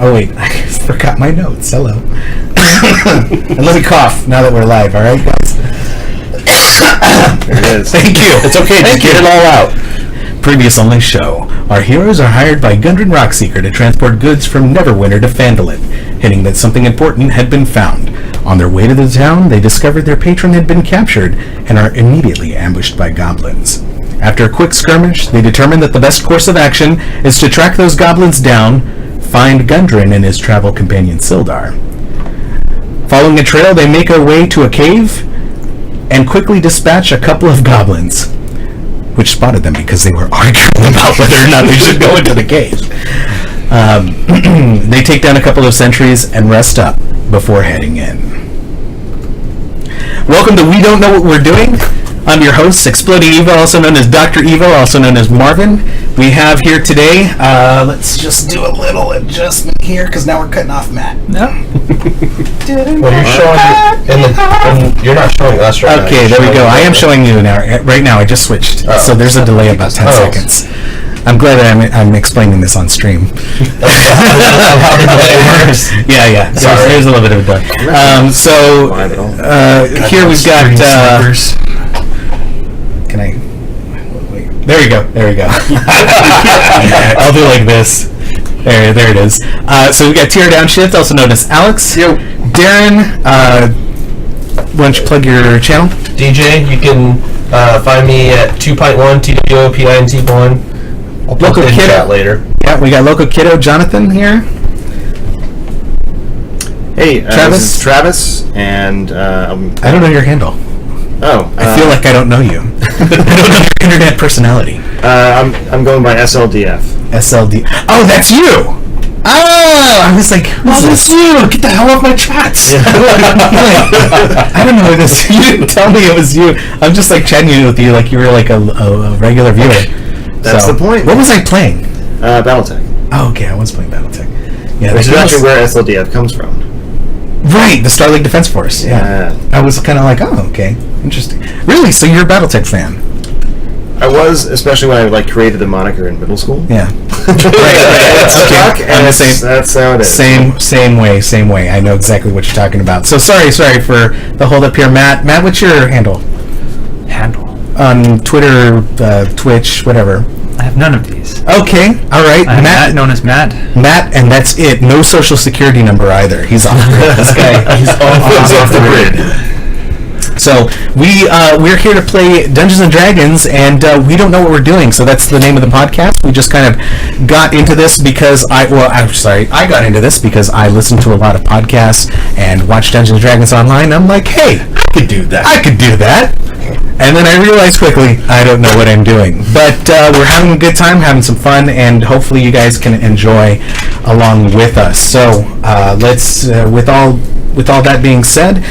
Oh wait, I forgot my notes. Hello. And let me cough now that we're live. All right, guys. There it is. Thank you. It's okay. Just get it all out. Previous only show. Our heroes are hired by Gundren Rockseeker to transport goods from Neverwinter to Phandelver, hinting that something important had been found. On their way to the town, they discovered their patron had been captured and are immediately ambushed by goblins. After a quick skirmish, they determine that the best course of action is to track those goblins down, find Gundren and his travel companion Sildar. Following a trail, they make their way to a cave and quickly dispatch a couple of goblins, which spotted them because they were arguing about whether or not they should go into the cave. They take down a couple of sentries and rest up before heading in. Welcome to We Don't Know What We're Doing. I'm your host, Exploding Evo, also known as Dr. Evo, also known as Marvin. We have here today, let's just do a little adjustment here, because now we're cutting off Matt. No? Well, you're showing you're not showing us right now. Okay, there we go. I am showing you now. Right now, I just switched. Oh. So there's a delay of about 10 seconds. I'm glad that I'm explaining this on stream. Yeah. There's a little bit of a delay. Here we've got... Can I... Wait. There we go. I'll do like this. There it is. So we've got Tear Downshift, also known as Alex. Yo. Darren, why don't you plug your channel? DJ, you can find me at 2.1 TWOPINT1. I'll put Local it in Kiddo chat later. Yeah, we got Local Kiddo Jonathan here. Hey, Travis? This is Travis, and I don't know your handle. Oh, I feel like I don't know you. I don't know your internet personality. I'm going by SLDF. SLD. Oh, that's you! Oh, I was like, that's you! Get the hell off my chats! Yeah. I don't know who this. You didn't tell me it was you. I'm just like chatting with you like you were like a regular viewer. That's the point. What was I playing? Battletech. Oh, okay, I was playing Battletech. Yeah, which is actually where SLDF comes from. Right, the Starlink Defense Force. Yeah. I was kind of like, oh, okay, interesting. Really? So you're a Battletech fan? I was, especially when I created the moniker in middle school. Yeah. Right. Okay. And that's how it is. Same way. I know exactly what you're talking about. So sorry for the hold up here, Matt. Matt, what's your handle? On Twitter, Twitch, whatever. I have none of these. Okay, all right. I'm Matt, known as Matt. Matt, and that's it. No social security number either. He's off the grid. This guy, he's off the grid. So we're here to play Dungeons and Dragons, and we don't know what we're doing. So that's the name of the podcast. We just kind of got into this because I got into this because I listen to a lot of podcasts and watch Dungeons and Dragons online. I'm like, hey, I could do that. And then I realized quickly, I don't know what I'm doing. But we're having a good time, having some fun, and hopefully you guys can enjoy along with us. So let's, with all that being said,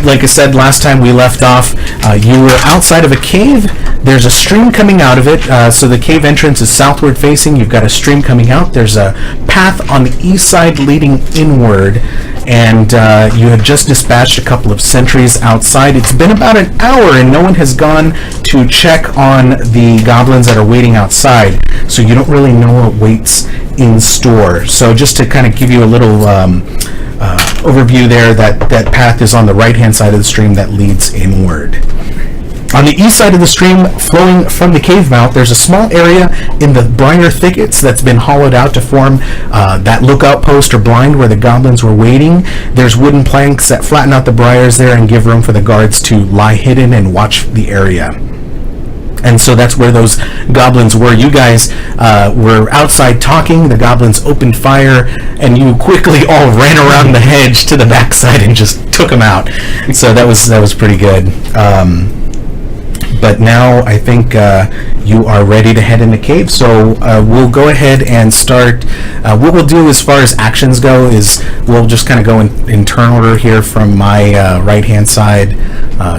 like I said last time we left off, you were outside of a cave. There's a stream coming out of it. So the cave entrance is southward facing. You've got a stream coming out. There's a path on the east side leading inward. And you had just dispatched a couple of sentries outside. It's been about an hour and no one has gone to check on the goblins that are waiting outside. So you don't really know what waits in store. So just to kind of give you a little overview there, that path is on the right-hand side of the stream that leads inward. On the east side of the stream, flowing from the cave mouth, there's a small area in the briar thickets that's been hollowed out to form that lookout post or blind where the goblins were waiting. There's wooden planks that flatten out the briars there and give room for the guards to lie hidden and watch the area. And so that's where those goblins were. You guys were outside talking. The goblins opened fire, and you quickly all ran around the hedge to the backside and just took them out. So that was pretty good. But now I think you are ready to head in the cave. So we'll go ahead and start. What we'll do as far as actions go is we'll just kind of go in turn order here from my right-hand side,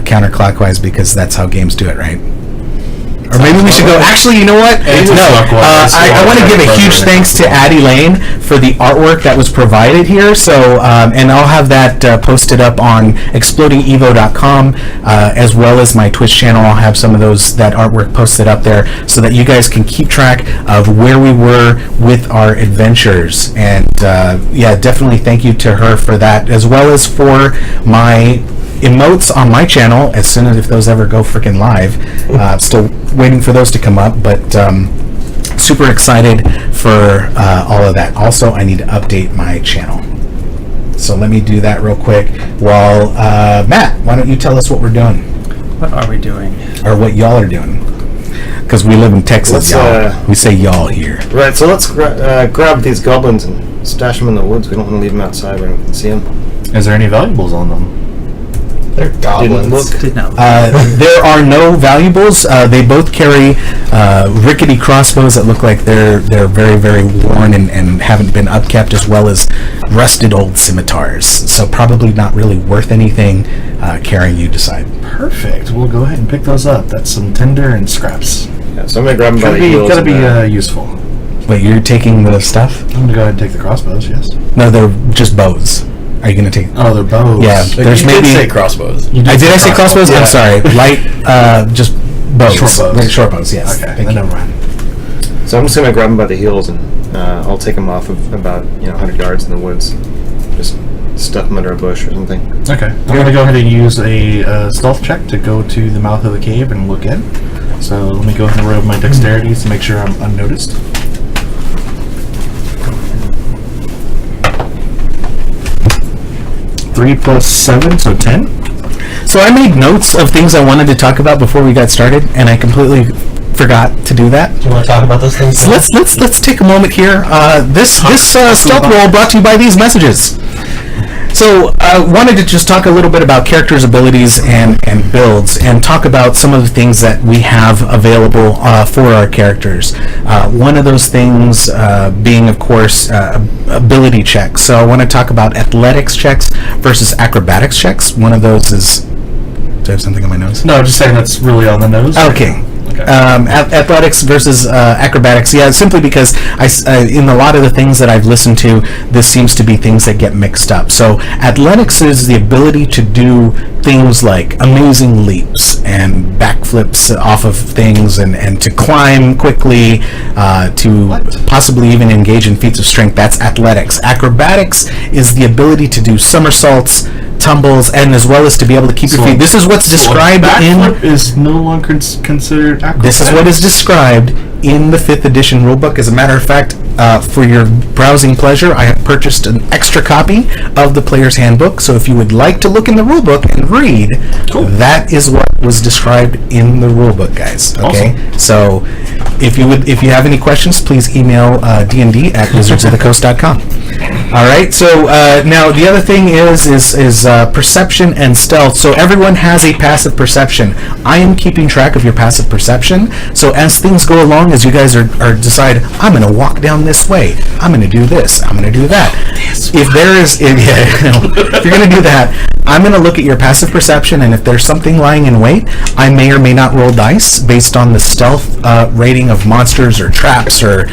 counterclockwise, because that's how games do it, right? Or maybe we should go. Actually, you know what? No. I want to give a huge thanks to Addie Lane for the artwork that was provided here. So, and I'll have that posted up on explodingevo.com as well as my Twitch channel. I'll have some of that artwork posted up there so that you guys can keep track of where we were with our adventures. And yeah, definitely thank you to her for that, as well as for my emotes on my channel, as soon as if those ever go freaking live. Still waiting for those to come up, but super excited for all of that. Also, I need to update my channel, so let me do that real quick while Matt, why don't you tell us what we're doing, What are we doing? or what y'all are doing, because we live in Texas. Let's, y'all, we say y'all here. Right, so let's grab these goblins and stash them in the woods. We don't want to leave them outside where we can see them. Is there any valuables on them? They're goblins. Didn't look. Did not. There are no valuables. They both carry rickety crossbows that look like they're very, very worn and haven't been upkept, as well as rusted old scimitars. So probably not really worth anything carrying, you decide. Perfect. We'll go ahead and pick those up. That's some tinder and scraps. Yeah, so I'm going to grab them by the heels. Gotta be and, useful. Wait, you're taking the stuff? I'm gonna go ahead and take the crossbows. Yes. No, they're just bows. Are you going to take... Oh, they're bows. Yeah, there's You maybe... did say crossbows. Did I say crossbows? Yeah. I'm sorry. Light, just bows. Short bows. Right, short bows, yes. Okay. Thank Then you. never mind. so I'm just going to grab them by the heels and I'll take them off of about 100 yards in the woods. Just stuff them under a bush or something. Okay. I'm gonna go ahead and use a stealth check to go to the mouth of the cave and look in. So let me go ahead and roll my dexterities to make sure I'm unnoticed. 3 plus 7, so 10. So I made notes of things I wanted to talk about before we got started, and I completely forgot to do that. Do you want to talk about those things? So let's take a moment here. This stealth roll brought to you by these messages. So I wanted to just talk a little bit about characters' abilities and builds, and talk about some of the things that we have available for our characters. One of those things being, of course, ability checks. So I want to talk about athletics checks versus acrobatics checks. One of those is... Do I have something on my nose? No, I'm just saying that's really on the nose. Okay. Okay. Athletics versus acrobatics. Yeah, simply because in a lot of the things that I've listened to, this seems to be things that get mixed up. So athletics is the ability to do things like amazing leaps and backflips off of things, and to climb quickly, to possibly even engage in feats of strength. That's athletics. Acrobatics is the ability to do somersaults, tumbles, and as well as to be able to keep your feet. This is what's described backflip is no longer considered acrobatics. This is what is described in the 5th edition rulebook. As a matter of fact, for your browsing pleasure, I have purchased an extra copy of the Player's Handbook. So if you would like to look in the rulebook and read, that is what was described in the rulebook, guys. Okay, awesome. So if you have any questions, please email dnd@wizardsofthecoast.com. All right. So now the other thing is perception and stealth. So everyone has a passive perception. I am keeping track of your passive perception. So as things go along, as you guys are decide, I'm going to walk down this way. I'm going to do this. I'm going to do that. If you're going to do that, I'm going to look at your passive perception, and if there's something lying in wait, I may or may not roll dice based on the stealth rating of monsters or traps or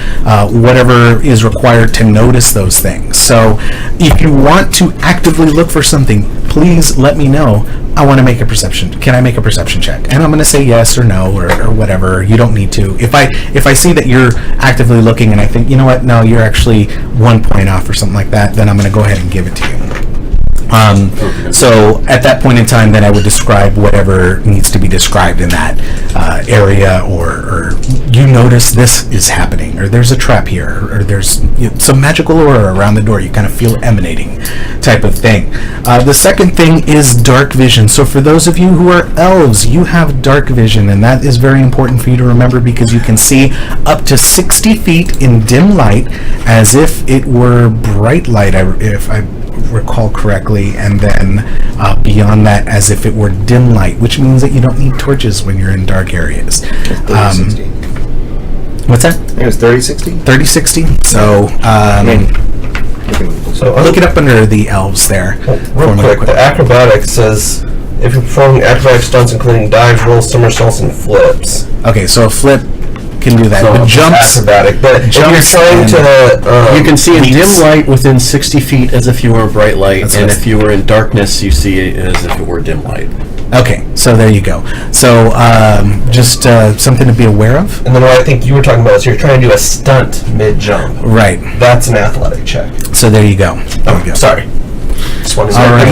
whatever is required to notice those things. So if you want to actively look for something, please let me know. I want to make a perception. Can I make a perception check? And I'm going to say yes or no or whatever. You don't need to. If I see that you're actively looking and I think, you know what, no, you're actually 1 point off or something like that, then I'm going to go ahead and give it to you. So at that point in time, then I would describe whatever needs to be described in that area, or you notice this is happening, or there's a trap here, or there's some magical aura around the door. You kind of feel emanating type of thing. The second thing is dark vision. So for those of you who are elves, you have dark vision, and that is very important for you to remember because you can see up to 60 feet in dim light as if it were bright light, if I recall correctly, and then beyond that as if it were dim light, which means that you don't need torches when you're in dark areas. 30-60. What's that? I think it was 30-60. 30-60. So We can So look it up under the elves there. real quick, the acrobatics says if you're performing acrobatic stunts including dives, rolls, somersaults, and flips. Okay, so a flip can do that. So But jumps, acrobatic, but if you're jumps trying and- to, You can see in dim leaps. light within 60 feet as if you were bright light, That's and what- if you were in darkness, you see it as if it were dim light. Okay, so there you go. So just something to be aware of. and then what I think you were talking about is you're trying to do a stunt mid-jump. Right. That's an athletic check. So there you go. There you go. Sorry. Just wanted to All right.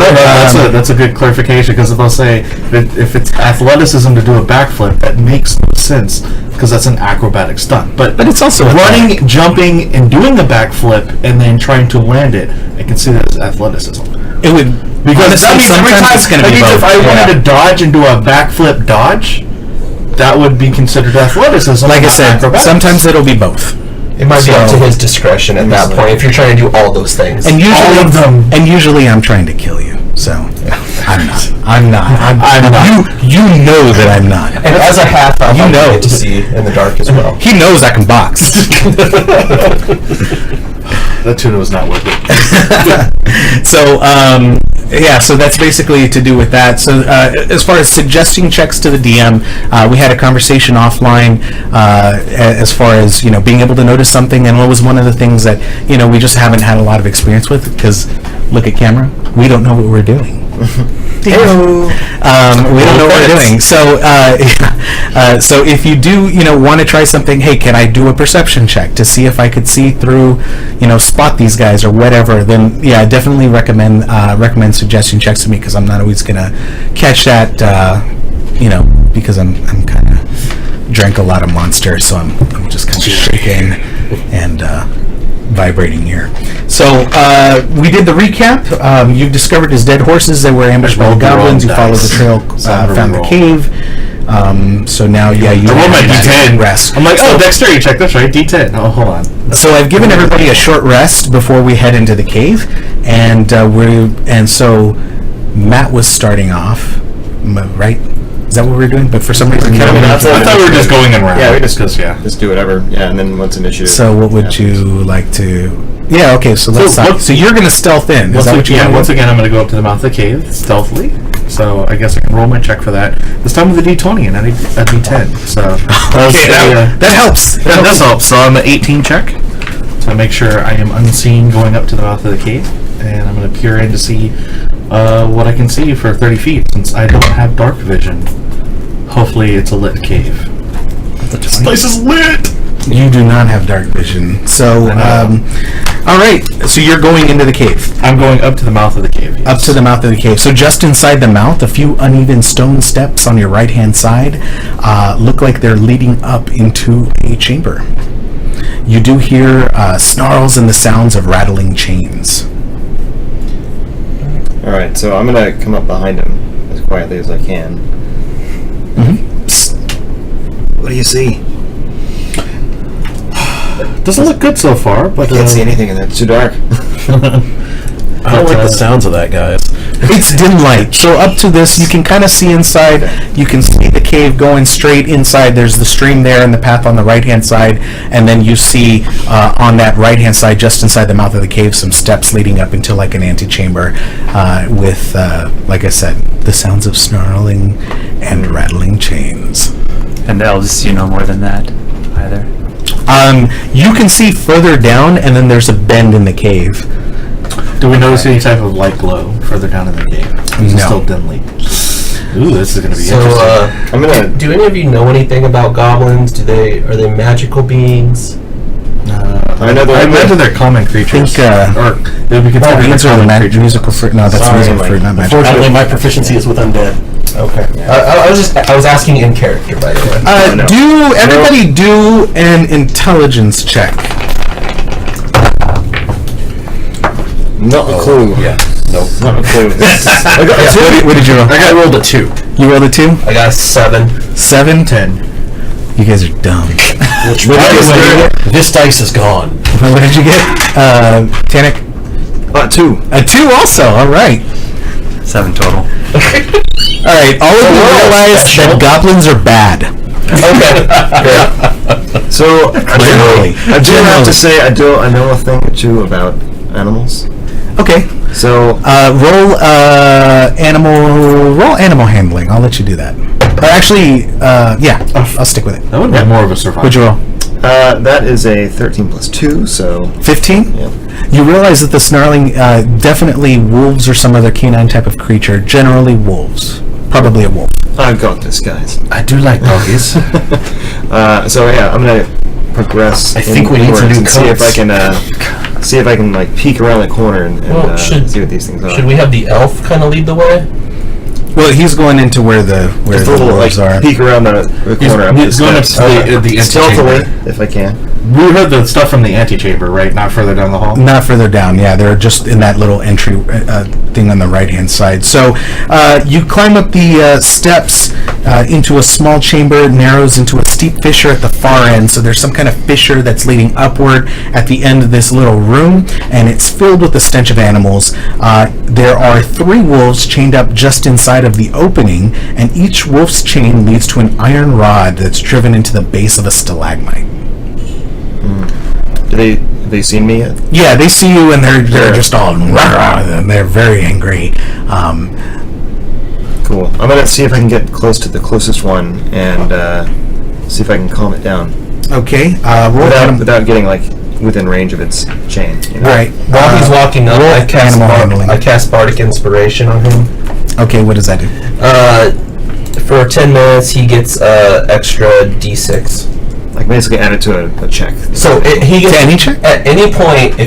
No, that's a good clarification, because if I'll say if it's athleticism to do a backflip, that makes no sense because that's an acrobatic stunt. But But it's also running, jumping, and doing a backflip and then trying to land it, I can see that as athleticism. It would Because honestly, that means every sometimes time, it's going to that be means both. if I wanted to dodge and do a backflip dodge, that would be considered athleticism. Like I not said, acrobatics. sometimes it'll be both. It might be up to So- his discretion at that point if you're trying to do all those things. And usually, All of them. And usually, I'm trying to kill you. So I'm not. I'm not. I'm not. You know that I'm not. And as a half elf, You I know. get to see in the dark as well. He knows I can box. That tuna was not worth it. So yeah, so that's basically to do with that. So as far as suggesting checks to the DM, we had a conversation offline as far as being able to notice something, and what was one of the things that we just haven't had a lot of experience with, because look at camera, we don't know what we're doing. We don't know what we're doing. So, so if you do, want to try something, hey, can I do a perception check to see if I could see through, spot these guys or whatever? Then, yeah, I definitely recommend suggestion checks to me, because I'm not always gonna catch that, because I'm kind of drank a lot of Monster, so I'm just kind of shaking and vibrating here. So we did the recap. You've discovered his dead horses that were ambushed by the rolled the goblins. You wrong followed the dice. trail, So I'm gonna found the re-roll. cave. So now, yeah, you I rolled my have D10. rest. I'm like, oh, dexterity check. That's right, D10. Oh, hold on. So I've given everybody a short rest before we head into the cave, and so Matt was starting off, right? Is that what we're doing? But for some reason, I mean, I thought we were just going in round. Yeah, we just yeah. just do whatever. Yeah, and then once initiative. So what would happens. you like to? Yeah, okay. So let's. what- So you're going to stealth in. Is that what you? Once again, I'm going to go up to the mouth of the cave stealthily. So I guess I can roll my check for that. This time with a D20 and a D10. So Okay, that helps. that does help. So I'm an 18 check to make sure I am unseen going up to the mouth of the cave, and I'm going to peer in to see what I can see for 30 feet, since I don't have dark vision. Hopefully, it's a lit cave. This place is lit. You do not have dark vision. So, all right. So you're going into the cave. I'm going up to the mouth of the cave. Yes. Up to the mouth of the cave. So just inside the mouth, a few uneven stone steps on your right-hand side look like they're leading up into a chamber. You do hear snarls and the sounds of rattling chains. All right, so I'm gonna come up behind him as quietly as I can. Psst. What do you see? Doesn't look good so far, but Can't see anything, and it's too dark. I don't like the sounds of that, guys. It's dim light. So up to this, you can kind of see inside. You can see the cave going straight inside. There's the stream there and the path on the right-hand side. And then you see on that right-hand side, just inside the mouth of the cave, some steps leading up into like an antechamber with, like I said, the sounds of snarling and rattling chains. And the elves see no more than that, either. You can see further down, and then there's a bend in the cave. do we notice any type of light glow further down in the cave? It's No. still dimly. Ooh, this is going to be So, interesting. I'm gonna. do any of you know anything about goblins? Are they magical beings? I know I imagine they're common creatures. think, or they would be considered These are the common creatures. musical fruit. No, that's Sorry, musical Mike. fruit, not magic. Unfortunately, my proficiency is with undead. Okay. I was asking in character, by the way. No. Do everybody do an intelligence check? Not a clue. Yeah. Nope. Not a clue. What did you roll? I rolled a 2. You rolled a 2? I got a 7. 7? 10. You guys are dumb. Which, by the way, this dice is gone. What did you get? Tannic? 2. A 2 also. All right. 7 total. All right. All of you realize that goblins are bad. Okay. So Clearly. I do have to say I know a thing or two about animals. Okay. So Roll animal handling. I'll let you do that. Or actually, yeah, I'll stick with it. That would be more of a survival. What'd you roll? that is a 13 plus 2, so 15? yeah. You realize that the snarling, definitely wolves or some other canine type of creature, generally wolves. Probably a wolf. I've got this, guys. I do like doggies. So yeah, I'm gonna progress. I think we need some new and see if I coats. can see if I can like peek around the corner and Well, see what these things are. Should we have the elf kind of lead the way? Well, he's going into where the Just a little wolves like are. peek around the corner. He's going up to the stealthily, antechamber. if I can. We heard the stuff from the antechamber, right? Not further down the hall? Not further down, yeah. They're just in that little entry thing on the right-hand side. So you climb up the steps into a small chamber. It narrows into a steep fissure at the far end. So there's some kind of fissure that's leading upward at the end of this little room, and it's filled with the stench of animals. There are 3 wolves chained up just inside of the opening, and each wolf's chain leads to an iron rod that's driven into the base of a stalagmite. Do they seen me yet? Yeah, they see you and they're just all rah, and they're very angry. Cool. I'm gonna see if I can get close to the closest one and see if I can calm it down Okay, roll without getting like within range of its chain. You know? Right. While he's walking up, roll I cast, animal handling. I cast Bardic Inspiration on him. Okay, what does that do? For 10 minutes, he gets extra d6. Like basically add it to a check. So he gets To any check? at any point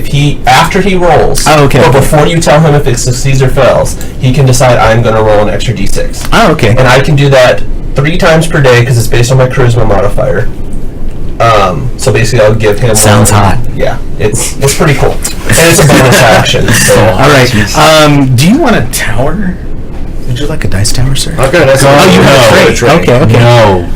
after he rolls, Oh, okay, or okay. before you tell him if it succeeds or fails, he can decide I'm going to roll an extra d6, Oh, okay. and I can do that 3 times per day because it's based on my charisma modifier. So basically, I'll give him. Sounds hot. Yeah, it's pretty cool, and it's a bonus action. So All right. Do you want a tower? Would you like a dice tower, sir? I've got a nice Oh, you have a tray. Okay, okay. No.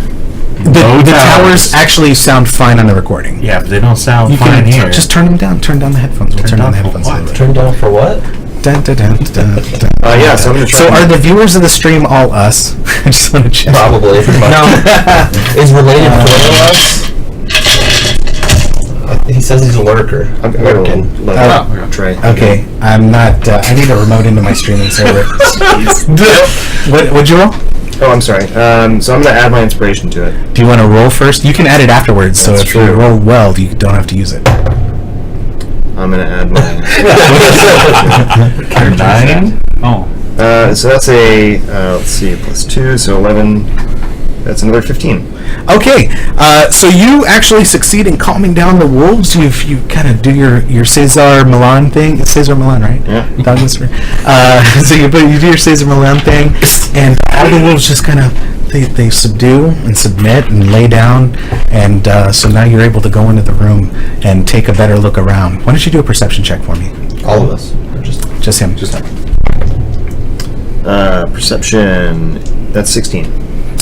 The towers actually sound fine on the recording. Yeah, but they don't sound You fine can here. just turn them down. Turn down the headphones. We'll turn down the down for headphones. a what? little bit. turn down for what? Dun, dun, dun, dun, dun, dun. Yeah, so I'm gonna try. So are the viewers of the stream all us? I just want to check. Probably. Now, is related to us? He says he's a lurker. I've got Lurking. a tray. Okay, I'm not. I need a remote into my streaming server. What'd you roll? Oh, I'm sorry. So I'm gonna add my inspiration to it. Do you want to roll first? You can add it afterwards. So That's if you true. roll well, you don't have to use it. I'm gonna add my. 9? Oh. So that's a let's see, plus 2, so 11. That's another 15. Okay, so you actually succeed in calming down the wolves. You kind of do your Cesar Milan thing. It's Cesar Milan, right? Yeah. Dog whisperer. So you do your Cesar Milan thing, and all the wolves just kind of they subdue and submit and lay down, and so now you're able to go into the room and take a better look around. Why don't you do a perception check for me? All of us. Or Just him. Just him. Perception. That's 16.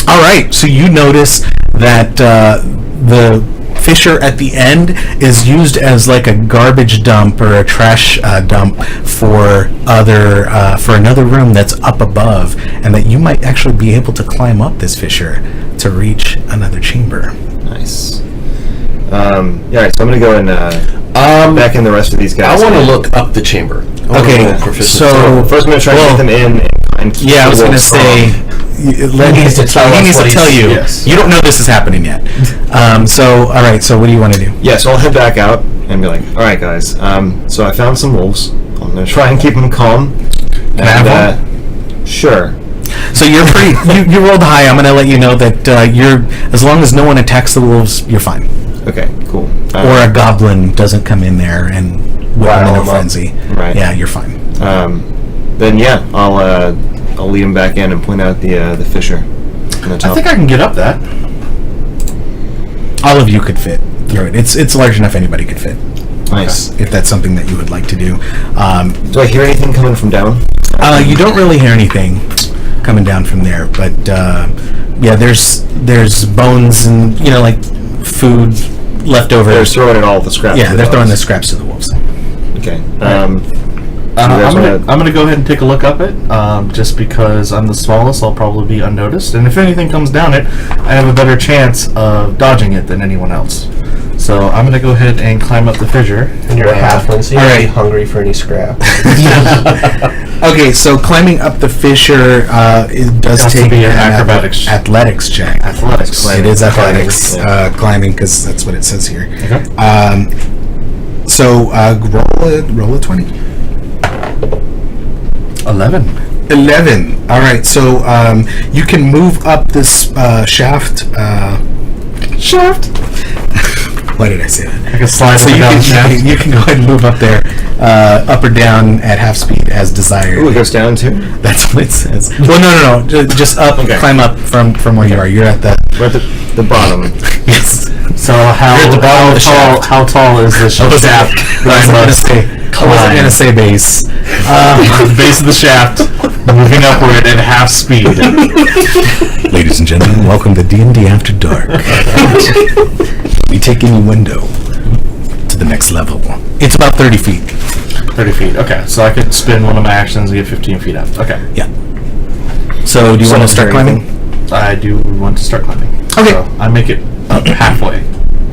All right, so you notice that the fissure at the end is used as like a garbage dump or a trash dump for another room that's up above, and that you might actually be able to climb up this fissure to reach another chamber. Nice. Yeah. All right, so I'm gonna go and back in the rest of these I guys. want to look up the chamber. I wanna Okay, roll proficiency. so First, I'm gonna try to get them in. And keep yeah, I the was going to wolves say. calm. He needs to tell you. Yes. You don't know this is happening yet. So, all right. So, what do you want to do? Yeah, so I'll head back out and be like, all right, guys. So I found some wolves. I'm gonna try and keep them calm. Can I have Sure. So you're pretty. you rolled high. I'm going to let you know that you're, as long as no one attacks the wolves, you're fine. Okay. Cool. Or a goblin doesn't come in there and whip them in a them up. frenzy. Right. Yeah, you're fine. Then yeah, I'll lead them back in and point out the fissure in the top. I think I can get up that. All of you could fit through it. It's large enough anybody could fit. Nice. If that's something that you would like to do. Do I hear anything coming from down? You don't really hear anything coming down from there, but yeah, there's bones and like food left over. They're throwing it all the scraps. Yeah, to they're throwing the dogs. scraps to the wolves. Okay. I'm gonna go ahead and take a look up it, just because I'm the smallest. I'll probably be unnoticed, and if anything comes down it, I have a better chance of dodging it than anyone else. So So I'm gonna go ahead and climb up the fissure. And you're a halfling, so you all might be right. hungry for any scrap. Okay, so climbing up the fissure it does Has to take be an an acrobatics. athletics check. Athletics. It is athletics Climbing. climbing because that's what it says here. Okay. So roll a 20. 11. 11. All right, so you can move up this shaft. Shaft. Why did I say that? I can slide So up and down the shaft. you can go ahead and move up there, up or down at half speed as desired. Ooh, it goes down too? That's what it says. Well, no. Just up, Okay. climb up from where you are. You're at the We're at the bottom. yes. So how You're at the bottom of the shaft. how tall is the shaft? I wasn't gonna say base. The base of the shaft, moving upward at half speed. Ladies and gentlemen, welcome to D&D After Dark. We take innuendo to the next level. It's about 30 feet. 30 feet. Okay, so I could spin one of my actions and get 15 feet up. Okay. Yeah. So do you want to start climbing? I do want to start climbing. Okay. So I make it up halfway.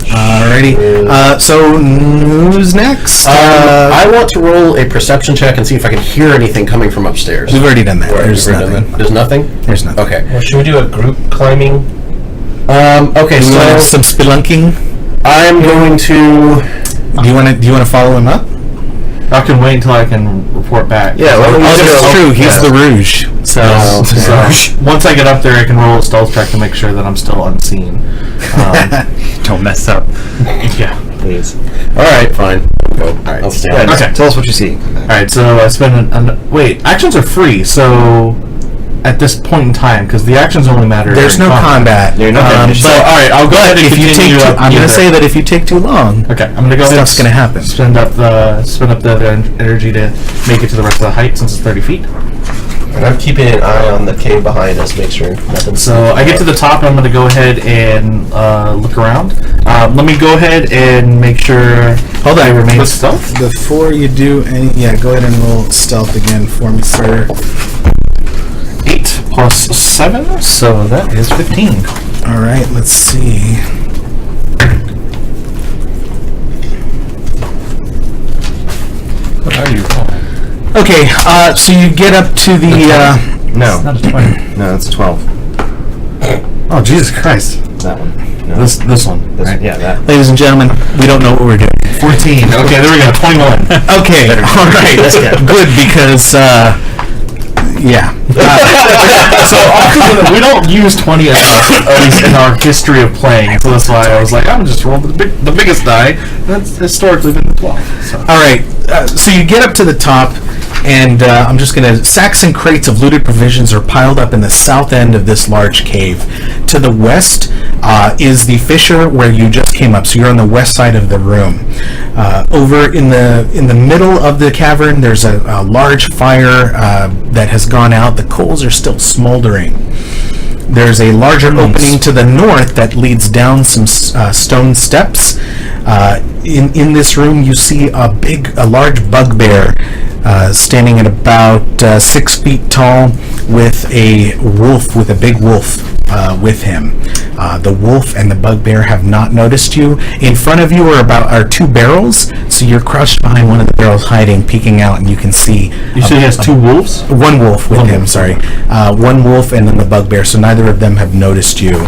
Alrighty. So who's next? I want to roll a perception check and see if I can hear anything coming from upstairs. We've already done that. There's We've already done nothing. that. There's nothing? There's nothing. Okay. Well, should we do a group climbing? Okay, Do you want so some spelunking? I'm going to... Do you want to follow him up? I can wait until I can report back. Yeah, why don't we Oh, just that's go- true. He's yeah. the Rouge. So, Oh, So once I get up there, I can roll a stealth check to make sure that I'm still unseen. Don't mess up. Yeah. Please. Alright, fine. Go. Alright, I'll stand. yeah, just Okay. tell us what you see. Alright, so I spend wait, actions are free, so at this point in time, because the actions only matter there's no during combat. You're not gonna So, alright, I'll go ahead and If you continue take too, up I'm going to either. say that if you take too long, Okay, I'm gonna go ahead. stuff's going to happen. Spend up the energy to make it to the rest of the height since it's 30 feet. And I'm keeping an eye on the cave behind us, make sure nothing's... So I get to the top, and I'm gonna go ahead and look around. Let me go ahead and make sure Hold on. I remain stealth. Before you do any, go ahead and roll stealth again for me, sir. 8 plus 7, so that is 15. All right, let's see. What are you? Okay, so you get up to the. No, Not a 20. no, that's a 12. Oh, Jesus Christ. That one. No. This one, This- right? Yeah, that. Ladies and gentlemen, we don't know what we're doing. 14. Okay, there we go. 21. Okay, all right, good because yeah. So often we don't use 20 enough, at least in our history of playing. So that's why I was like, I'm just roll the biggest die. That's historically been the 12. So. All right, so you get up to the top, and I'm just gonna. Sacks and crates of looted provisions are piled up in the south end of this large cave. To the west is the fissure where you just came up. So you're on the west side of the room. Over in the middle of the cavern, there's a large fire that has gone out. The coals are still smoldering. There's a larger opening to the north that leads down some stone steps. In this room, you see a large bugbear standing at about 6 feet tall, with a big wolf with him. The wolf and the bugbear have not noticed you. In front of you are 2 barrels, so you're crouched behind one of the barrels, hiding, peeking out, and you can see. You said he has 2 wolves? One wolf with One him, wolf. sorry. One wolf and then the bugbear, so neither of them have noticed you.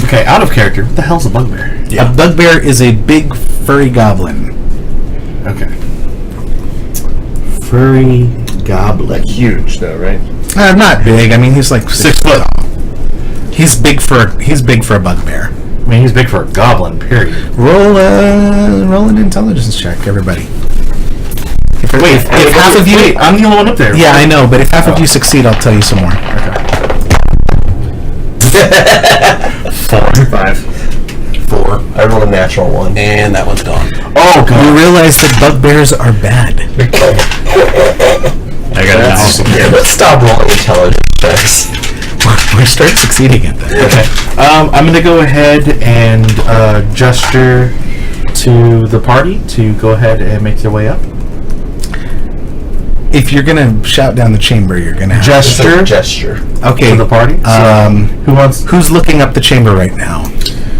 Okay, out of character. What the hell's a bugbear? A bugbear is a big furry goblin. Okay. Furry goblin. Huge, though, right? Not big. I mean, he's like 6 foot. He's big for a bugbear. I mean, he's big for a goblin, period. Roll an intelligence check, everybody. If half of you, Wait, I'm the only one up there. yeah, I know, but if half of you succeed, I'll tell you some more. Okay. 5. 4. I rolled a natural 1. And that one's gone. Oh, You God. realize that bugbears are bad. I got it now. Yeah, let's stop rolling intelligence checks. We start succeeding at that. Okay. I'm going to go ahead and gesture to the party to go ahead and make their way up. If you're gonna shout down the chamber, you're gonna have It's a Gesture gesture. okay. to the party. Um, Who wants... who's looking up the chamber right now?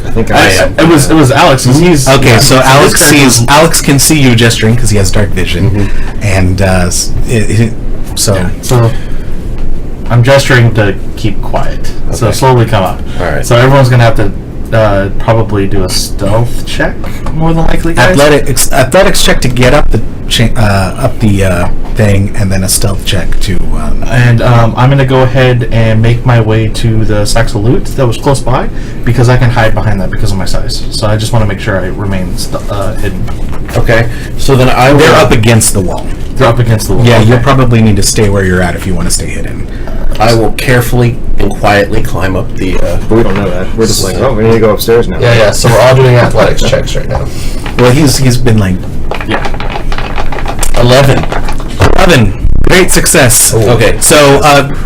I think It was Alex. 'Cause he's Okay, so his character's- Alex can see you gesturing because he has dark vision, and so So I'm gesturing to keep quiet. So Okay. slowly come up. All right. So everyone's gonna have to probably do a stealth check, more than likely, guys. athletics check to get up the thing, and then a stealth check to. And I'm gonna go ahead and make my way to the sacks of loot that was close by, because I can hide behind that because of my size. So I just want to make sure I remain hidden. Okay. So then I will. They're up against the wall. They're up against the wall. Yeah, Okay. you'll probably need to stay where you're at if you want to stay hidden. I will carefully and quietly climb up the. But we don't know that. We're just like, oh, we need to go upstairs now. Yeah. So we're all doing athletics checks right now. Well, he's been like 11. 11. Great success. Okay. So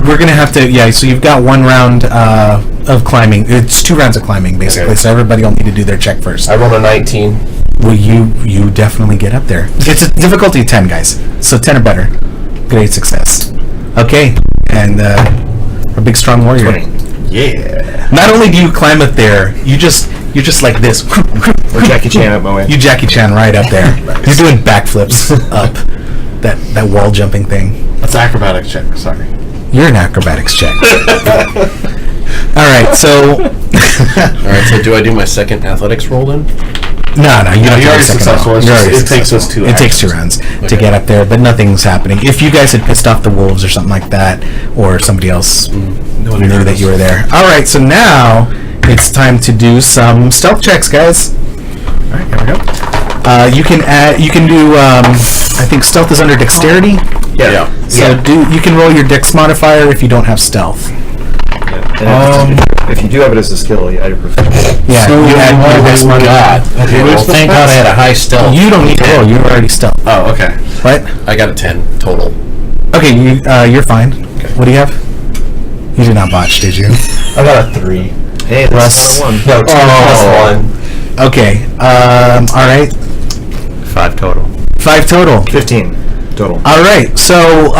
we're gonna have to. Yeah. So you've got 1 round of climbing. It's 2 rounds of climbing basically. Okay. So everybody will need to do their check first. I rolled a 19. Well, you definitely get up there. It's a difficulty 10, guys. So 10 or better. Great success. Okay, and a big strong warrior. 20. Yeah. Not only do you climb up there, you're just like this. Or Jackie Chan up my way. You Jackie Chan right up there. You're doing backflips up that wall jumping thing. That's acrobatics check. Sorry. You're an acrobatics check. All right, so All right. So do I do my second athletics roll then? no, you don't. you're do a already second successful. roll. It's You're just- already it takes us successful. 2 It takes 2 actions. rounds to get up there, but nothing's happening. If you guys had pissed off the wolves or something like that, or somebody else knew that you were there. All right, so now it's time to do some stealth checks, guys. All right, here we go. You can add. You can do. I think stealth is under dexterity. Yeah. So you can roll your dex modifier if you don't have stealth. And if you do have it as a skill, you add your proficiency. Yeah, you add your dex modifier. Okay. Well, thank God I had a high stealth. You don't need to roll. You're already stealth. Oh, okay. What? I got a 10 total. Okay, you're fine. What do you have? You did not botch, did you? I got a 3. Hey, Plus- that's one. No, 2 plus 1. Okay. All right. 5 total. 5 total. 15 total. All right, so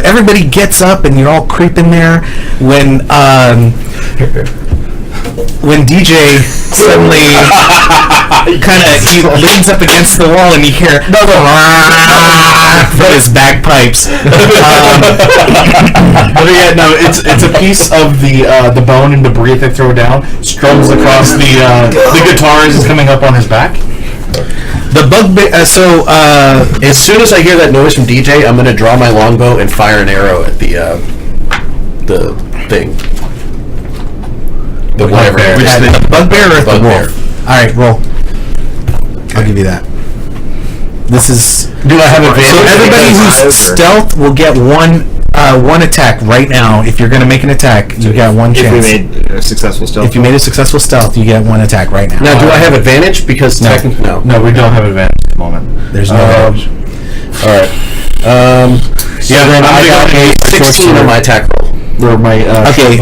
everybody gets up and you're all creeping there when DJ suddenly he leans up against the wall and you hear from his bagpipes. But yeah, no, it's a piece of the bone and debris they throw down, strums across the guitar as it's coming up on his back. The bugbear. As soon as I hear that noise from DJ, I'm gonna draw my longbow and fire an arrow at the thing. The whatever. The bugbear or the Bugbear. wolf? All right, roll. I'll give you that. This is. Do I have advantage? So everybody who's stealth will get one attack right now. If you're going to make an attack, you get one If we chance. made a successful stealth. If you made a successful stealth, you get 1 attack right now. Now, do I have advantage? Because No. technically, no. No, we don't have advantage at the moment. There's no advantage. All right. So then I got a 16 on my attack roll. Or my Okay,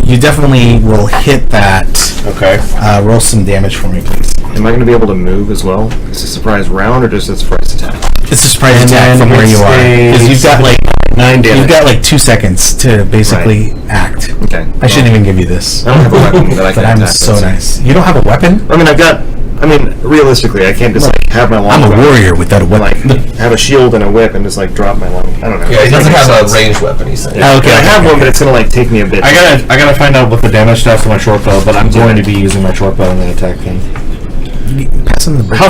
you definitely will hit that. Okay. Roll some damage for me, please. Am I going to be able to move as well? Is it a surprise round or just a surprise attack? It's a surprise And attack then from where it's you are. a Because you've got like 9 damage. You've got like 2 seconds to basically act. Okay. I shouldn't even give you this. I don't have a weapon that I can But I'm attack. so with. nice. You don't have a weapon? Realistically, I can't just like have my long. I'm a warrior without a Like weapon. have a shield and a whip and just like drop my long. I don't know. Yeah, he doesn't That have makes a sense. ranged weapon, he's saying. Oh, okay. I have one, but it's gonna like take me a bit. I gotta find out what the damage stats on my short bow, but I'm going to be using my short bow in the attack thing. Pass him the brick. How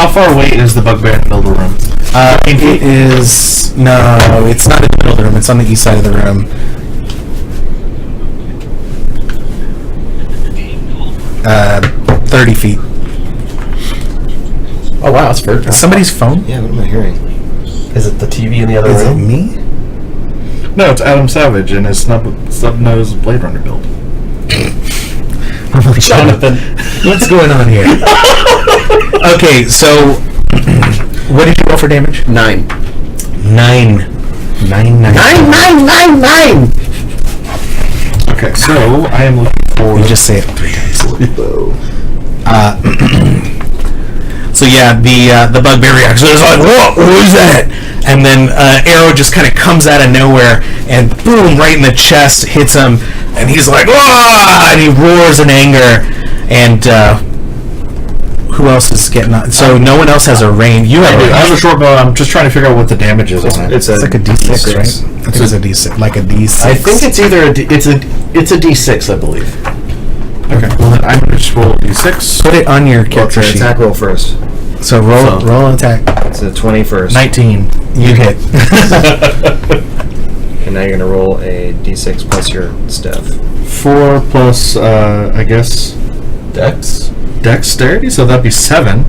far away is the bugbear in the middle of the room? It is... No, it's not in the middle of the room. It's on the east side of the room. 30 feet. Oh wow, that's fair. Somebody's phone? Yeah, what am I hearing? Is it the TV in the other Is it room? me? No, it's Adam Savage and his snub-nosed Blade Runner build. Jonathan. What's going on here? Okay, so... what did you roll for damage? 9. 9. 9. 9. Okay, so I am looking for... You just say it 3 times. So yeah, the bugbear reacts. It's like, what was that? And then arrow just kind of comes out of nowhere and boom, right in the chest, hits him, and he's like, ah! And he roars in anger. And who else is getting on? So no one else has a range. You have. I have a short bow. I'm just trying to figure out what the damage is on it. It's like a D6, right? I think it's a D6, like a D6. I think it's either it's a D6, I believe. Okay. Well, then I'm gonna just roll d6. Put it on your Well, character it's an sheet. attack roll first. So roll an attack. It's a 20 first. 19. You hit. And now you're going to roll a d6 plus your staff. 4 plus, I guess, Dex. dexterity. So that'd be 7.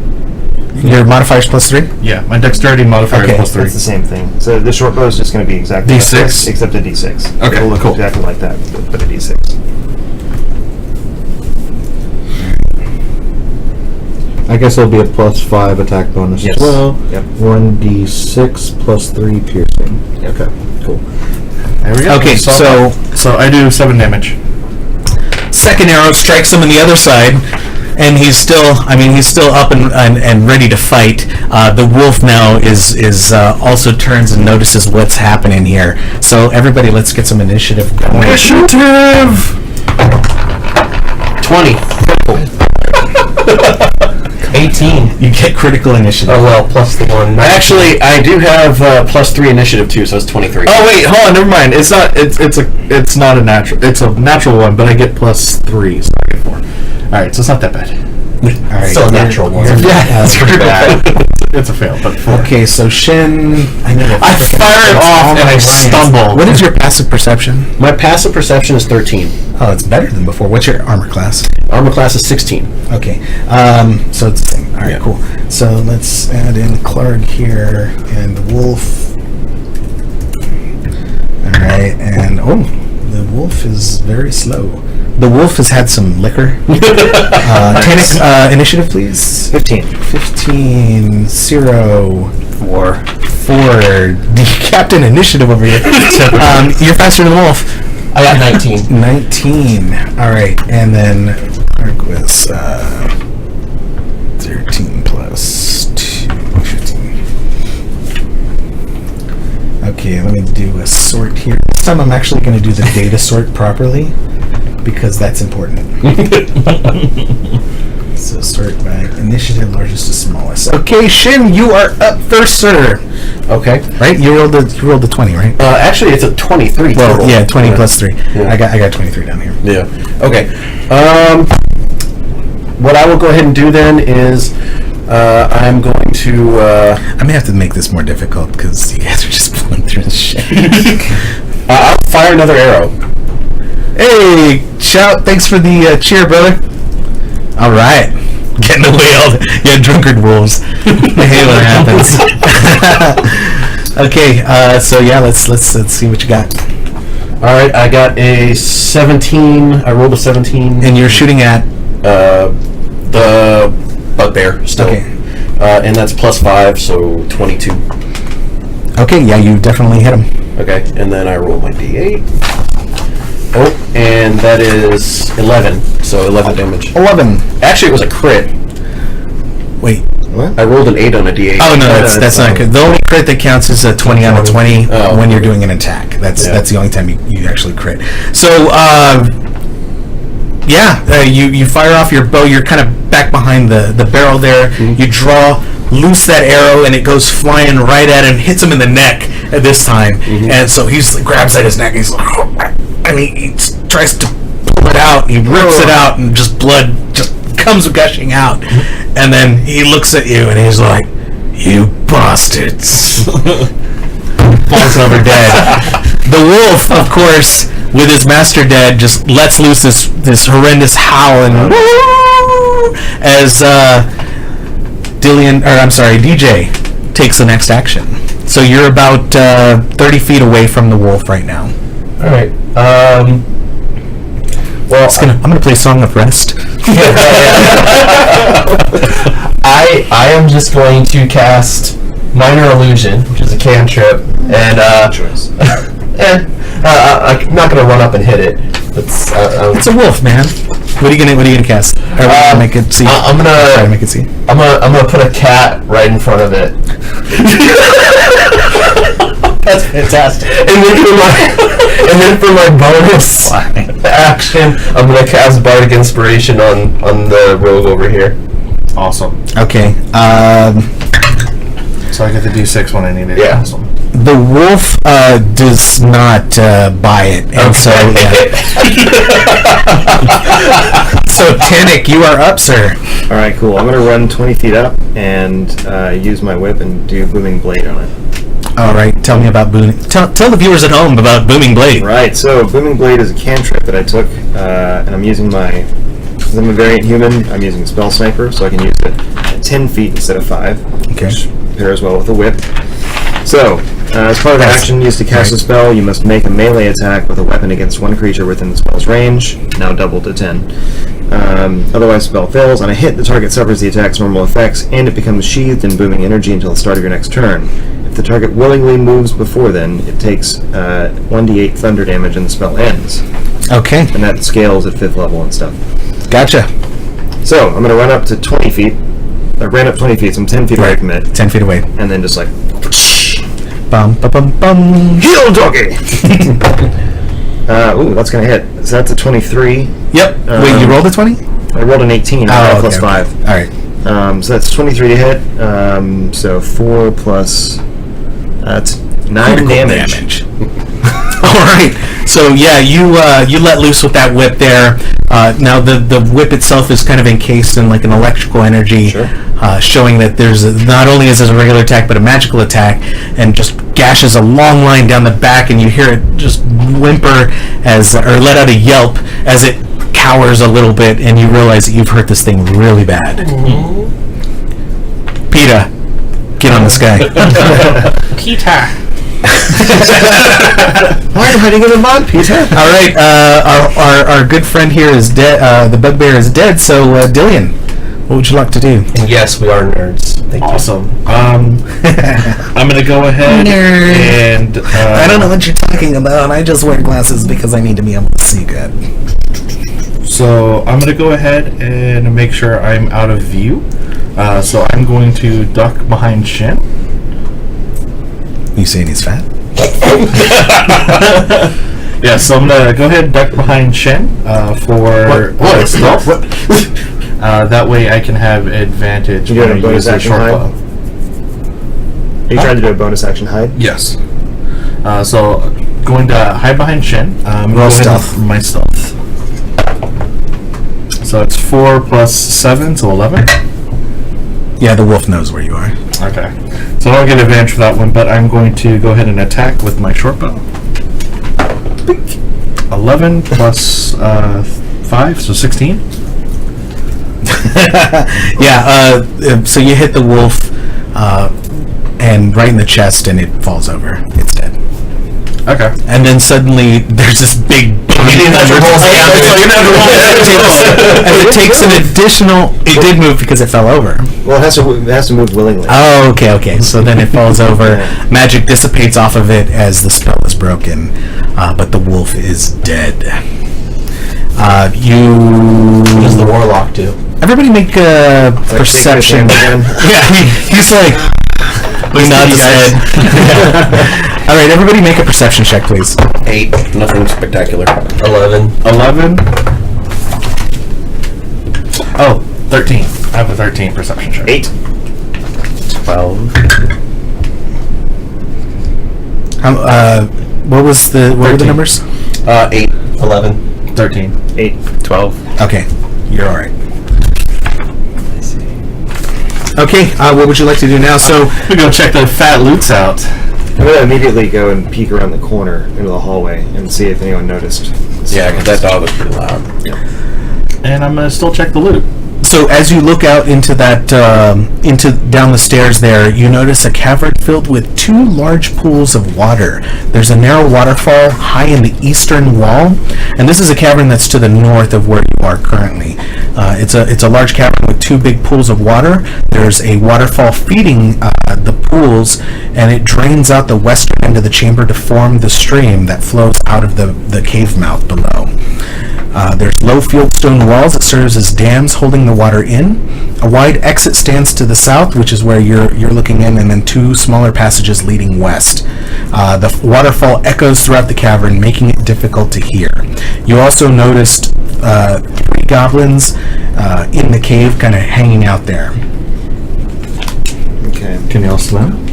Your modifier's +3. Yeah, my dexterity modifier Okay, is plus 3. It's the same thing. So the short bow is just going to be exactly D6? like this, except a d6. Okay, It'll look cool. exactly like that, but a d6. I guess it'll be a +5 attack bonus Yes. as well. Yep. 1d6 plus 3 piercing. Okay, cool. There we go. Okay, so I do 7 damage. second arrow strikes him on the other side, and he's still up and ready to fight. The wolf now is also turns and notices what's happening here. So everybody, let's get some initiative going. Initiative! 20. 18. You get critical initiative. Oh well, plus the 1. Actually, I do have +3 initiative too, so it's 23. Oh wait, hold on, never mind. It's not a natural. It's a natural one, but I get +3, so I get 4. All right, so it's not that bad. All right, Still a natural one. Yeah, that's pretty bad. It's a fail, but 4. Okay, so Shin, I fire it off and I stumble. What is your passive perception? My passive perception is 13. Oh, it's better than before. What's your armor class? Armor class is 16. Okay, so it's the same. All right, Yeah. cool. So let's add in Clark here and the wolf. All right, and the wolf is very slow. The wolf has had some liquor. Tannic, initiative, please. 15. 15, 0, 4. The captain initiative over here. You're faster than the wolf. I got 19. 19. All right, and then Clark was 13 plus 2, 15. Okay, let me do a sort here. This time I'm actually going to do the data sort properly because that's important. So sort by initiative, largest to smallest. Okay, Shin, you are up first, sir. Okay. Right? You rolled the 20, right? Actually, it's a 23 Well, total. yeah, 20 plus 3. Yeah. I got 23 down here. Yeah. Okay. What I will go ahead and do then is I'm going to. I may have to make this more difficult because you guys are just pulling through the shit. I'll fire another arrow. Hey, Shout, thanks for the cheer, brother. All right. Getting away all the drunkard wolves. Hey, what happens? Okay, so yeah, let's see what you got. All right, I got a 17. I rolled a 17. And you're shooting at the bugbear still. Okay. And that's +5, so 22. Okay, yeah, you definitely hit him. Okay, and then I roll my d8. Oh, and that is 11, so 11 damage. 11. Actually, it was a crit. Wait. I rolled an 8 on a d8. Oh no, that's not good. The only crit that counts is a 20 on a 20 when you're doing an attack. That's the only time you actually crit. So you fire off your bow. You're kind of back behind the barrel there. Mm-hmm. You draw loose that arrow and it goes flying right at him, hits him in the neck at this time. Mm-hmm. And so he grabs at his neck. He's like, and he tries to pull it out. He rips it out and just blood just comes gushing out. And then he looks at you and he's like, "You bastards." Falls over dead. The wolf, of course, with his master dead, just lets loose this horrendous howl and as DJ takes the next action. So you're about 30 feet away from the wolf right now. All right. Well, I'm gonna play Song of Rest. I am just going to cast Minor Illusion, which is a cantrip, and I'm not gonna run up and hit it. It's a wolf, man. What are you gonna cast? Make it see. I'm gonna try to make it see. I'm gonna put a cat right in front of it. That's fantastic. And then for my bonus, action, I'm gonna cast Bardic Inspiration on the rogue over here. Awesome. Okay. So I get the D6 when I need it. Yeah. Awesome. The wolf does not buy it, and so so Tannic, you are up, sir. All right, cool. I'm gonna run 20 feet up and use my whip and do booming blade on it. All right, tell me about booming. Tell the viewers at home about booming blade. Right. So booming blade is a cantrip that I took, and I'm using my. Because I'm a variant human, I'm using spell sniper, so I can use it at 10 feet instead of 5. Okay. Which pairs well with a whip. So, as part of the action used to cast a spell, you must make a melee attack with a weapon against one creature within the spell's range, now doubled to 10. Otherwise, spell fails. On a hit, the target suffers the attack's normal effects, and it becomes sheathed in booming energy until the start of your next turn. If the target willingly moves before then, it takes 1d8 thunder damage and the spell ends. Okay, And that scales at 5th level and stuff. gotcha. So, I'm going to run up to 20 feet. I ran up 20 feet, so I'm 10 feet away from it. 10 feet away. And then just like, Bum, bum, bum, bum. heal doggy! Ooh, that's going to hit. So that's a 23. Yep. Wait, you rolled a 20? I rolled an 18. I got plus 5. All right. So that's 23 to hit. So 4 plus... That's 9 Critical damage. All right. So yeah, you let loose with that whip there. Now the whip itself is kind of encased in like an electrical energy, Sure. showing that there's not only is this a regular attack but a magical attack, and just gashes a long line down the back, and you hear it just whimper or let out a yelp as it cowers a little bit, and you realize that you've hurt this thing really bad. PETA, get on this guy. PETA. Why are you hiding in the mud, Peter? All right, our good friend here is dead. The bugbear is dead. So, Dillian, what would you like to do? And yes, we are nerds. Thank you. Awesome. I'm gonna go ahead and I don't know what you're talking about. I just wear glasses because I need to be able to see good. So I'm gonna go ahead and make sure I'm out of view. So I'm going to duck behind Shin. You saying he's fat? Yeah, so I'm gonna go ahead and duck behind Shin for stealth. That way I can have advantage You when doing I a bonus use the action short hide? bow. Are you trying to do a bonus action hide? Yes. So going to hide behind Shin. Roll stealth. My stealth. So it's 4 plus 7, so 11. Yeah, the wolf knows where you are. Okay. So I don't get advantage for that one, but I'm going to go ahead and attack with my short bow. 11 plus 5, so 16. Yeah. So you hit the wolf, and right in the chest, and it falls over. It's dead. Okay. And then suddenly there's this big and it takes an additional. It did move because it fell over. Well, it has to move willingly. Oh, okay. So then it falls over. Yeah. Magic dissipates off of it as the spell is broken, but the wolf is dead. What does the warlock do? Everybody make a Like perception. shake his hand again. Yeah, he's like. He nods his head. All right, everybody make a perception check, please. 8. Nothing spectacular. 11. 11. Oh, 13. I have a 13 perception check. 8. 12. What were the numbers? 8. 11. 13. 8. 12. Okay, you're all right. Okay, what would you like to do now? So We go check the fat loots out. I'm going to immediately go and peek around the corner into the hallway and see if anyone noticed. Yeah, because that dog was pretty loud. And I'm going to still check the loot. So as you look out into that, down the stairs there, you notice a cavern filled with 2 large pools of water. There's a narrow waterfall high in the eastern wall, and this is a cavern that's to the north of where you are currently. It's a large cavern with 2 big pools of water. There's a waterfall feeding the pools, and it drains out the western end of the chamber to form the stream that flows out of the cave mouth below. There's low fieldstone walls that serves as dams holding the water in. A wide exit stands to the south, which is where you're looking in, and then 2 smaller passages leading west. The waterfall echoes throughout the cavern, making it difficult to hear. You also noticed 3 goblins in the cave, kind of hanging out there. Okay. Can you all swim?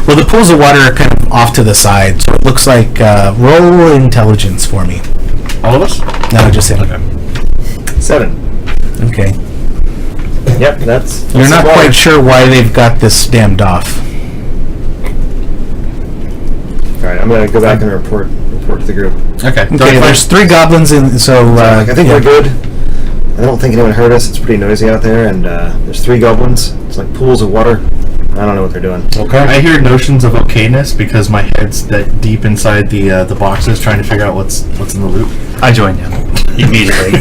Well, the pools of water are kind of off to the side, so it looks like roll intelligence for me. All of us? No, just him. 7. Okay. Yep, that's You're not the water. quite sure why they've got this dammed off. Alright, I'm gonna go back and report to the group. Okay. Okay, there's 3 goblins in, so... I think yeah. we're good. I don't think anyone heard us. It's pretty noisy out there, and there's 3 goblins. It's like pools of water. I don't know what they're doing. Okay. I hear notions of okayness because my head's that deep inside the boxes trying to figure out what's in the loop. I joined him immediately.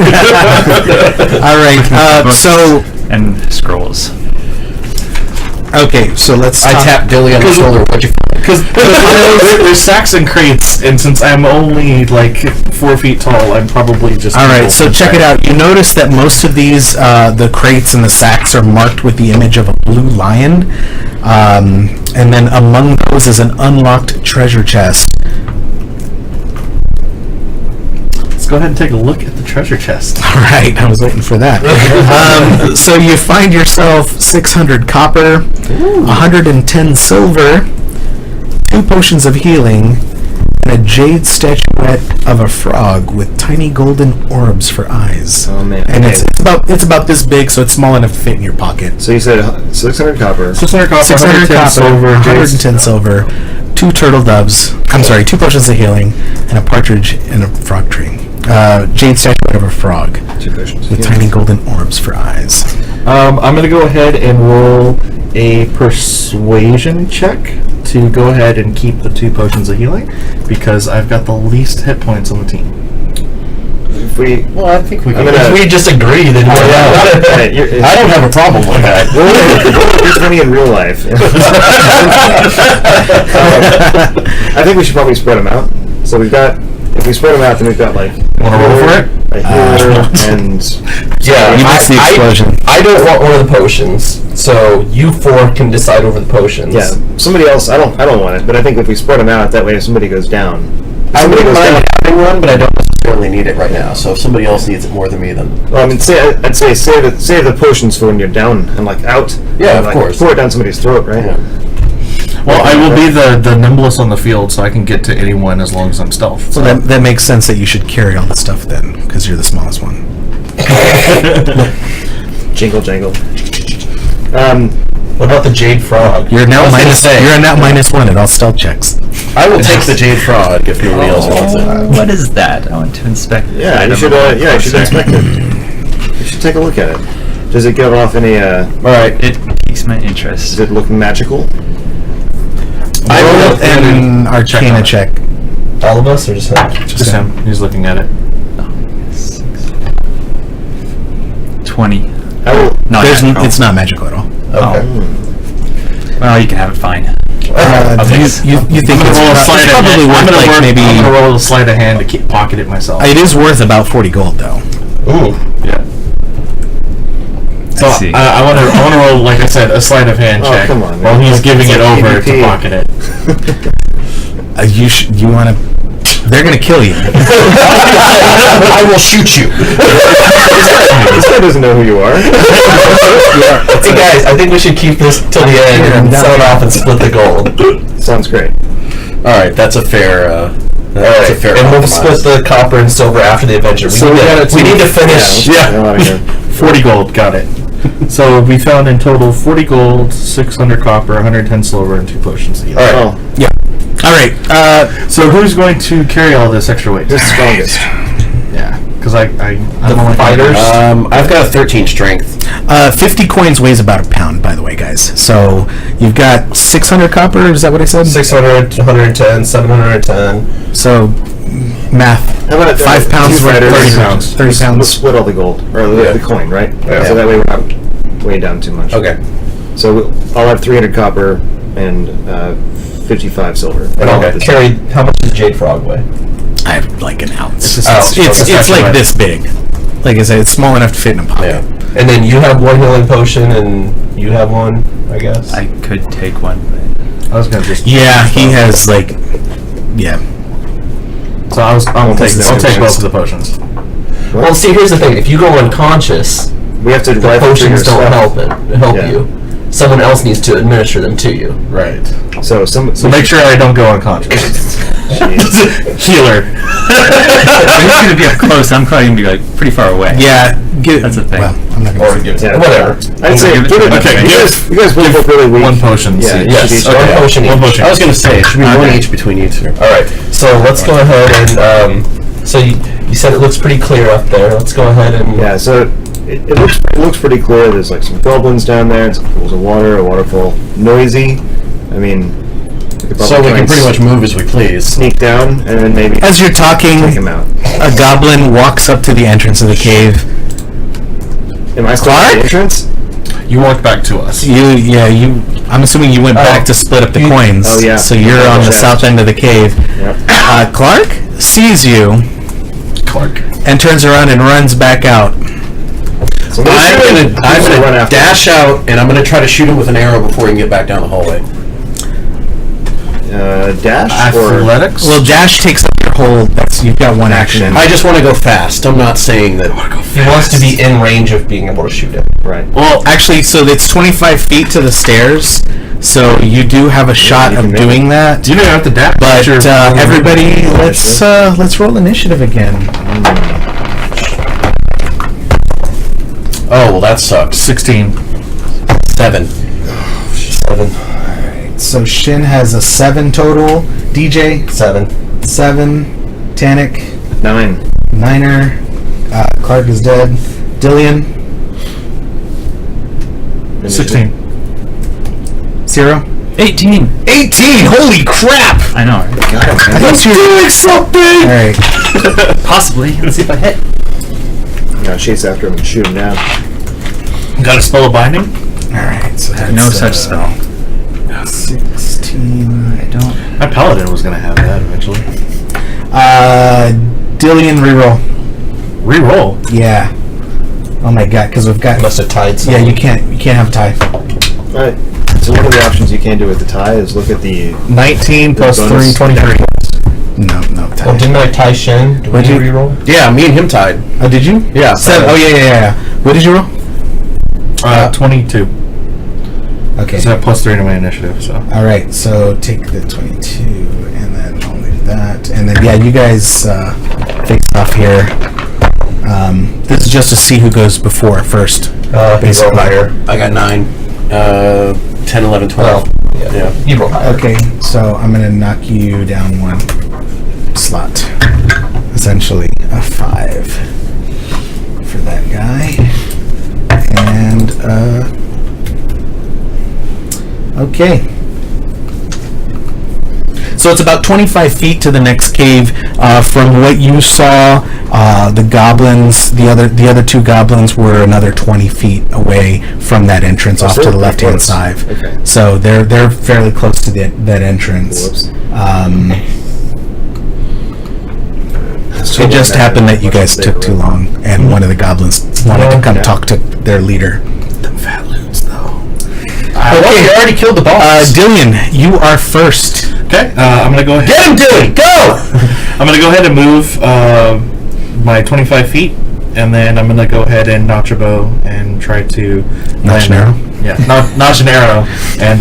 All right, so... And scrolls. Okay, so let's I talk- tapped Dilly on the shoulder. What'd you find? Because there's sacks and crates, and since I'm only like 4 feet tall, I'm probably just... All right, so check it out. You notice that most of these, the crates and the sacks are marked with the image of a blue lion, and then among those is an unlocked treasure chest. Let's go ahead and take a look at the treasure chest. All right, I was waiting for that. So you find yourself 600 copper, 110 silver, 2 potions of healing, and a jade statuette of a frog with tiny golden orbs for eyes. Oh man. And Okay. it's about this big, so it's small enough to fit in your pocket. So you said 600 copper. 600 copper, 600 110 copper, silver, 110 silver, 2 turtle doves. I'm sorry, 2 potions of healing, and a partridge and a frog tree. Jade statuette of a frog 2 potions. with tiny golden orbs for eyes. I'm going to go ahead and roll a persuasion check to go ahead and keep the 2 potions of healing because I've got the least hit points on the team. If we, Well, I think we I'm can. gonna- If we just agree, then Hey, you're- I don't have a problem with that. Here's money in real life. I think we should probably spread them out. So we've got, if we spread them out, then we've got like. Wanna roll for it? Right here, and Yeah, You missed the explosion. I don't want one of the potions, so you 4 can decide over the potions. yeah, somebody else. I don't want it, but I think if we spread them out, that way, if somebody goes down, I somebody wouldn't goes down. mind having one, but I don't necessarily need it right now. So if somebody else needs it more than me, then Well, I mean, I'd say save the potions for when you're down and like out. Yeah, and, of like, course. Pour it down somebody's throat, right? Yeah. Well, I will be the nimblest on the field, so I can get to anyone as long as I'm stealth. So that makes sense that you should carry all the stuff then, because you're the smallest one. Jingle jangle. What about the jade frog? You're now I was gonna minus. say, You're now -1 at all stealth checks. I will take the jade frog if nobody else wants it. What is that? I want to inspect. the Yeah, you item should. a little Yeah, you should closer. inspect it. You should take a look at it. Does it give off any? All right. It piques my Does interest. it look magical? I roll an Arcana on it. check. All of us, or just him? Just him. He's looking at it. 20. I will. Not natural. It's not magical at all. Okay. Well, you can have it fine. You think I'm gonna it's, roll a sleight of probably hand. worth I'm like maybe. I'm gonna roll a sleight of hand to keep pocket it myself. It is worth about 40 gold though. Ooh. Yeah. So I see. I want to roll, like I said, a sleight of hand Oh, check come on, while man. he's giving It's it like over to PvP. pocket it. You want to? They're gonna kill you. I will shoot you. This guy doesn't know who you are. Hey guys, I think we should keep this till the end and sell it off and split the gold. Sounds great. All right, that's a fair. That's a fair. And we'll compromise. split the copper and silver after the adventure. So we got it we need to finish. Yeah. Get out of here. 40 gold, got it. So we found in total 40 gold, 600 copper, 110 silver, and 2 potions. All right. Oh, Yeah. All right. So who's going to carry all this extra weight? who's the strongest? Yeah, because I The don't like fighters? I've got a 13 strength. 50 coins weighs about a pound, by the way, guys. So you've got 600 copper. Is that what I said? 600, 110, 710. So math. How about 5 pounds two worth. fighters? 30 pounds. 30 We'll pounds. split all the gold or the coin, right? Yeah. So that way we're not weighing down too much. Okay. So I'll have 300 copper and 55 silver. And I'll Okay. carry. How much does Jade Frog weigh? I have like an ounce. It's just- It's like this big. Like I said, it's small enough to fit in a pocket. And then you have one healing potion, and you have one, I guess. I could take one, but I was going to just... Yeah, he has like, yeah. So I'll take the both potions. of the potions. Well, see, here's the thing. If you go unconscious, We have to the rifle through your potions don't stuff. help Yeah. you. Someone else needs to administer them to you. Right. So So make sure I don't go unconscious. Healer. He's gonna be up close. I'm probably gonna be like pretty far away. Yeah, That's the thing. Well, I'm not Or going to. Yeah. whatever. I'd say Give it give to it. him. Okay, Okay, you guys both really weak. One potion. Yeah, each. Yes, each. one Okay. potion One each. potion. I was going to say, it should be one Okay. each between you two. All right. So let's go ahead and so you said it looks pretty clear up there. Let's go ahead and Yeah, so it looks pretty clear. There's like some goblins down there, and some pools of water, a waterfall. Noisy. I mean, we could So probably we try can and pretty much move as we please. sneak down, and then maybe As you're talking, take him out. a goblin walks up to the entrance of the cave. Am I still at the entrance? You walked back to us. I'm assuming you went back to split up the coins. Oh, yeah. So you're on the south end of the cave. Yep. Clark sees you Clark. and turns around and runs back out. So what are you doing? I'm Just run gonna after dash out, and I'm gonna try to shoot him with an arrow before he can get back down the hallway. Dash or Athletics. Well, dash takes up your whole. You've got one action. I just want to go fast. I'm not saying that. he wants to be in range of being able to shoot him. right? Well, actually, so it's 25 feet to the stairs. So you do have a shot you of can make doing that. You don't have to dash. But Sure. everybody, let's roll initiative again. Oh well, that sucks. 16. 7. 7. So Shin has a 7 total. DJ 7. 7. Tannic 9. 9er. Clark is dead. Dillian 16. 0. 18. 18. Holy crap! I know. Right? Got him, man. I thought you were doing something. All right. Possibly. Let's see if I hit. Gotta chase after him and shoot him down. Got a spell of binding? All right. So that's, No such spell. 16. I don't. My paladin was gonna have that eventually. Dillian reroll. Reroll. Yeah. Oh my god, because we've got. Must have tied Yeah, something. you can't have a tie. Alright. So one of the options you can do with the tie is look at the 19 plus bonus 3, 23. No tie. Well, didn't I tie Shin? Did What'd we you- reroll? Yeah, me and him tied. Oh, did you? Yeah. 7. Oh yeah. What did you roll? 22. Okay. So I have plus 3 to my initiative, so. All right. So take the 22, and then I'll leave that, and then you guys face off here. This is just to see who goes before first. He rolled higher. I got 9. 10, 11, 12. Yeah. Yeah. You rolled higher. Okay. So I'm gonna knock you down one slot. Essentially a 5 for that guy, and okay. So it's about 25 feet to the next cave. From what you saw, the goblins, the other 2 goblins were another 20 feet away from that entrance off to they're the pretty left-hand close. side. Okay. So they're fairly close to that entrance. Whoops. It just happened that you guys took too long, and one of the goblins wanted to come talk to their leader. Them fat loons, though. Okay, you already killed the boss. Dillian, you are first. Okay, I'm gonna go ahead. Get him, Dilly! Go! I'm gonna go ahead and move my 25 feet, and then I'm gonna go ahead and notch a bow and try to Notch an arrow? Yeah, notch an arrow, and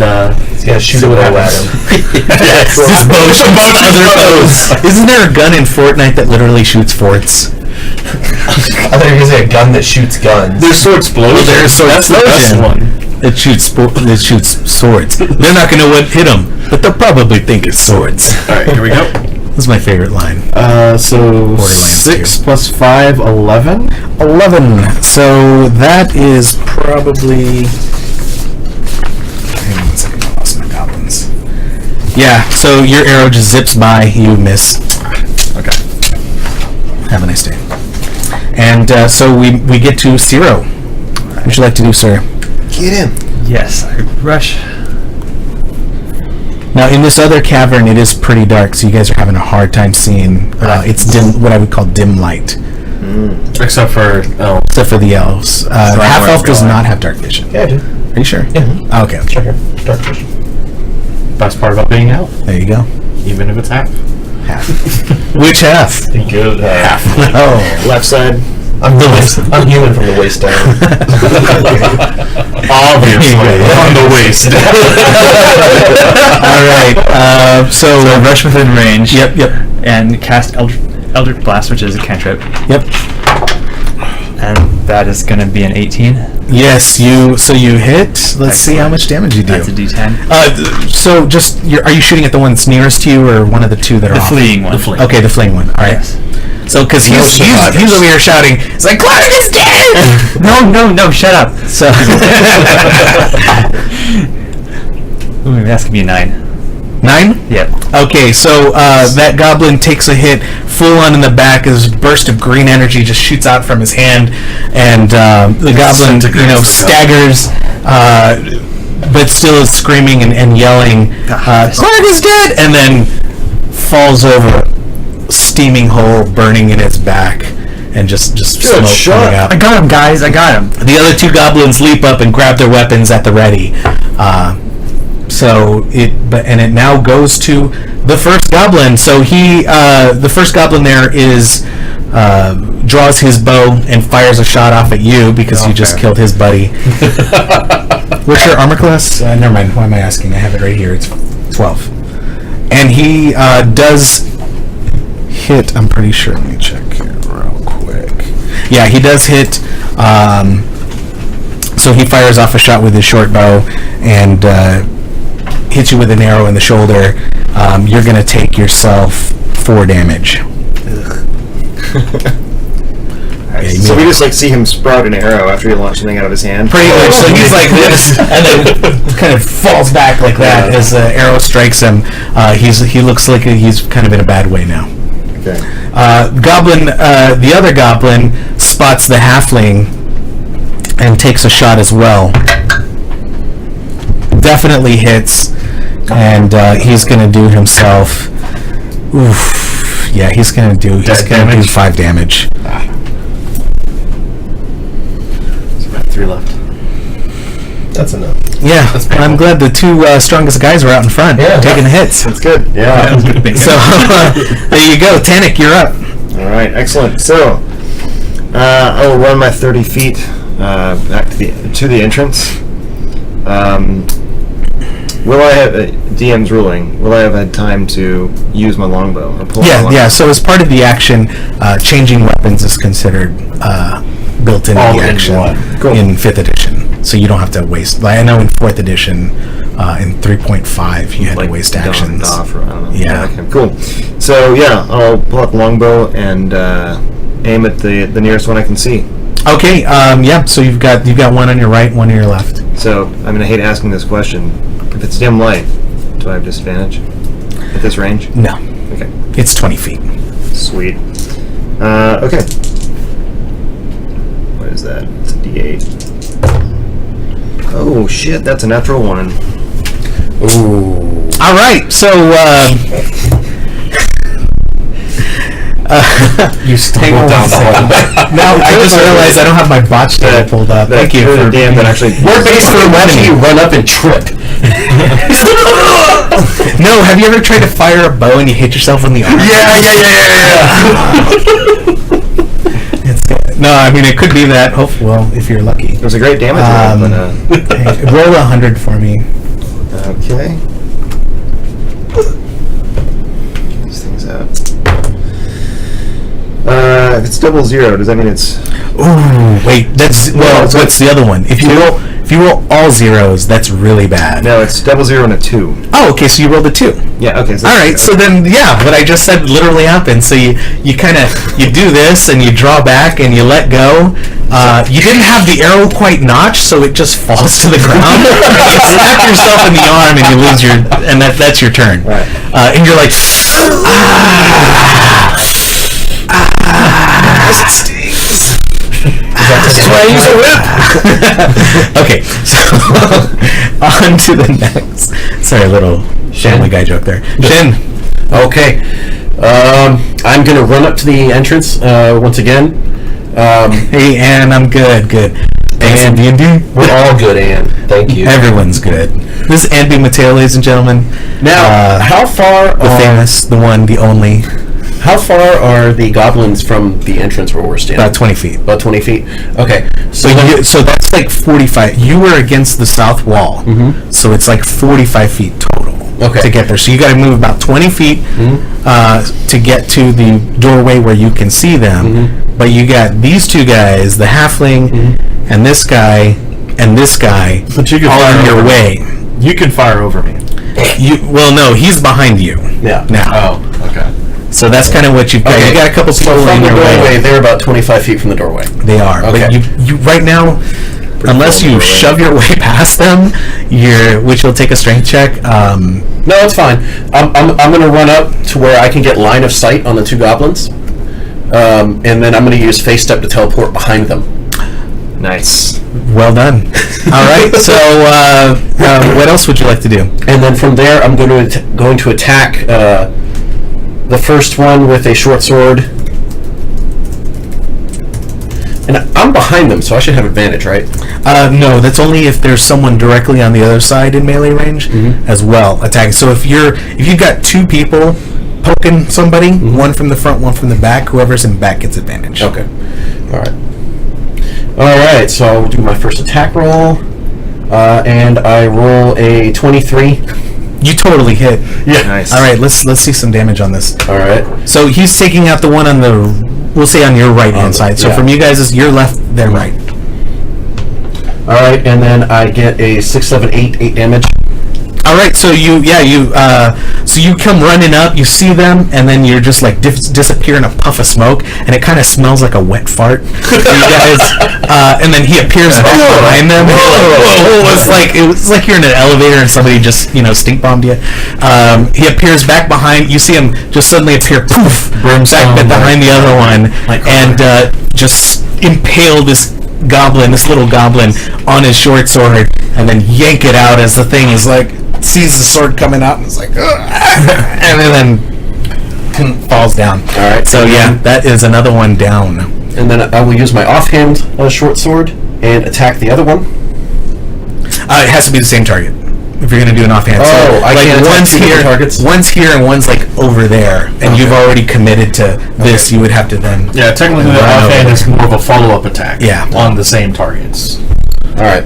He's gonna shoot see a what bow at happens. him. This bow shoots other bows. Isn't there a gun in Fortnite that literally shoots forts? I thought you were gonna say a gun that shoots guns. There's sword explosion. There's sword That's the best explosion. one. It shoots swords. They're not going to know what hit them, but they'll probably think it's swords. All right, here we go. This is my favorite line. So Borderlands 6 plus 5, 11. 11. So that is probably. Hang on 1 second. I lost my goblins. Yeah. So your arrow just zips by. You miss. Okay. Have a nice day. And so we get to 0. What would you like to do, sir? Get him. Yes, I rush. Now, in this other cavern, it is pretty dark, so you guys are having a hard time seeing. It's dim, what I would call dim light, Except for except for the elves. Half elf does not have dark vision. Yeah, I do. Are you sure? Yeah. Oh, okay. Check here. Dark vision. best part about being out, There you go. even if it's half. Which half? Good half. Oh. Left side. I'm human from the waist down. Obviously, on the waist. All right. So rush within range. Yep. And cast Eldritch Blast, which is a cantrip. Yep. And that is going to be an 18. Yes. You hit. Let's see how much damage you do. That's a D10. So just are you shooting at the one that's nearest to you, or one of the two that are The off? fleeing one. Okay, the fleeing one. All right. Yes. So because he's over here shouting, it's like Clark is dead. No, shut up. So Ooh, that's going to be a 9. 9. Yep. Okay, so that goblin takes a hit full on in the back. His burst of green energy just shoots out from his hand, and the goblin, staggers, but still is screaming and yelling, "Clark is dead!" and then falls over, steaming hole burning in his back, and just smoke coming out. I got him, guys. I got him. The other two goblins leap up and grab their weapons at the ready. So it now goes to the first goblin. So the first goblin there draws his bow and fires a shot off at you because you just killed his buddy. What's your armor class? Never mind. Why am I asking? I have it right here. It's 12. And he does hit. I'm pretty sure. Let me check here real quick. Yeah, he does hit. So he fires off a shot with his short bow and hits you with an arrow in the shoulder. You're going to take yourself 4 damage. So we just see him sprout an arrow after he launched something out of his hand. Pretty much. So he's like this, and then kind of falls back like that as the arrow strikes him. He looks like he's kind of in a bad way now. Okay. The other goblin spots the halfling and takes a shot as well. Definitely hits, and he's going to do himself. Oof. Yeah, he's going to do 5 damage. So about 3 left. That's enough. Yeah, I'm glad the 2 strongest guys were out in front taking the hits. That's good. Yeah. So there you go, Tannic, you're up. All right, excellent. So I will run my 30 feet back to the entrance. Will I have DM's ruling? Will I have had time to use my longbow or pull my longbow? Yeah. So as part of the action, changing weapons is considered built into the action in 5th edition. So you don't have to waste. I know in 4th edition, in 3.5, you had to waste actions. I don't know. Yeah. Okay, cool. So yeah, I'll pull out the longbow and aim at the nearest one I can see. Okay. So you've got one on your right, one on your left. So I'm gonna hate asking this question. If it's dim light, do I have disadvantage at this range? No. Okay. It's 20 feet. Sweet. Okay. What is that? It's a D8. Oh shit! That's a natural 1. Ooh. All right. So. You stumbled down the hole. Now I just realized I don't have my botch data pulled up. Thank you for damn that actually. We're basically watching you run up and trip. No, have you ever tried to fire a bow and you hit yourself in the arm? Yeah. No, I mean it could be that. Well, if you're lucky. It was a great damage roll, but Hey, roll 100 for me. okay. Get these things out. If it's 00, does that mean it's? Ooh, wait. What's the other one? If you roll all zeros, that's really bad. No, it's 00 and a 2. Oh, okay. So you rolled a 2. Yeah. Okay. So All right. So then, what I just said literally happened. So you do this and you draw back and you let go. You didn't have the arrow quite notched, so it just falls to the ground. You snap yourself in the arm and you lose and that's your turn. Right. And you're like, it stings. That's why I use a whip. Okay, so on to the next. Sorry, a little Family Guy joke there. Shin. Okay. I'm going to run up to the entrance once again. Hey, Ann, I'm good. Thanks to D&D. We're all good, Anne. Thank you. Everyone's good. This is Anne B. Mateo, ladies and gentlemen. Now, how far The famous, the one, the only. How far are the goblins from the entrance where we're standing? About 20 feet. About 20 feet. Okay. So that's like 45. You were against the south wall, so it's like 45 feet total to get there. So you got to move about 20 feet to get to the doorway where you can see them. But you got these two guys, the halfling, and this guy, But you can all fire in your over way. You can fire over me. No, he's behind you. Yeah. Now. Oh, okay. So that's kind of what you've got. Okay. You got a couple people So from in the your doorway, way. they're about 25 feet from the doorway. They are. Okay. But you right now, unless you shove your way past them, which will take a strength check. No, it's fine. I'm going to run up to where I can get line of sight on the two goblins, and then I'm going to use face step to teleport behind them. Nice. Well done. All right. So what else would you like to do? And then from there, I'm going to attack the first one with a short sword. And I'm behind them, so I should have advantage, right? No, that's only if there's someone directly on the other side in melee range as well attacking. So if you've got two people poking somebody, one from the front, one from the back, whoever's in back gets advantage. Okay. All right, so I'll do my first attack roll, and I roll a 23. You totally hit. Yeah. Nice. All right, let's see some damage on this. All right. So he's taking out the one on the, we'll say on your right hand side. So yeah. from you guys, it's your left, their right. All right, and then I get a 6, 7, 8 damage. All right, so you come running up, you see them, and then you're just like disappear in a puff of smoke, and it kind of smells like a wet fart. For you guys, and then he appears back behind them. Whoa! It was like you're in an elevator and somebody just stink bombed you. He appears back behind. You see him just suddenly appear, poof, back behind the other one, and just impale this little goblin, on his short sword, and then yank it out as the thing is like. Sees the sword coming out and is like, and then falls down. All right. So that is another one down. And then I will use my offhand short sword and attack the other one. It has to be the same target if you're going to do an offhand. Oh, I can't attack one's two different here, targets? one's here, and one's like over there, and you've already committed to this. You would have to then. Yeah, technically the Run offhand over. is more of a follow-up attack. Yeah. On the same targets. All right.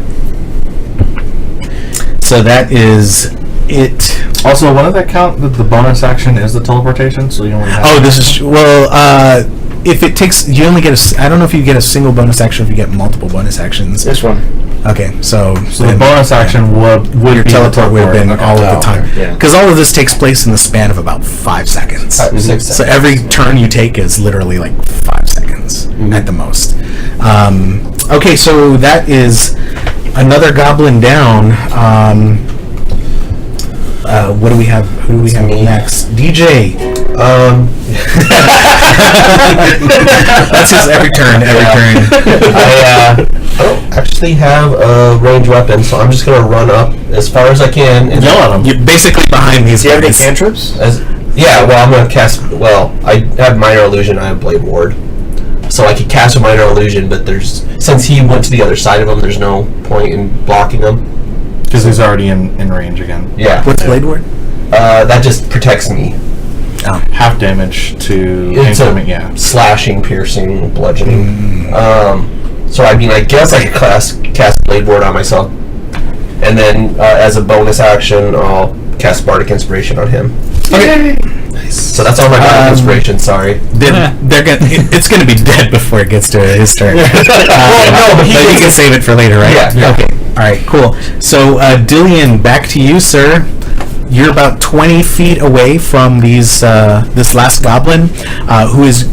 So that is it. Also, when did that count that the bonus action is the teleportation? So you only have. Oh, this is if it takes, you only get I don't know if you get a single bonus action if you get multiple bonus actions. This one. Okay, so the bonus action would your be teleport would have been Okay. all of the time. Yeah. Because all of this takes place in the span of about 5 seconds. 5 to 6 So seconds. every turn you take is literally like 5 seconds at the most. Okay, so that is another goblin down. What do we have? Who do we have next? DJ. That's his every turn. I don't actually have a ranged weapon, so I'm just going to run up as far as I can. And Yell at him. You're basically behind these Do you have any guys. cantrips? I'm going to cast. Well, I have minor illusion. I have blade ward, so I could cast a minor illusion. But since he went to the other side of him, there's no point in blocking him. Because he's already in range again. Yeah. What's blade ward? That just protects me. Half damage to It's incoming. a Yeah. slashing, piercing, bludgeoning. So I guess I could cast blade ward on myself, and then as a bonus action, I'll cast bardic inspiration on him. Okay. So that's all my bardic inspiration. Sorry. It's going to be dead before it gets to his turn. No, but he can save it for later, right? Yeah. Okay. All right. Cool. So, Dillian, back to you, sir. You're about 20 feet away from this last goblin, who is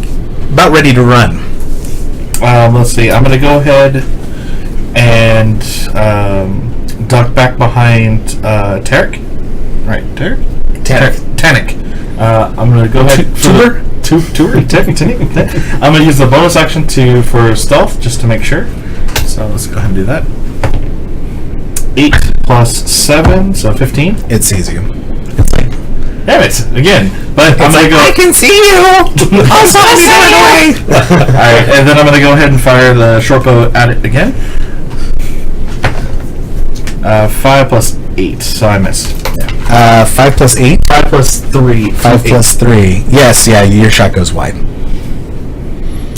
about ready to run. Let's see. I'm gonna go ahead and duck back behind Tarek. Right, Tarek. Tanik. I'm gonna go ahead. Tuber? I'm gonna use the bonus action for stealth just to make sure. So let's go ahead and do that. 8 plus 7, so 15. It sees you. Damn it! Again, but I'm gonna go. I can see you. I'll stop you away. All right, and then I'm gonna go ahead and fire the short bow at it again. 5 plus 8, so I missed. 5 plus 8? 5 plus 3. 5 plus 3. Yes, yeah, your shot goes wide.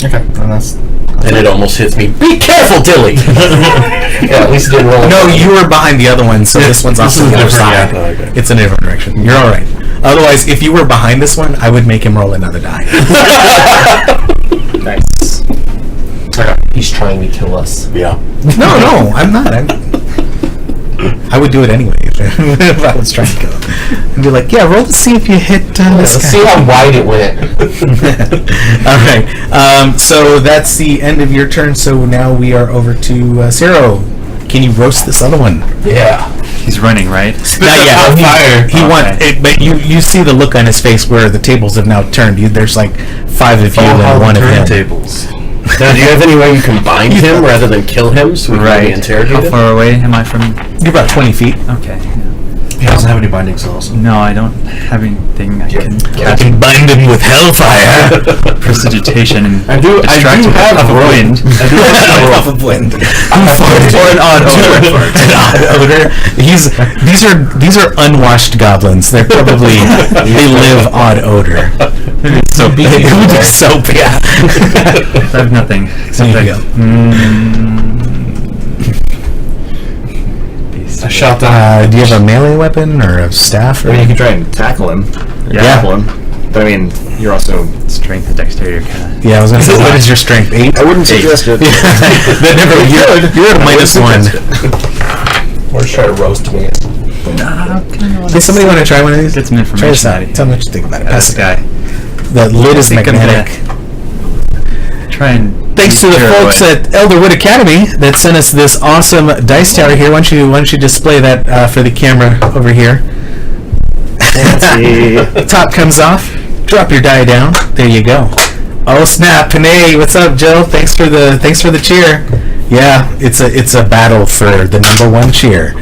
Okay, and that's... And it almost hits me. Be careful, Dilly! Yeah, at least it didn't roll. No, you were behind the other one, so this one's off This to is the other different, side. yeah. Oh, okay. It's in a different direction. You're alright. Otherwise, if you were behind this one, I would make him roll another die. Nice. He's trying to kill us. Yeah. No, I'm not. I would do it anyway if I was trying to kill him. And be like, yeah, roll to see if you hit this Let's guy. see how wide it went. All right. So that's the end of your turn. So now we are over to Zero. Can you roast this other one? Yeah. He's running, right? Not yet. He Okay. won. But you see the look on his face where the tables have now turned. There's like 5 of you and 1 of him. Tables. Now, do you have any way you can bind him rather than kill him so we can Right. be interrogated? How far away am I from? You're about 20 feet. Okay. He doesn't have any binding cells. No, I don't have anything I can cast. bind him with hellfire. Prestidigitation and I do distract him have with a rope. wind. Puff of wind. Or an odd odor. An odd odor. These are unwashed goblins. They're probably they live odd odor. So It would be soap, yeah. I have nothing except There you that. I shot down. Do you have a melee weapon or a staff? Or I mean, you can try and tackle him. Yeah. Grapple him. But I mean, you're also... Strength and dexterity kind of. Yeah, I was gonna say, what is your strength? 8? I wouldn't suggest it. That never. You're at a -1. Or try to roast me. Does somebody want to try one of these? Get some Try this information out. out of you. Tell me what you think about it. Pass This it. guy. The lid is think I'm magnetic. Try and. Thanks to the folks at Elderwood Academy that sent us this awesome dice tower here. Why don't you display that for the camera over here? Top comes off. Drop your die down. There you go. Oh snap! Panay, what's up, Joe? Thanks for the cheer. Yeah, it's a battle for the #1 cheer.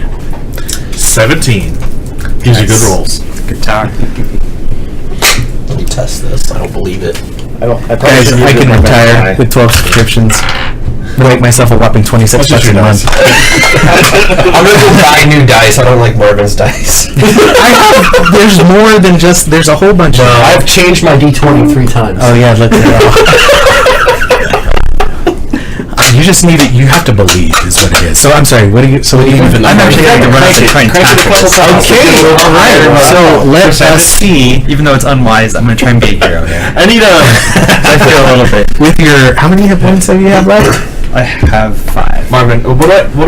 17. Gives you good rolls. Good tower. Let me test this. I don't believe it. Guys, I can retire with 12 subscriptions. Make myself a whopping 26 That's just bucks a your month. I'm gonna go buy new dice. I don't like Marvin's dice. There's more than just. There's a whole bunch. of I've changed my D20 3 times. Oh yeah, look at that. You just need it. You have to believe is what it is. So I'm sorry. What do you? So what do you? I'm actually going to run out and try and tackle this. Okay. All right. So let us see. Even though it's unwise, I'm going to try and be a hero there. I need a... I feel a little bit. With your, how many hit points have you have left? I have 5. Marvin, what do I need to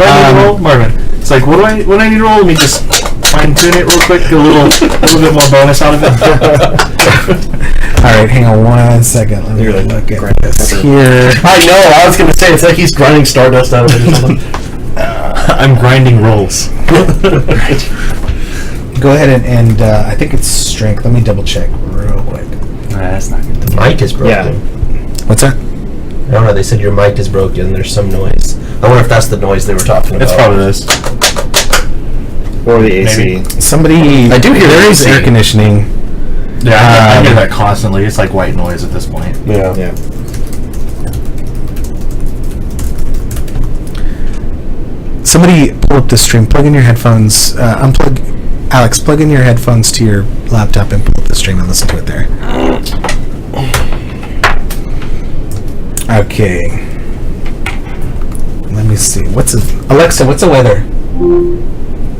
roll? Marvin, it's like, what do I need to roll? Let me just fine tune it real quick, get a little bit more bonus out of it. All right, hang on 1 second. Let me look at this here. I know, I was going to say, it's like he's grinding stardust out of it or something. I'm grinding rolls. Go ahead and I think it's strength. Let me double check real quick. That's not good. The mic is broken. Yeah. What's that? I don't know. They said your mic is broken. There's some noise. I wonder if that's the noise they were talking about. It's probably this. Or the AC. Maybe. Somebody. I do hear there is AC. air conditioning. Yeah, I hear that constantly. It's like white noise at this point. Yeah. Yeah. Somebody pull up the stream. Plug in your headphones. Alex, plug in your headphones to your laptop and pull up the stream and listen to it there. Okay. Let me see. Alexa, what's the weather?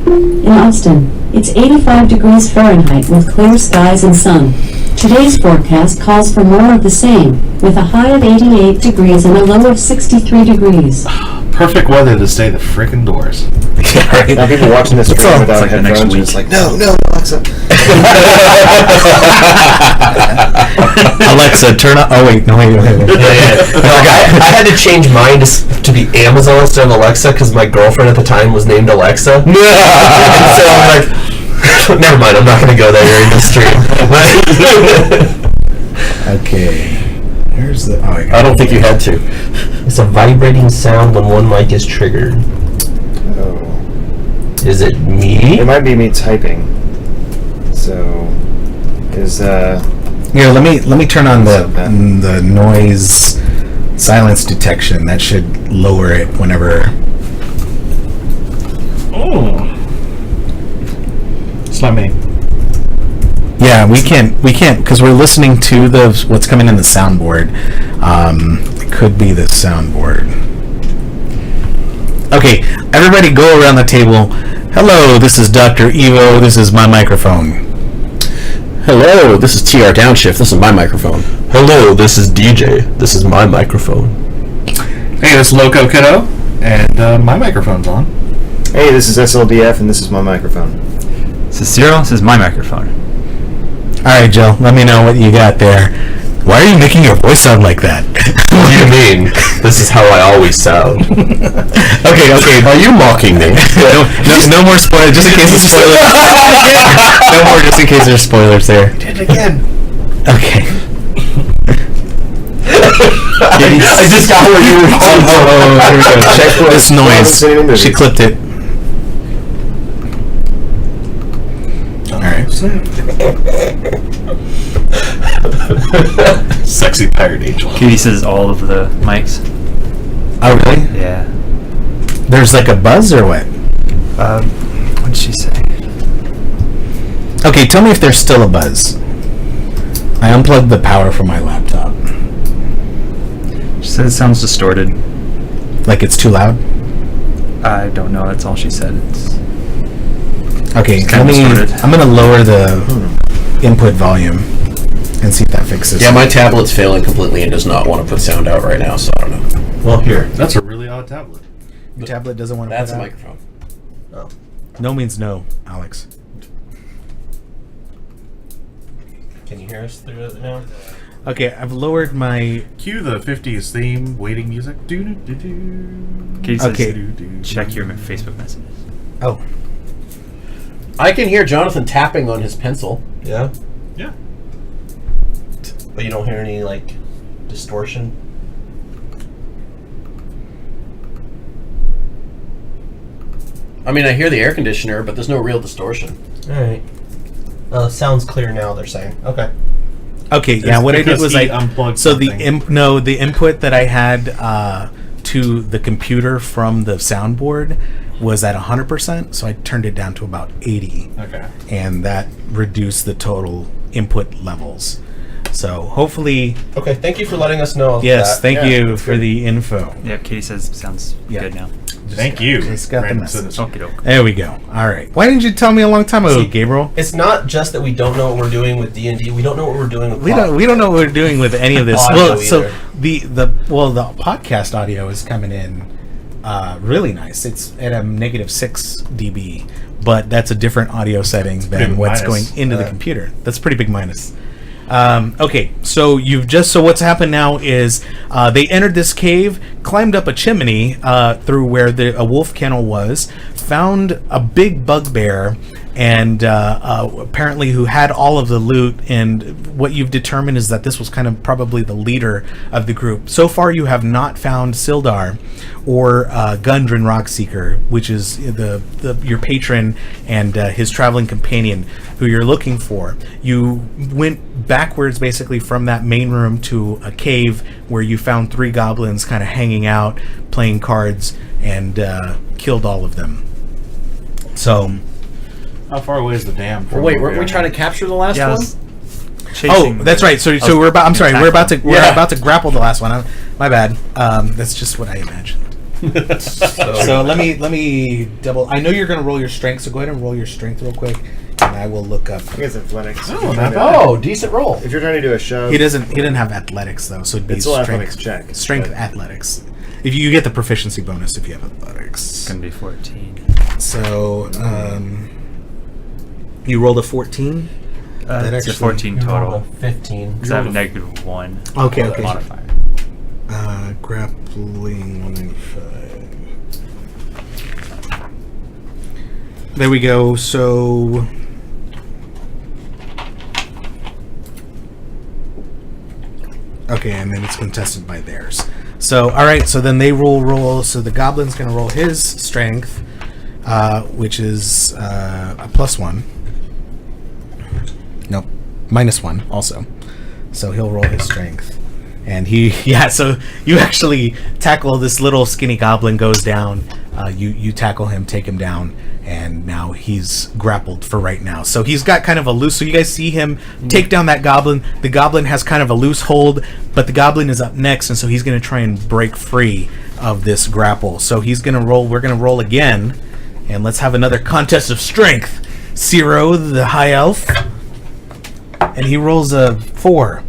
In Austin, it's 85 degrees Fahrenheit with clear skies and sun. Today's forecast calls for more of the same, with a high of 88 degrees and a low of 63 degrees. Perfect weather to stay the frickin' doors. Yeah, right. Now people watching this stream all? without It's like the next headphones are week. just like, no, Alexa. Alexa, turn on. Oh wait, no wait. No, I had to change mine to be Amazon instead of Alexa because my girlfriend at the time was named Alexa. And so I'm like, never mind. I'm not going to go there during the stream. Okay. Here's the. Oh, I don't think you had to. It's a vibrating sound when one mic is triggered. Oh. Is it me? It might be me typing. So, Here, let me turn on What's up, man? the noise silence detection. That should lower it whenever. It's not me. Yeah, we can't because we're listening to what's coming in the soundboard. It could be the soundboard. Okay, everybody go around the table. Hello, this is Dr. Evo. This is my microphone. Hello, this is TR Downshift. This is my microphone. Hello, this is DJ. This is my microphone. Hey, this is Loco Kiddo, and my microphone's on. Hey, this is SLDF, and this is my microphone. This is Cyril. This is my microphone. All right, Joe, let me know what you got there. Why are you making your voice sound like that? What do you mean? This is how I always sound. Okay. Are you mocking me? No more spoilers, just in case there's spoilers. No more, just in case there's spoilers there. Did it again. Okay. I just got what you were talking about. Here we go. Check this noise. She clipped it. Alright. Sexy pirate angel. Katie says all of the mics. Oh, really? Yeah. There's like a buzz or what? What did she say? Okay, tell me if there's still a buzz. I unplugged the power from my laptop. She said it sounds distorted. Like it's too loud? I don't know. That's all she said. It's Okay, kind of distorted. I'm gonna lower the input volume and see if that fixes Yeah, it. my tablet's failing completely and does not want to put sound out right now, so I don't know. Well, here. That's a really odd tablet. Your tablet doesn't want to That's put a out? microphone. Oh. No means no, Alex. Can you hear us through it now? Okay, I've lowered my... Cue the 50s theme, waiting music. Do-do-do-do. Katie says Okay. check your Facebook messages. Oh. I can hear Jonathan tapping on his pencil. Yeah? Yeah. But you don't hear any, like, distortion? I mean, I hear the air conditioner, but there's no real distortion. Alright. Sounds clear now, they're saying. Okay. Okay, yeah, It's what I did because was he I... unplugged So something. the input that I had to the computer from the soundboard was at 100%, so I turned it down to about 80. Okay. And that reduced the total input levels. So hopefully... Okay, thank you for letting us know. Yes, that. thank Yeah, you that's for good. the info. Yeah, Katie says sounds Yeah. good now. Thank you. Just got the Random message. citizen. Okie doke. There we go. All right. Why didn't you tell me a long time ago, See, Gabriel? It's not just that we don't know what we're doing with D&D. We don't know what we're doing with We don't know what we're doing with any of this. Audio Well, so either. the podcast audio is coming in really nice. It's at a -6 dB, but that's a different audio setting than big what's minus. going into the computer. That's a pretty big minus. Okay, so what's happened now is they entered this cave, climbed up a chimney through where a wolf kennel was, found a big bugbear, and apparently who had all of the loot. And what you've determined is that this was kind of probably the leader of the group. So far, you have not found Sildar or Gundren Rockseeker, which is your patron and his traveling companion, who you're looking for. You went backwards basically from that main room to a cave where you found 3 goblins kind of hanging out, playing cards, and killed all of them. So, How far away is the dam from Well, wait, where weren't we trying to capture the last Yeah, I one? was oh, chasing that's the- right. So I was we're about. I'm sorry. attacking We're about to. them. We're Yeah. about to grapple the last one. My bad. That's just what I imagined. So let me double. I know you're going to roll your strength. So go ahead and roll your strength real quick, and I will look up. I think it's athletics. Oh, not bad. Oh, decent roll. If you're trying to do a shove, He didn't have athletics though, so it'd be it's still strength. athletics check. Strength but- athletics. If you get the proficiency bonus if you have athletics. It's gonna be 14. So you rolled a 14. That It's a actually- 14 total. 15. Because I have a -1 Okay, okay. modifier. Grappling 195. There we go. So okay, and then it's contested by theirs. So all right, so then they roll. So the goblin's gonna roll his strength, which is a +1. Nope, -1 also. So he'll roll his strength. And so you actually tackle this little skinny goblin, goes down. You tackle him, take him down, and now he's grappled for right now. So he's got kind of a loose. So you guys see him take down that goblin. The goblin has kind of a loose hold, but the goblin is up next, and so he's going to try and break free of this grapple. So he's going to roll. We're going to roll again, and let's have another contest of strength. Zero, the high elf, and he rolls a 4.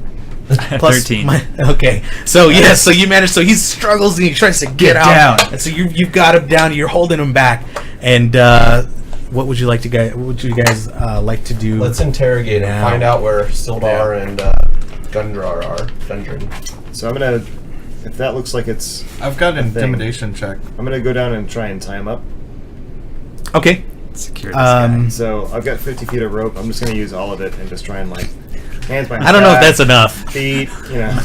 Plus 13. Okay, so yes, so you manage. So he struggles and he tries to get out, down. and so you've got him down. You're holding him back. And what would you like to guys? What would you guys like to do? Let's interrogate him. now? Find out where Sildar and Gundrar are. Gundren. So I'm gonna, if that looks like it's, I've got an intimidation check. I'm gonna go down and try and tie him up. Okay. Secure this guy. So I've got 50 feet of rope. I'm just gonna use all of it and just try and like hands behind. I don't know if back, that's enough. Feet, you know.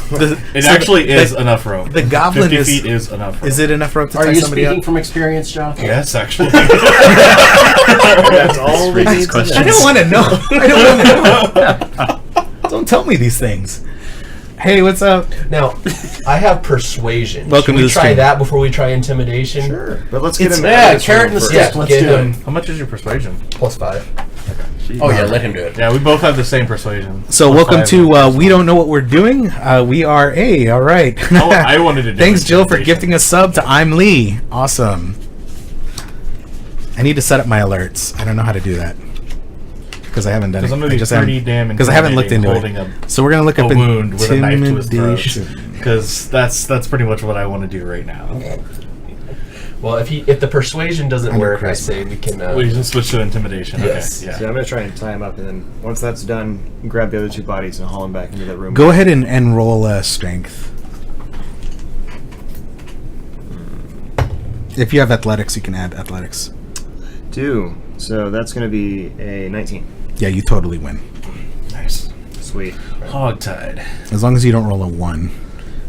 It actually is enough rope. The goblin 50 is. feet is enough rope. Is it enough rope to Are tie you somebody speaking up? from experience, John? Yes, actually. That's all we Read need these to questions. I don't want to know. I don't want to know. Don't tell me these things. Hey, what's up? Now, I have persuasion. Welcome Should to we the try stream. that before we try intimidation? Sure, but let's get It's- him. Yeah, out of this carrot room and the first. stick. Let's get do him. it. How much is your persuasion? +5. Oh, yeah, let him do it. Yeah, we both have the same persuasion. So Plus welcome 5 to and We Don't Know What We're Doing. We are A. All right. Oh, I wanted to do Thanks, Jill, for intimidation. gifting a sub to I'm Lee. Awesome. I need to set up my alerts. I don't know how to do that because I haven't done it. Because I'm going I to just do 30 haven't- damn because I haven't looked into holding it. So we're gonna look a up wound with a knife to his throat. intimidation. Because that's pretty much what I want to do right now. Well, if the persuasion doesn't Under work, I charisma. say we can. We can switch to intimidation. Yes. Okay. So Yeah. I'm gonna try and tie him up, and then once that's done, grab the other two bodies and haul him back into that room. Go ahead and roll strength. If you have athletics, you can add athletics. 2. So that's gonna be a 19. Yeah, you totally win. Nice. Sweet. Hogtied. As long as you don't roll a 1.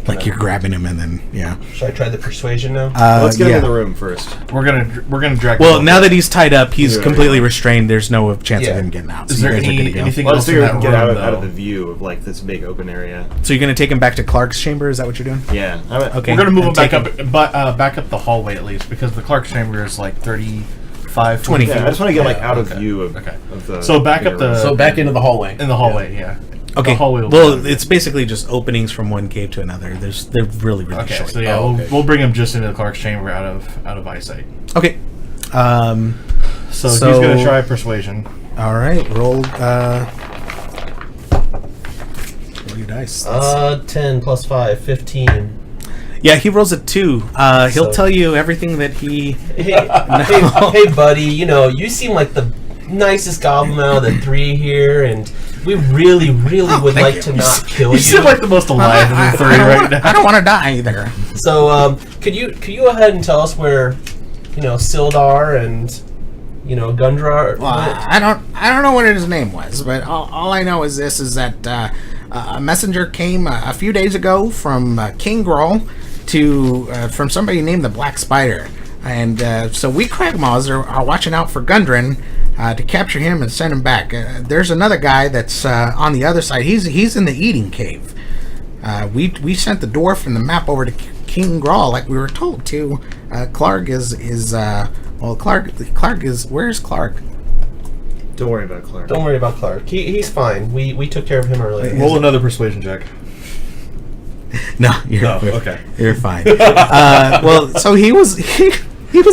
Like you're grabbing him and then, yeah. Should I try the persuasion now? Let's get yeah. him in the room first. We're gonna drag. Well, him now over. that he's tied up, he's Yeah, completely yeah. restrained. There's no chance Yeah. of him getting out. So Is you there guys are good to go. anything Well, else let's in see if we that can get room, out of the though? view of like this big open area. So you're gonna take him back to Clark's chamber? Is that what you're doing? Yeah. Okay. We're gonna move him And back take up, but back up the hallway at least, because the Clark's chamber is like 35, 20 Yeah, feet. I just want to get like Yeah, out of okay. view of, Okay. of the. So back up bigger room. the- So back into the hallway. in the hallway. Yeah. Okay. The hallway will be Well, done. it's basically just openings from one cave to another. They're really Okay. short. So yeah, Oh, okay. we'll bring him just into the Clark's chamber out of eyesight. Okay. So, So- he's gonna try persuasion. All right. Roll. Roll your dice. 10 plus 5, 15. Yeah, he rolls a 2. He'll So- tell you everything that he. Hey, buddy. You seem like the nicest goblin out of the 3 here, and we really, really would thank like you. to not kill You you. seem like the most alive of the 3 right now. I don't want to die either. So, could you go ahead and tell us where, Sildar and, Gundrar Well, went? I don't know what his name was, but all I know is this: is that a messenger came a few days ago from King Groll from somebody named the Black Spider, and so we Cragmaws are watching out for Gundren to capture him and send him back. There's another guy that's on the other side. He's in the Eating Cave. We sent the dwarf and the map over to King Groll like we were told to. Clark Clark is. Where's Clark? Don't worry about Clark. Don't worry about Clark. He's fine. We took care of him earlier. Roll another persuasion check. No, you're No, okay. You're fine. Well, so he was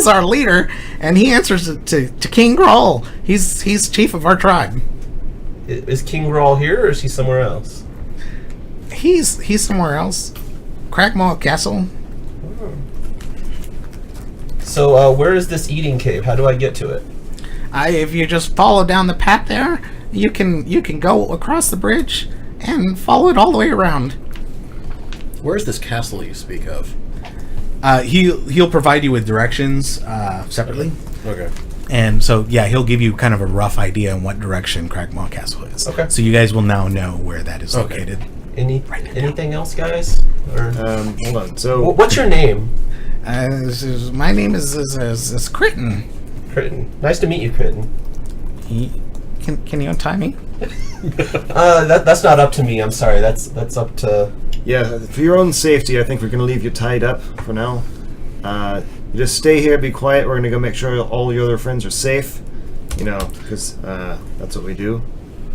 our leader, and he answers to King Groll. He's chief of our tribe. Is King Grawl here, or is he somewhere else? He's somewhere else. Crackmaw Castle. So, where is this eating cave? How do I get to it? If you just follow down the path there, you can go across the bridge and follow it all the way around. Where's this castle you speak of? He'll provide you with directions separately. Okay. And so, yeah, he'll give you kind of a rough idea on what direction Crackmaw Castle is. Okay. So you guys will now know where that is located. Anything else, guys? Or Hold on. So what's your name? My name is Critten. Critten. Nice to meet you, Critten. Can you untie me? That's not up to me. I'm sorry. That's up to. yeah, for your own safety, I think we're going to leave you tied up for now. You just stay here, be quiet. We're gonna go make sure all your other friends are safe. You know, because that's what we do.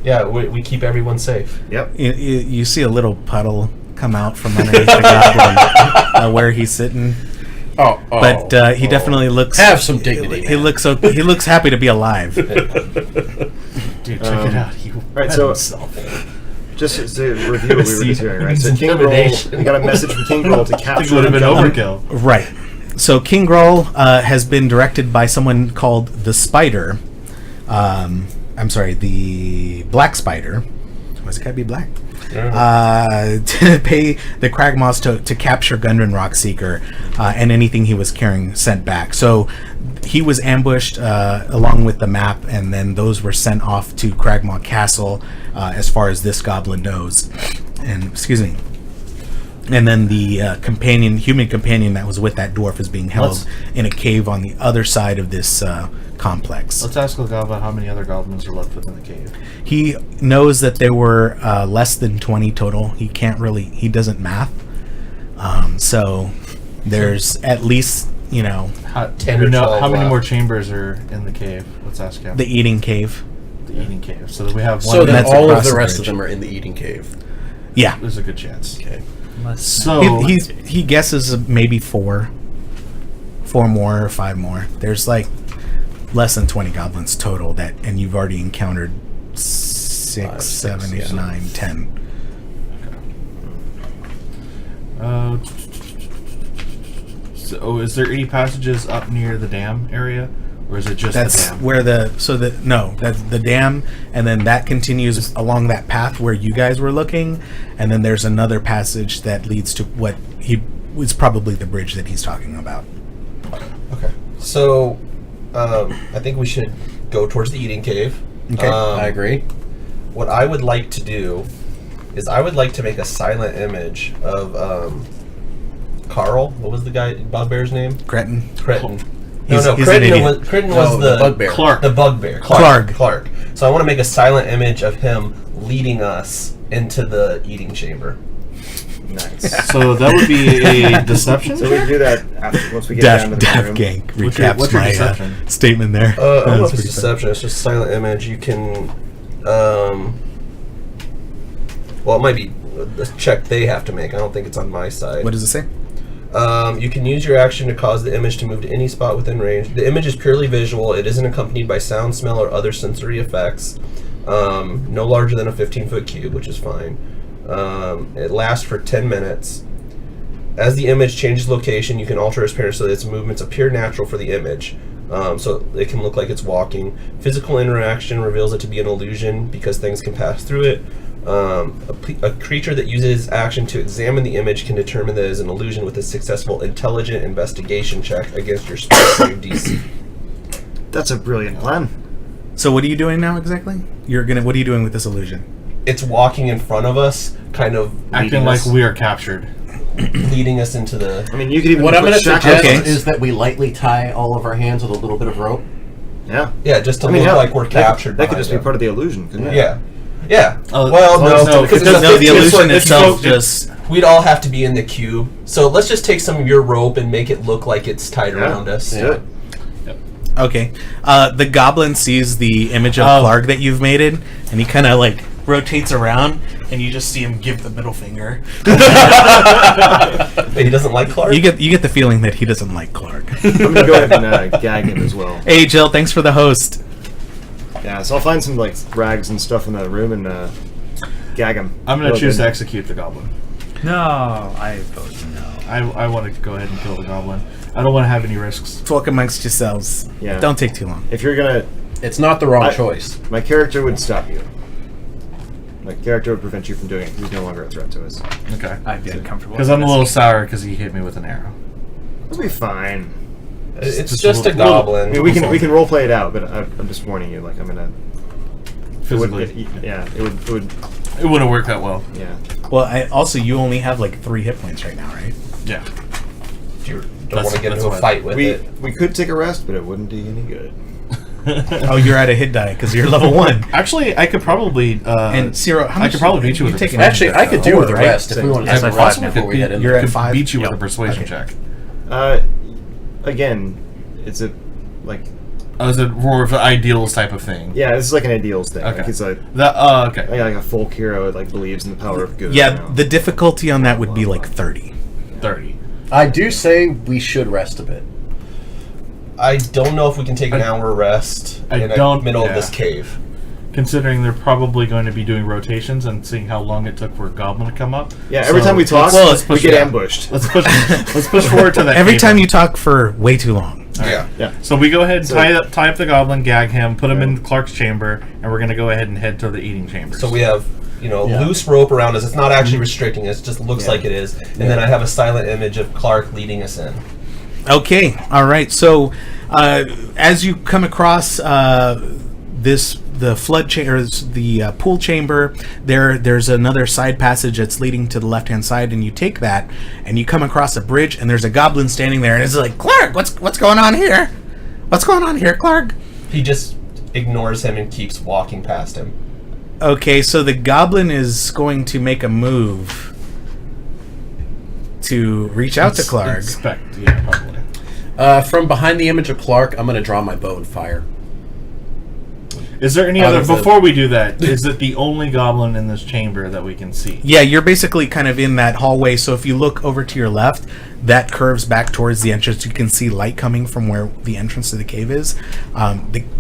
Yeah, we keep everyone safe. Yep. You see a little puddle come out from underneath the goblin where he's sitting. But he definitely looks. Have some dignity. He looks happy to be alive. Dude, check it out. He Right, so himself. just to review what we were just hearing, right? So King Roll, Intimidation. we got a message from King Roll to capture. It would have been the overkill. Right. So King Groll has been directed by someone called the Spider. I'm sorry, the Black Spider. Why's it gotta be black? To pay the Kragmoss to capture Gundren Rockseeker and anything he was carrying sent back. So he was ambushed along with the map, and then those were sent off to Kragmaw Castle, as far as this goblin knows. And excuse me. And then the human companion that was with that dwarf is being held in a cave on the other side of this complex. Let's ask the goblin how many other goblins are left within the cave. He knows that there were less than 20 total. He doesn't math. So there's at least, 10 or 12 how many left. more chambers are in the cave? Let's ask him. the eating cave. The eating cave. So that we have one. So then that's all of across the the rest bridge. of them are in the eating cave. Yeah. There's a good chance. Okay. So He guesses maybe four more or 5 more. There's like less than 20 goblins total and you've already encountered 6, 5, 7, 8, yeah. 9, 10. So is there any passages up near the dam area, or is it just That's the dam? where that's the dam, and then that continues along that path where you guys were looking, and then there's another passage that leads to what he was probably the bridge that he's talking about. Okay. So, I think we should go towards the eating cave. Okay. I agree. What I would like to do is I would like to make a silent image of Carl. What was the guy, Bugbear's name? Cretin. Cretin. He's an Cretin idiot. was the bugbear. Clark. The bugbear. Clark. So I want to make a silent image of him leading us into the eating chamber. Nice. So that would be a deception. So we can do that after, once we get down to the Daft room. Gang What's your recaps my deception? statement there. I don't know That's if it's pretty deception. It's just silent image. You can, well, it might be the check they have to make. I don't think it's on my side. What does it say? You can use your action to cause the image to move to any spot within range. The image is purely visual. It isn't accompanied by sound, smell, or other sensory effects. No larger than a 15-foot cube, which is fine. It lasts for 10 minutes. As the image changes location, you can alter its appearance so that its movements appear natural for the image. So it can look like it's walking. Physical interaction reveals it to be an illusion because things can pass through it. A creature that uses action to examine the image can determine that it is an illusion with a successful intelligent investigation check against your spell save DC. That's a brilliant plan. So what are you doing now exactly? What are you doing with this illusion? It's walking in front of us, kind of Acting like we are captured. leading us into the... I mean, you could even What I'm put going to shackles suggest on us. is that we lightly tie all of our hands with a little bit of rope. Yeah. Yeah, just to I mean, look hell, like we're captured. That could behind just be them. part of the illusion, couldn't it? Yeah. Yeah. Oh, well, no, because because No, the illusion it's itself so- just... We'd all have to be in the cube. So let's just take some of your rope and make it look like it's tied Yeah. around us. Do it. Okay. The goblin sees the image of Clark that you've made it, and he kind of like rotates around, and you just see him give the middle finger. Wait, he doesn't like Clark? You get the feeling that he doesn't like Clark. I'm gonna go ahead and gag him as well. Hey Jill, thanks for the host. Yeah, so I'll find some like rags and stuff in the room and gag him. I'm going to Real choose to good. execute the goblin. No, I vote no. I want to go ahead and kill the goblin. I don't want to have any risks. Talk amongst yourselves. Yeah. Don't take too long. If you're gonna, It's not the wrong I- choice. my character would stop you. My character would prevent you from doing it. He's no longer a threat to us. Okay. I'd be uncomfortable. Because I'm a little sour because he hit me with an arrow. It'll be fine. It's Just just a a little- goblin. I mean, we can role play it out, but I'm just warning you. Like I'm gonna. It would, Physically. it would. It wouldn't work that well. Yeah. Well, you only have like 3 hit points right now, right? Yeah. If you don't That's- want to get that's into a what- fight with We it. we could take a rest, but it wouldn't do you any good. Oh, you're at a hit die because you're level 1. Actually, I could probably. And Ciro, how I much could probably beat you with a take persuasion Actually, check, I could though. do with the right? rest if we want to It's take a like rest 5 before we minutes. get in. You're at Could 5? beat you with Yep. a persuasion Okay. check. again, it's a like. Oh, is it more of an ideals type of thing? Yeah, this is like an ideals thing. Okay. Like he's like Okay. like a folk hero that like believes in the power of good. Yeah, the difficulty on that would be like 30. 30. I do say we should rest a bit. I don't know if we can take an hour rest in the middle of this cave. Considering they're probably going to be doing rotations and seeing how long it took for a goblin to come up. Yeah, every time we talk, we get ambushed. Let's push forward to that. Every cave. time you talk for way too long. Yeah. So we go ahead and tie up the goblin, gag him, put him in Clark's chamber, and we're going to go ahead and head to the eating chamber. So we have, loose rope around us. It's not actually restricting us. It just looks like it is. And then I have a silent image of Clark leading us in. Okay, all right. So as you come across the flood chamber, the pool chamber, there's another side passage that's leading to the left-hand side, and you take that, and you come across a bridge, and there's a goblin standing there, and it's like, Clark, what's going on here? What's going on here, Clark? He just ignores him and keeps walking past him. Okay, so the goblin is going to make a move to reach out to Clark. Probably. From behind the image of Clark, I'm going to draw my bow and fire. Is there any other... Before we do that, is it the only goblin in this chamber that we can see? Yeah, you're basically kind of in that hallway, so if you look over to your left, that curves back towards the entrance. You can see light coming from where the entrance to the cave is.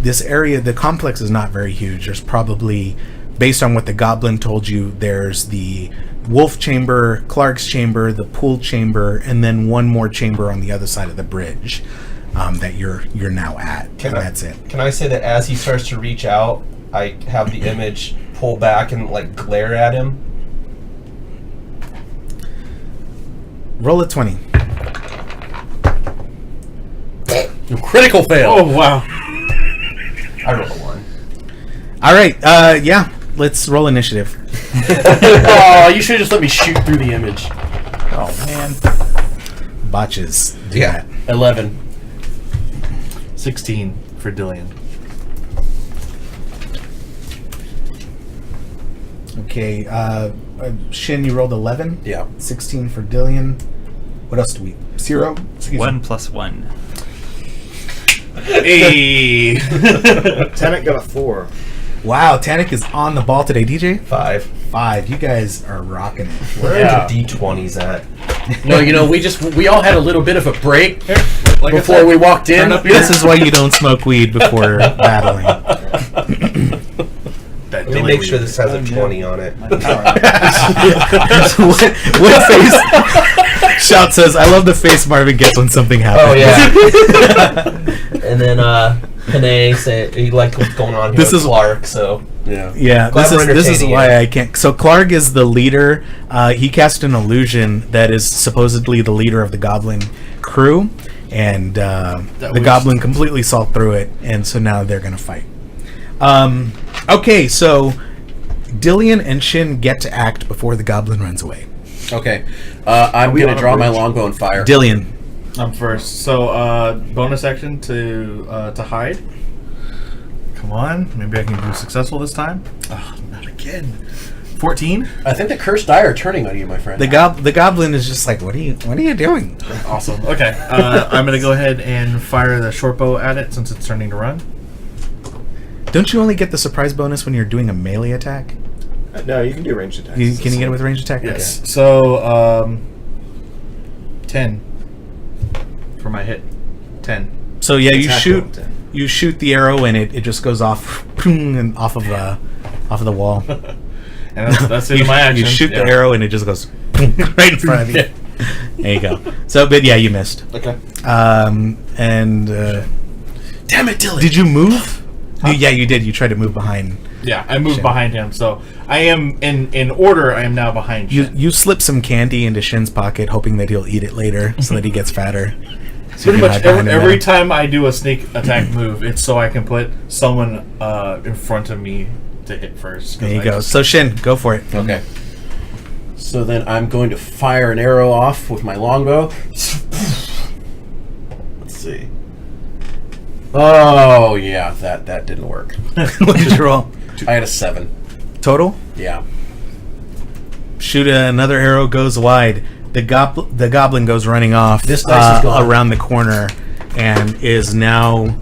This area, the complex is not very huge. There's probably, based on what the goblin told you, there's the wolf chamber, Clark's chamber, the pool chamber, and then one more chamber on the other side of the bridge. That you're now at, that's it. Can I say that as he starts to reach out, I have the image pull back and like glare at him? Roll a 20. Critical fail. Oh wow! I rolled a 1. All right, yeah. Let's roll initiative. Oh, you should have just let me shoot through the image. Oh man, botches. Do that. 11. 16 for Dillian. Okay, Shin, you rolled 11. Yeah. 16 for Dillian. What else do we? 0. 1 plus 1. Hey. Tenet got a 4. Wow, Tanik is on the ball today. DJ? 5. 5. You guys are rocking it. Where are the D20s at? No, we all had a little bit of a break Like before we walked in. This is why you don't smoke weed before battling. Let me make sure this has a 20 on it. what face? Shout says, "I love the face Marvin gets when something happens." Oh yeah. And then Panay said he liked what's going on here with Clark. So yeah. Glad we're This is entertaining why you. I can't. So Clark is the leader. He cast an illusion that is supposedly the leader of the goblin crew, and the goblin completely saw through it, and so now they're gonna fight. Okay, so Dillian and Shin get to act before the goblin runs away. Okay. I'm going to draw my longbow and fire. Dillian. I'm first. So bonus action to hide. Come on, maybe I can do successful this time. Oh, not again. 14. I think the cursed die are turning on you, my friend. The goblin is just like, what are you doing? Awesome. Okay, I'm gonna go ahead and fire the short bow at it since it's turning to run. Don't you only get the surprise bonus when you're doing a melee attack? No, you can do ranged attacks. Can you get it with ranged attack? Yes. Okay. So 10 for my hit. 10. So yeah, Attack roll 10. you shoot the arrow and it just goes off and off of the wall. And that's it. My action. You shoot the arrow and it just goes right in front of you. There you go. So, but yeah, you missed. Okay. And Damn it, Dylan. did you move? Yeah, you did. You tried to move behind. Yeah, I moved Shin. behind him. So I am in order. I am now behind Shin. You slip some candy into Shin's pocket, hoping that he'll eat it later, so that he gets fatter. So Pretty you can much hide behind him every better. time I do a sneak attack move, it's so I can put someone in front of me to hit first. There you go. So Shin, go for it. Okay. So then I'm going to fire an arrow off with my longbow. Let's see. Oh yeah, that didn't work. What did you roll? I had a 7. Total? Yeah. Shoot another arrow goes wide. The goblin goes running off This dice is gone. around the corner, and is now,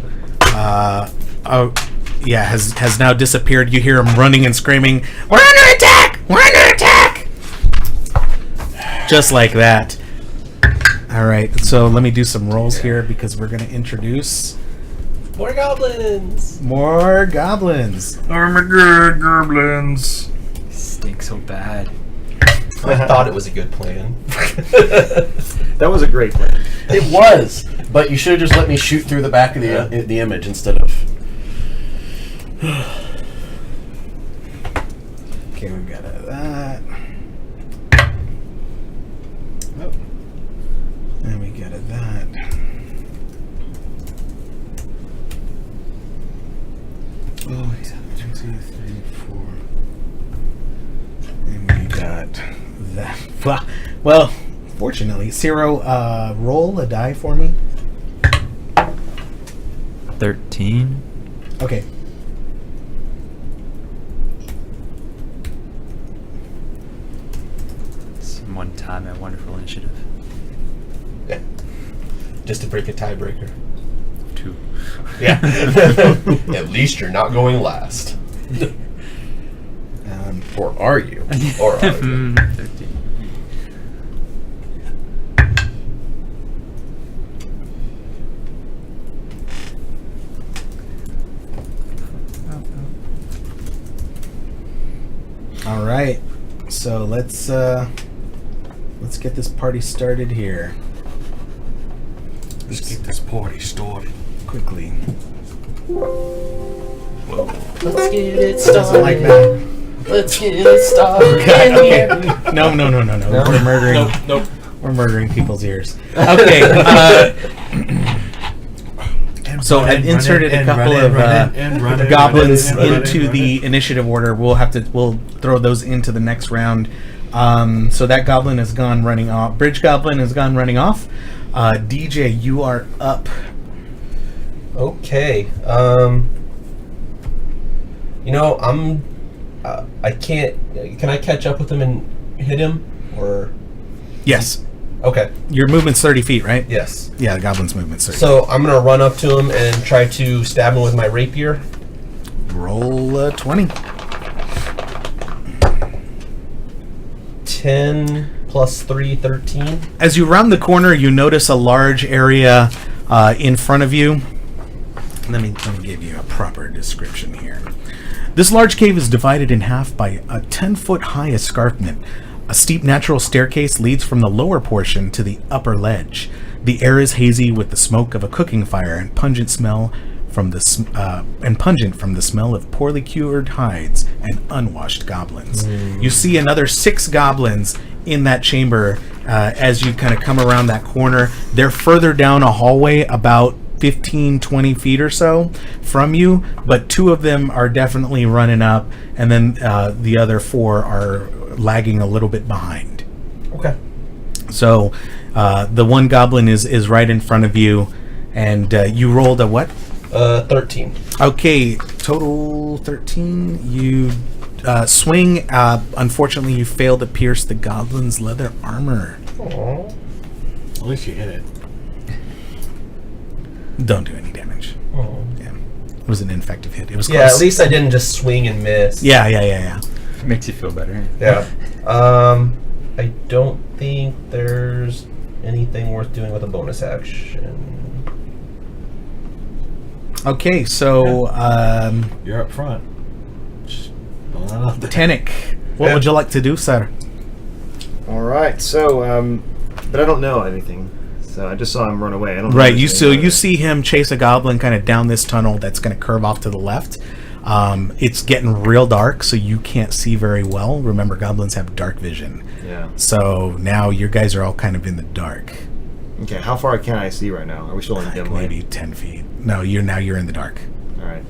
has now disappeared. You hear him running and screaming, "We're under attack! We're under attack!" Just like that. All right, so let me do some rolls here because we're going to introduce More goblins! more goblins. Oh my god, goblins. Stink so bad. I thought it was a good plan. That was a great plan. It was, but you should have just let me shoot through the back of the image instead of. Okay, we got that. Oh. And we got that. Oh, yeah. 1, 2, 3, 4. And we got that. Well, fortunately, Zero, roll a die for me. 13. Okay. One time at Wonderful Initiative. Yeah. Just to break a tiebreaker. 2. Yeah. At least you're not going last. Or are you? Or are you? 13. All right. So let's get this party started here. Let's get this party started. Quickly. Let's get it Doesn't like that. Let's get it started. Okay. No. We're murdering. Nope. We're murdering people's ears. Okay. So I've inserted a couple of goblins into the initiative order. We'll throw those into the next round. So that goblin has gone running off. Bridge goblin has gone running off. DJ, you are up. Okay. I can't. Can I catch up with him and hit him? Or Yes. okay. Your movement's 30 feet, right? Yes. Yeah, the goblin's movement's 30. So I'm gonna run up to him and try to stab him with my rapier. Roll 20. 10 plus 3, 13. As you round the corner, you notice a large area in front of you. Let me give you a proper description here. This large cave is divided in half by a 10-foot high escarpment. A steep natural staircase leads from the lower portion to the upper ledge. The air is hazy with the smoke of a cooking fire and pungent from the smell of poorly cured hides and unwashed goblins. You see another 6 goblins in that chamber as you kind of come around that corner. They're further down a hallway, about 15-20 feet or so from you, but 2 of them are definitely running up, and then the other 4 are lagging a little bit behind. Okay. So the one goblin is right in front of you, and you rolled a what? 13. Okay, total 13. You swing. Unfortunately, you fail to pierce the goblin's leather armor. Aww. At least you hit it. Don't do any damage. Oh. Yeah, it was an ineffective hit. It was Yeah, close. at least I didn't just swing and miss. Yeah. Makes you feel better. Yeah. I don't think there's anything worth doing with a bonus action. Okay, so You're up front. Just throwing that out there. Tenik, what would you like to do, sir? All right. So, but I don't know anything. So I just saw him run away. I don't know Right, anything about you it. see him chase a goblin kind of down this tunnel that's going to curve off to the left. It's getting real dark, so you can't see very well. Remember, goblins have dark vision. Yeah. So now you guys are all kind of in the dark. Okay. How far can I see right now? Are we still in the dim light? Maybe 10 feet. No, you're in the dark. All right.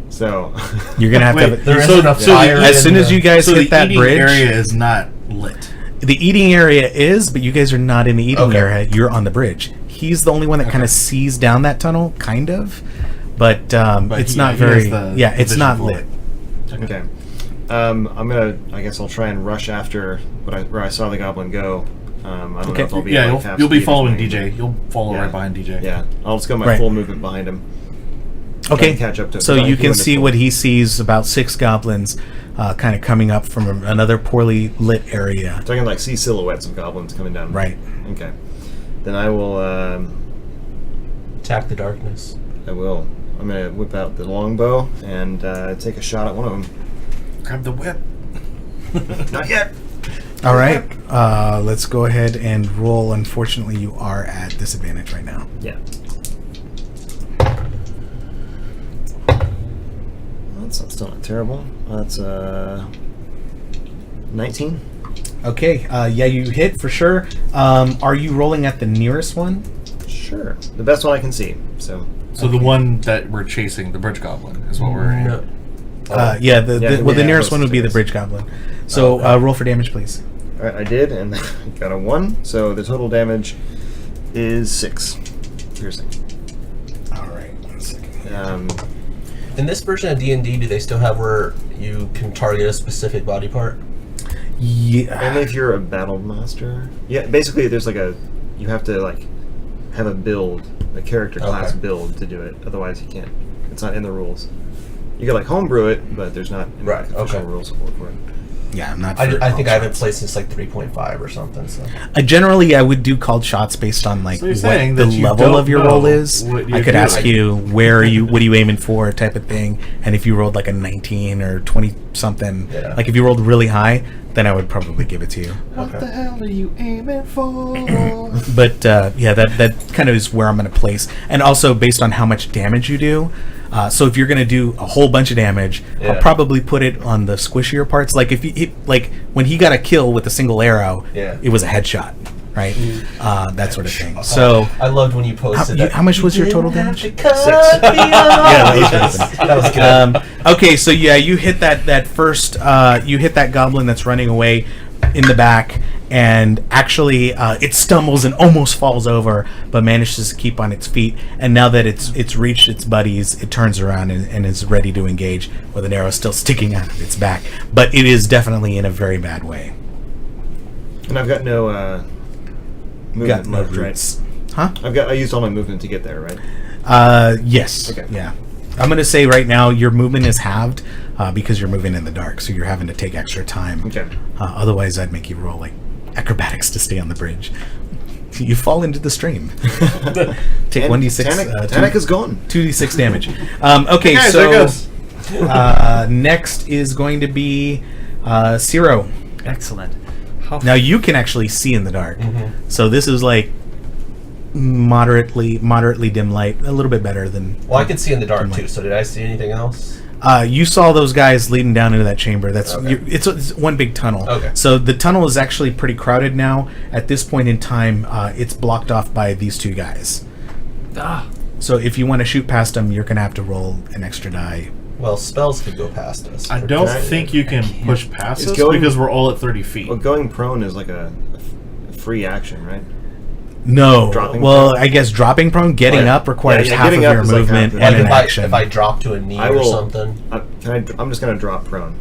So. You're going to have Wait, to have There a, isn't enough fire. as soon as you guys So hit the that eating bridge. area is not lit. The eating area is, but you guys are not in the eating Okay. area. You're on the bridge. He's the only one that kind of sees down that tunnel, kind of. But, it's he- not he very... has the it's vision not for lit. it. Okay. I guess I'll try and rush after where I saw the goblin go. I don't know Okay. if I'll be Yeah, like, half you'll be speed or following something. DJ. You'll follow Yeah. right behind DJ. Yeah, I'll just go my Right. full movement behind him. Okay, catch up to- so I you do can see wonderful. what he sees, about 6 goblins kind of coming up from another poorly lit area. So I can like see silhouettes of goblins coming down. Right. Okay. Then I will. Attack the darkness. I will. I'm gonna whip out the longbow and take a shot at one of them. Grab the whip. Not yet. All right, let's go ahead and roll. Unfortunately, you are at disadvantage right now. Yeah. That's still not terrible. That's 19. Okay, yeah, you hit for sure. Are you rolling at the nearest one? Sure. The best one I can see. So. So the one that we're chasing, the bridge goblin, is what we're in. No. Yeah, Yeah, the yeah, nearest close one would to be the this. bridge goblin. So roll for damage, please. All right, I did, and got a 1. So the total damage is 6 piercing. All right, 1 second. In this version of D&D, do they still have where you can target a specific body part? Yeah. Only if you're a battle master. Yeah, basically, there's like you have to like have a build, a character class Okay. build to do it. Otherwise, you can't. It's not in the rules. You can like homebrew it, but there's not any Right, official okay. rules for it. Yeah, I'm not. I sure think I called haven't shots. played since like 3.5 or something. So Generally, I would do called shots based on like So you're what saying the that you level don't of your know roll is. what I you're could ask doing. you where are you, what are you aiming for, type of thing. And if you rolled like a 19 or 20 something, Yeah. like if you rolled really high, then I would probably give it to you. What the hell are you aiming for? But yeah, that kind of is where I'm going to place, and also based on how much damage you do. So if you're going to do a whole bunch of damage, Yeah. I'll probably put it on the squishier parts. Like if like when he got a kill with a single arrow, Yeah. it was a headshot, right? That sort of thing. So I loved when you posted that. how much was your You total didn't have damage? to cut me off. That was good. Okay, so yeah, you hit that first. You hit that goblin that's running away in the back, and actually it stumbles and almost falls over, but manages to keep on its feet. And now that it's reached its buddies, it turns around and is ready to engage with an arrow still sticking out of its back. But it is definitely in a very bad way. And I've got no movement Got no left, right? roots, huh? I used all my movement to get there, right? Yes. Okay. Yeah. I'm gonna say right now your movement is halved because you're moving in the dark, so you're having to take extra time. Okay. Otherwise, I'd make you roll like acrobatics to stay on the bridge. You fall into the stream. Take And 1d6. Tannic is gone. 2d6 damage. Okay, Guys, so there goes. next is going to be Ciro. Excellent. How Now you can actually see in the dark, so this is like moderately dim light, a little bit better than. Well, I could see in the dark too. So did I see anything else? You saw those guys leading down into that chamber. That's Okay. it's one big tunnel. Okay. So the tunnel is actually pretty crowded now. At this point in time, it's blocked off by these two guys. So if you want to shoot past them, you're gonna have to roll an extra die. Well, spells could go past us. I don't Can I- think you can push past It's us going- because we're all at 30 feet. Well, going prone is like a free action, right? No. Dropping well, prone? I guess dropping prone, getting Yeah. up requires Yeah, half of getting up your is like movement half the- and Like an action. if I drop to a knee I or will- something, I'm just gonna drop prone.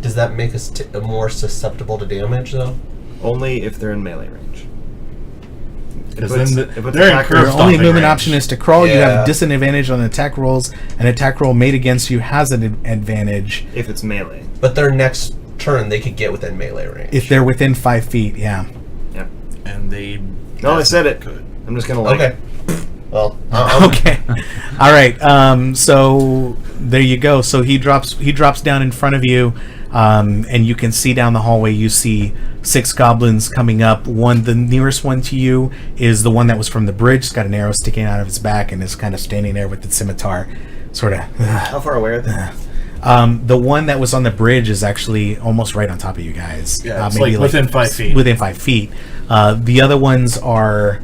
does that make us more susceptible to damage though? Only if they're in melee range. Because It puts- then it puts they're in attackers- Your curve only stomping movement range. option is to crawl. You Yeah. have disadvantage on attack rolls. An attack roll made against you has an advantage if it's melee. But their next turn, they could get within melee range. if they're within 5 feet. Yeah. Yeah. And they. No, I said it. Could. I'm just gonna like. Okay. Well, I'm- Okay. All right. So there you go. So he drops down in front of you, and you can see down the hallway. You see 6 goblins coming up. The nearest one to you is the one that was from the bridge. It's got an arrow sticking out of its back and is kind of standing there with its scimitar, sort of. How far away are they? The one that was on the bridge is actually almost right on top of you guys. Yeah, it's like within 5 feet. Within 5 feet. The other ones are.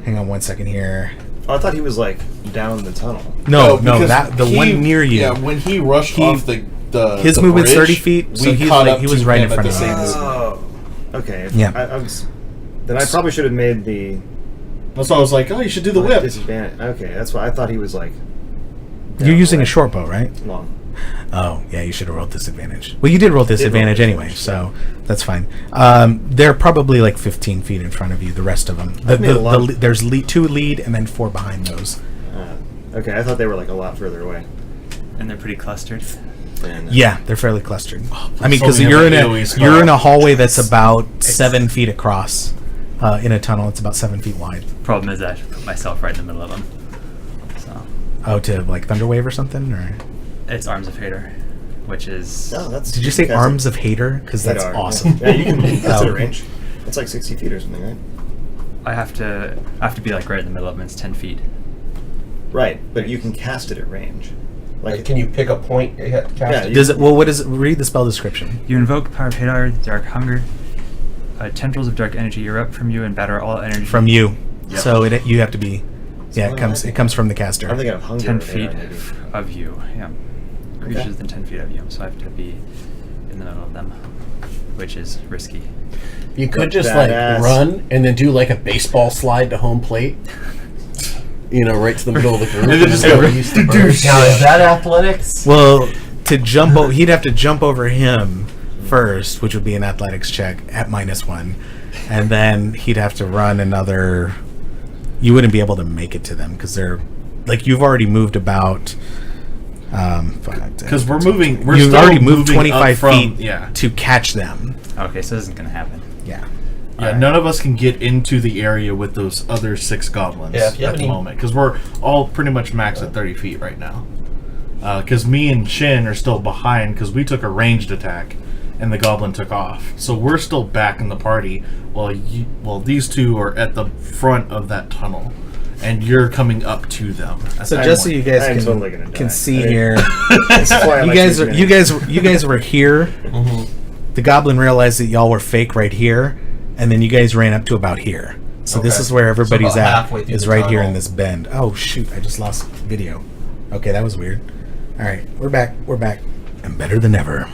Hang on 1 second here. Oh, I thought he was like down the tunnel. No, because that the he- one near you. Yeah, when he rushed off the his the movement's bridge, 30 feet, so we he's caught like- up he was to right in him at front the of same us. movement. Oh, okay. Yeah. Then I probably should have made the That's why I was like, oh, you should do the whip. disadvantage. Okay, that's why I thought he was like. You're using a short bow, right? long. Oh, yeah, you should have rolled disadvantage. Well, you did roll disadvantage anyway, so that's fine. They're probably like 15 feet in front of you, the rest of them. There's 2 lead and then 4 behind those. Okay, I thought they were like a lot further away. And they're pretty clustered. Yeah, they're fairly clustered. I mean, so because we you're have in an AoE scar. you're in a hallway that's about 7 feet across. In a tunnel, it's about 7 feet wide. Problem is, I should put myself right in the middle of them. So Oh, to like Thunderwave or something, or it's Arms of Hater, which is No, that's. did you say that's Arms of Hater? Because that's radar. awesome. Yeah, you can. That's Oh. at a range. It's like 60 feet or something, right? I have to be like right in the middle of them. It's 10 feet. Right, but you can cast it at range. Like, can you pick a point? Cast it? Does it? Well, what is it? Read the spell description. You invoke the power of Hadar, the Dark Hunger. Tendrils of dark energy erupt from you and batter all energy From you. Yep. So you have to be. Yeah, what it am I comes. It thinking? comes from the caster. I'm thinking of hunger. 10 or feet radar, maybe. of you. Yeah, creatures within 10 feet of you. So I have to be in the middle of them, which is risky. You could just Badass. like run and then do like a baseball slide to home plate. You know, right to the middle of the group. And then just go, release the bird. Now, is that athletics? Well, to jump, he'd have to jump over him first, which would be an athletics check at -1, and then he'd have to run another. You wouldn't be able to make it to them because they're like you've already moved about. Because we're moving. We're You've still already moved moving 25 up from, feet Yeah. to catch them. Okay, so this isn't gonna happen. Yeah. Yeah, none of us can get into the area with those other 6 goblins Yeah, if you have at the any- moment because we're all pretty much max at 30 feet right now. Because me and Shin are still behind because we took a ranged attack and the goblin took off. So we're still back in the party while these 2 are at the front of that tunnel, and you're coming up to them. at So that just so point. you guys I'm totally gonna die. can see I mean, here, That's why I you like guys these are, you guys were here. Mm-hmm. The goblin realized that y'all were fake right here, and then you guys ran up to about here. So this Okay. is where everybody's So about at. halfway through Is the right here in tunnel. this bend. Oh shoot! I just lost video. Okay, that was weird. All right, we're back. We're back, and better than ever,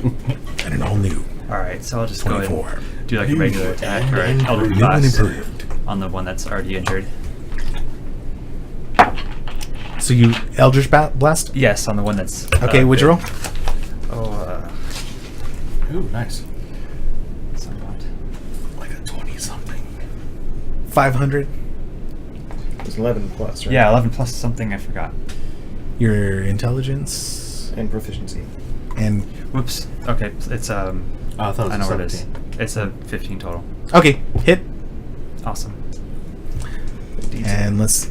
and an all new All right, so I'll just go ahead 24. and do like a regular attack or an Eldritch New and Blast improved. on the one that's already injured. So you Eldritch Blast? Yes, on the one that's. Okay, what'd you roll? Oh, Ooh, nice. somewhat. Like a 20-something. 500. It's 11 plus, right? Yeah, 11 plus something I forgot. Your intelligence And proficiency. and Whoops. Okay, it's I thought it was I know what it is. 17. It's a 15 total. okay, hit Awesome. and let's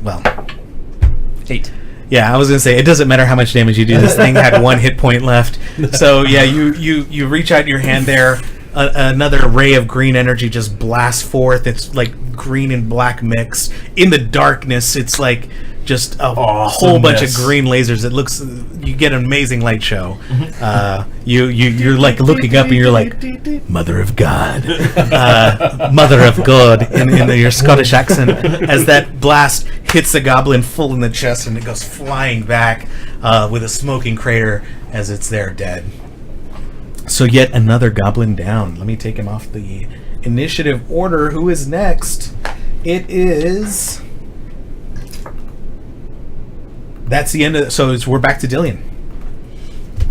8. Yeah, I was gonna say it doesn't matter how much damage you do. This thing had 1 hit point left, so yeah, you reach out your hand there. Another ray of green energy just blasts forth. It's like green and black mixed. In the darkness, it's like just a whole bunch of Awesomeness. green lasers. It looks, you get an amazing light show. You're like looking up and you're like, Mother of God, Mother of God, in your Scottish accent, as that blast hits the goblin full in the chest and it goes flying back with a smoking crater as it's there dead. So yet another goblin down. Let me take him off the initiative order. Who is next? It is. That's the end of. So we're back to Dillian.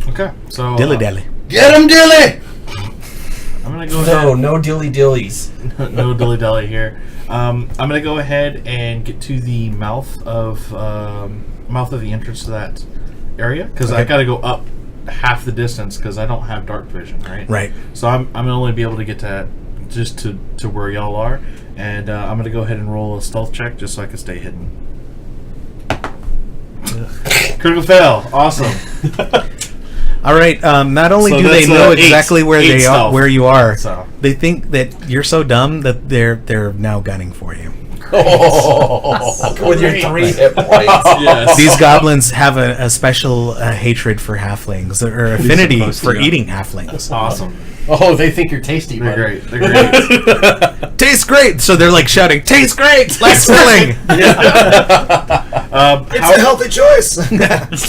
Okay, so Dilly dally. Get him, Dilly! I'm gonna go ahead. No dilly dillies. No dilly dally here. I'm gonna go ahead and get to the mouth of the entrance to that area because I Okay. gotta go up half the distance because I don't have dark vision, right? Right. So I'm gonna only be able to get to just to where y'all are, and I'm gonna go ahead and roll a stealth check just so I can stay hidden. Critical fail. Awesome. All right. Not only So do they that's, know 8 exactly where they are, stealth. where you are, So. they think that you're so dumb that they're now gunning for you. With your 3 hit points. Yes. These goblins have a special hatred for halflings or affinity supposed to, for yeah. eating halflings. Awesome. Oh, they think you're tasty, They're buddy. great. They're great. Tastes great. So they're like shouting, "Tastes great! Less filling." It's a healthy choice!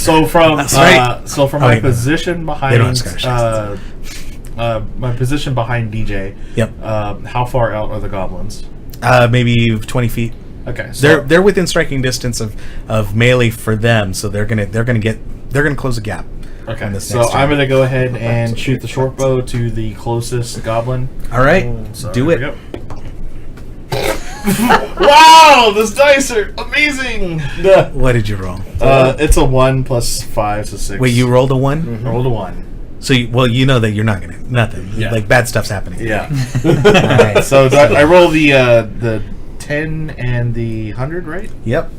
So from That's right. so from Oh, my wait, no. position They don't behind have Scottish my position behind DJ. Yep. How far out are the goblins? Maybe 20 feet. Okay. So They're within striking distance of melee for them, so they're gonna close a gap. Okay, on this so next I'm turn. going to go ahead and shoot the short bow to the closest goblin. All right, So do here it. we go. Wow, this dice are amazing! What did you roll? It's a 1 plus 5, so 6. Wait, you rolled a 1? I rolled a 1. So, you know that you're not gonna nothing. Yeah. Like bad stuff's happening. Yeah. All right. So I roll the 10 and the 100, right? Yep.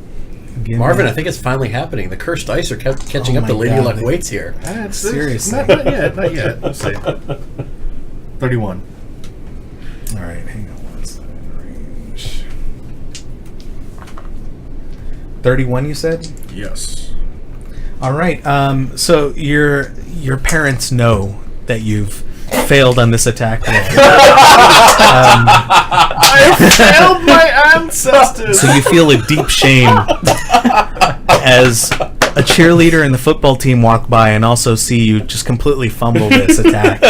Give Marvin, me- I think it's finally happening. The cursed dice are catching Oh up to my Lady God, Luck they- Waits here. Seriously. Not yet. Not yet. We'll see. 31. All right, hang on one second. Range. 31, you said? Yes. All right. So your parents know that you've failed on this attack. I failed my ancestors! So you feel a deep shame as a cheerleader and the football team walk by and also see you just completely fumble this attack.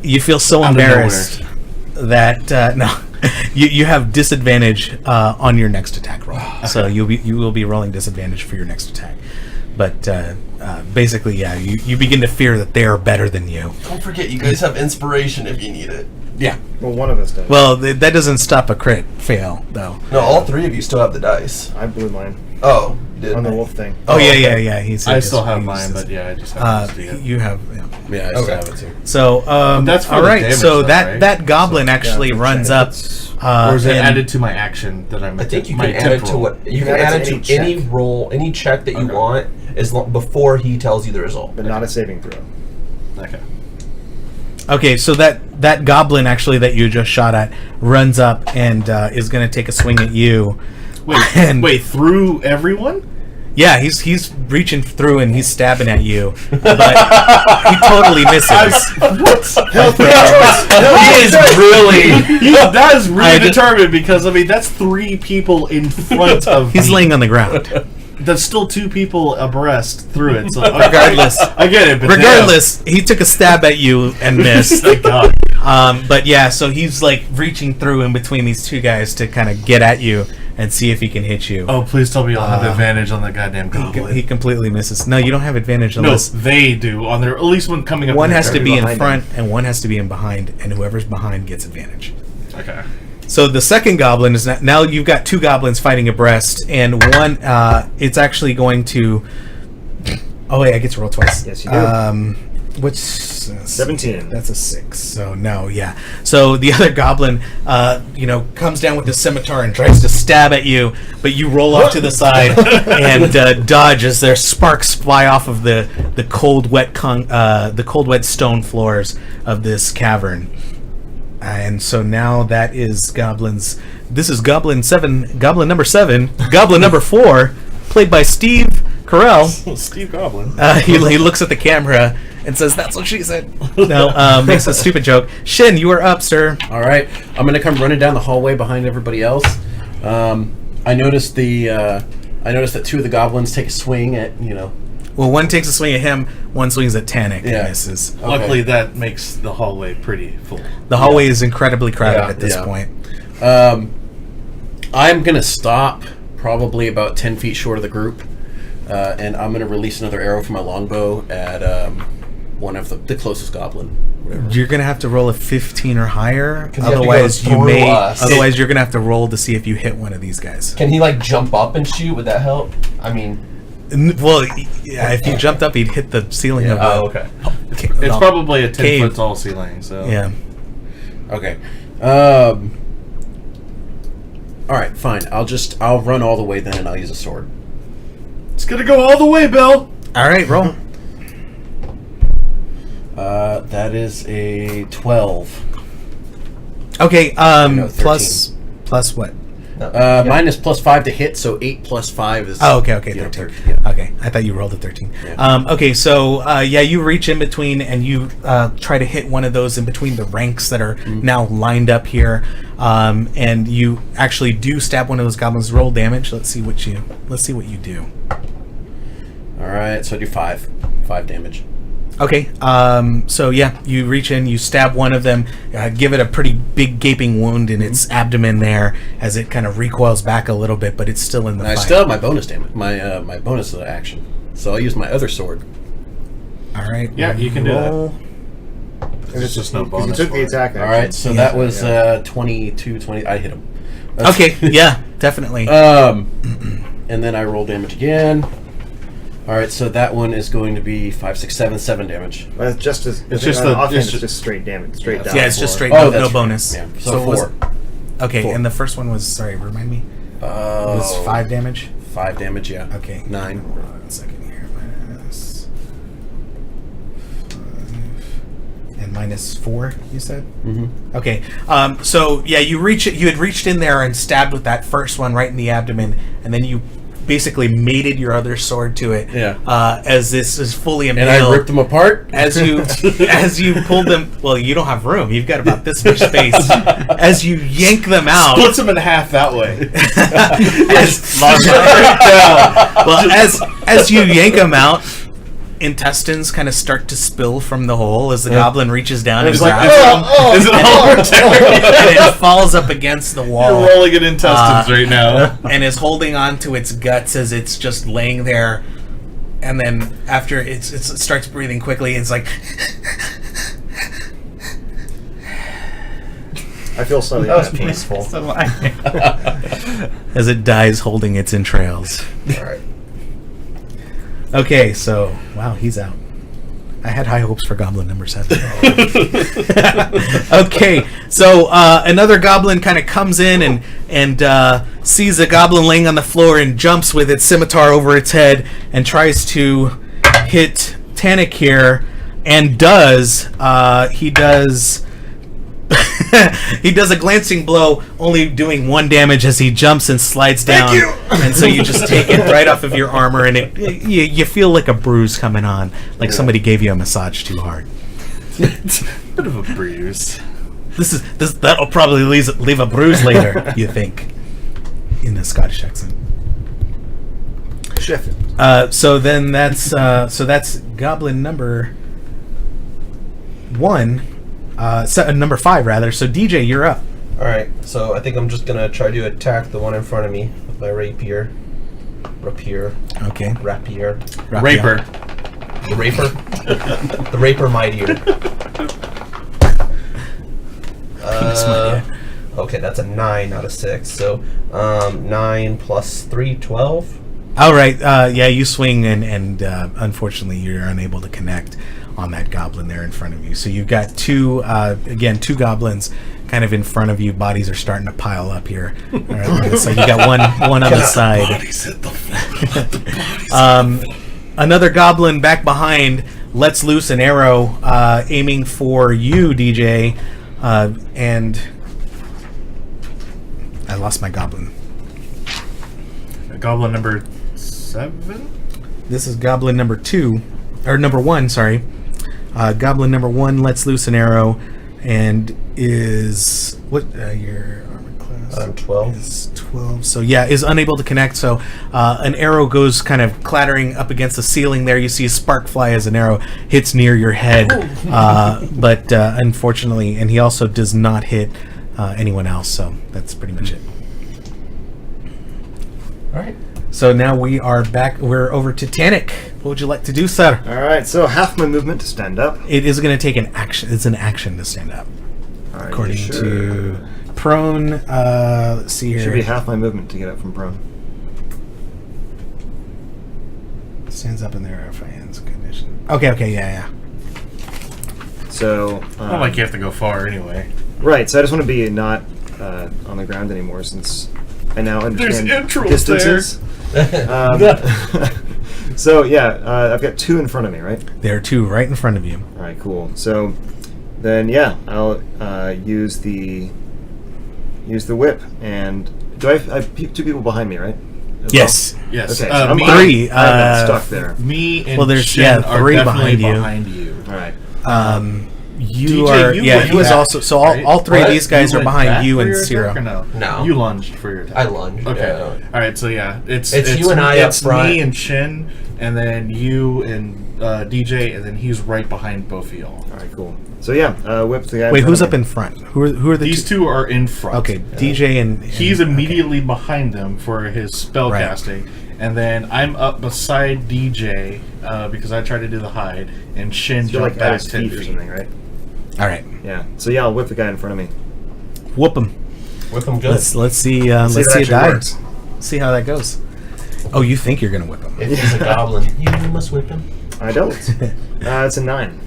You feel so Out of embarrassed that no, you have disadvantage on your next attack roll. So you will be rolling disadvantage for your next attack. But basically, yeah, you begin to fear that they are better than you. Don't forget, you guys have inspiration if you need it. Yeah. Well, one of us does. Well, that doesn't stop a crit fail, though. No, all three of you still have the dice. I blew mine Oh, you did. on the wolf thing. Oh, yeah. I still have mine, but yeah, I just have to see it. you have. Yeah. Yeah, I still have it too. So that's for all the right. damage So though, that right? that goblin actually yeah, runs check. up. Or is it and- added to my action that I'm I think you my can add it to temporal? what you can can add add it it to to any any check. roll, any check that you Okay. want, before he tells you the result. But not a saving throw. Okay. Okay, so that goblin actually that you just shot at runs up and is going to take a swing at you. And- Wait, through everyone? Yeah, he's reaching through and he's stabbing at you, but he totally misses. He is really. That is I really just- determined because I mean that's 3 people in front of. He's me. laying on the ground. That's still 2 people abreast through it. So Regardless. I get it. But Regardless, he took a stab at you and missed. Thank God. But yeah, so he's like reaching through in between these two guys to kind of get at you and see if he can hit you. Oh, please tell me I'll have advantage on the goddamn goblin. He completely misses. No, you don't have advantage No, unless they do on their at least one coming up. one in has to their be in behind front and one has to be in behind, and whoever's behind gets advantage. Okay. So the second goblin is now you've got 2 goblins fighting abreast, and one it's actually going to. Oh wait, I get to roll twice. Yes, you do. Which 17. That's a 6. So no, yeah. So the other goblin, comes down with his scimitar and tries to stab at you, but you roll off to the side and dodge as their sparks fly off of the cold, wet stone floors of this cavern. And so now that is goblins. This is goblin number 7, goblin number 4, played by Steve Carell. Steve Goblin. He looks at the camera and says, "That's what she said." No, makes a stupid joke. Shin, you are up, sir. All right, I'm gonna come running down the hallway behind everybody else. I noticed that 2 of the goblins take a swing at Well, one takes a swing at him, one swings at Tannic and Yeah. misses. Luckily, that makes the hallway pretty full. The hallway is incredibly crowded Yeah, at this yeah. point. I'm gonna stop probably about 10 feet short of the group, and I'm gonna release another arrow from my longbow at one of the closest goblin. Whatever. You're gonna have to roll a 15 or higher, 'Cause you have to otherwise go you through may. us. Otherwise, you're gonna have to roll to see if you hit one of these guys. Can he jump up and shoot? Would that help? I mean, Well, yeah, if you jumped up, he'd hit the ceiling of the. oh, okay. It's probably a 10 Cave. foot tall ceiling. So Yeah. Okay. All right, fine. I'll run all the way then, and I'll use a sword. it's gonna go all the way, Bill. All right, roll. That is a 12. Okay. No, 13. Plus what? Mine is +5 to hit, so 8 plus 5 is. Oh, okay, you know, 13. yeah. Okay, I thought you rolled a 13. Yeah. Okay, so you reach in between and you try to hit one of those in between the ranks that are now lined up here, and you actually do stab one of those goblins. Roll damage. Let's see what you do. All right, so I do 5 damage. Okay, so you reach in, you stab one of them, give it a pretty big gaping wound in its abdomen there as it kind of recoils back a little bit, but it's still in the And I fight. still have my bonus damage, my bonus action. So I'll use my other sword. All right. Yeah, you can do that. roll. There's just no You bonus. took the attack action. All right, so Yeah. that was 22, 20. I hit him. Okay. Yeah, definitely. And then I roll damage again. All right, so that one is going to be 5, 6, 7, 7 damage. Well, it's just as It's just offhand, it's it's just- just straight damage, straight down. yeah, it's just straight. Oh, No that's bonus. right. Yeah. So So it was 4. okay. 4. And the first one was sorry. Remind me. It was 5 damage. 5 damage, yeah. Okay. 9. Hold on a second here. Minus 5 and minus 4. You said. Mm-hmm. Okay. So yeah, you had reached in there and stabbed with that first one right in the abdomen, and then you basically mated your other sword to it. Yeah. As this is fully And impaled. I ripped them apart. As you pulled them, well, you don't have room. You've got about this much space. As you yank them out, Splits them in half that way. as you yank them out, intestines kind of start to spill from the hole as the goblin reaches down and It's like, grabs them, is it all protected? and it falls up against the wall. You're rolling in intestines right now. And is holding on to its guts as it's just laying there. And then after it starts breathing quickly, it's like I feel slightly That was happy. peaceful. as it dies holding its entrails. All right. Okay, so wow, he's out. I had high hopes for goblin number 7. Okay, so another goblin kind of comes in and sees a goblin laying on the floor and jumps with its scimitar over its head and tries to hit Tannic here, and does. He does a glancing blow, only doing 1 damage as he jumps and slides down. And so you just take it right off of your armor, and you feel like a bruise coming on, like somebody gave you a massage too hard. Bit of a bruise. That'll probably leave a bruise later. You think, in a Scottish accent. Shift. So then that's goblin number 1. Number 5 rather. So DJ, you're up. All right. So I think I'm just gonna try to attack the one in front of me with my rapier. Okay. Rapier. Raper. The raper. The raper mightier. Okay, that's a 9 out of 6. So 9 plus 3, 12. All right. Yeah, you swing and unfortunately you're unable to connect on that goblin there in front of you. So you've got two goblins kind of in front of you. Bodies are starting to pile up here. All right, so you got one on the side. Another goblin back behind lets loose an arrow aiming for you, DJ, and I lost my goblin. Goblin number 7? This is goblin number 2, or number 1, sorry. Goblin number 1 lets loose an arrow and is what your armor class? I'm 12. Is 12. So yeah, is unable to connect. So an arrow goes kind of clattering up against the ceiling there. You see a spark fly as an arrow hits near your head, but unfortunately, and he also does not hit anyone else. So that's pretty much it. All right. So now we are back. We're over to Tannic. What would you like to do, sir? All right, so half my movement to stand up. It is going to take an action. It's an action to stand up, Are according you sure? to prone. Let's see here. Should be half my movement to get up from prone. Stands up in their hands condition. Okay, yeah. So Not like you have to go far anyway. right, so I just want to be not on the ground anymore since I now understand intros distances. So yeah, I've got 2 in front of me, right? There are 2 right in front of you. All right, cool. So then, yeah, I'll use the whip, and do I have 2 people behind me, right? As Yes. Yes. Okay, so I'm 3. I'm stuck there. Me and Well, there's- Shin yeah, are 3 definitely behind you. All right. You DJ, are. you Yeah, went he was back, also. So right? all 3 of What? these guys You are went behind back you for and your Sierra. attack or no? No. You lunged for your attack. I lunged. Okay. Yeah. All right. So yeah, it's you and I up it's front. me and Shin, and then you and DJ, and then he's right behind both of y'all. All right, cool. So yeah, whip the guy. Wait, who's front up of in me. front? Who are the These 2 are in front. Okay, DJ and He's okay. immediately behind them for his spell Right. casting, And then I'm up beside DJ because I tried to do the hide, and Shin So you're jumped like at back his 10 feet or feet. something, right? All right, Yeah. So yeah, I'll whip the guy in front of me. whoop him. Whip them good. Let's see. Let's if it see it actually die. works. See how that goes. Oh, you think you're gonna whip him? If he's a goblin, you must whip him. I don't. It's a 9.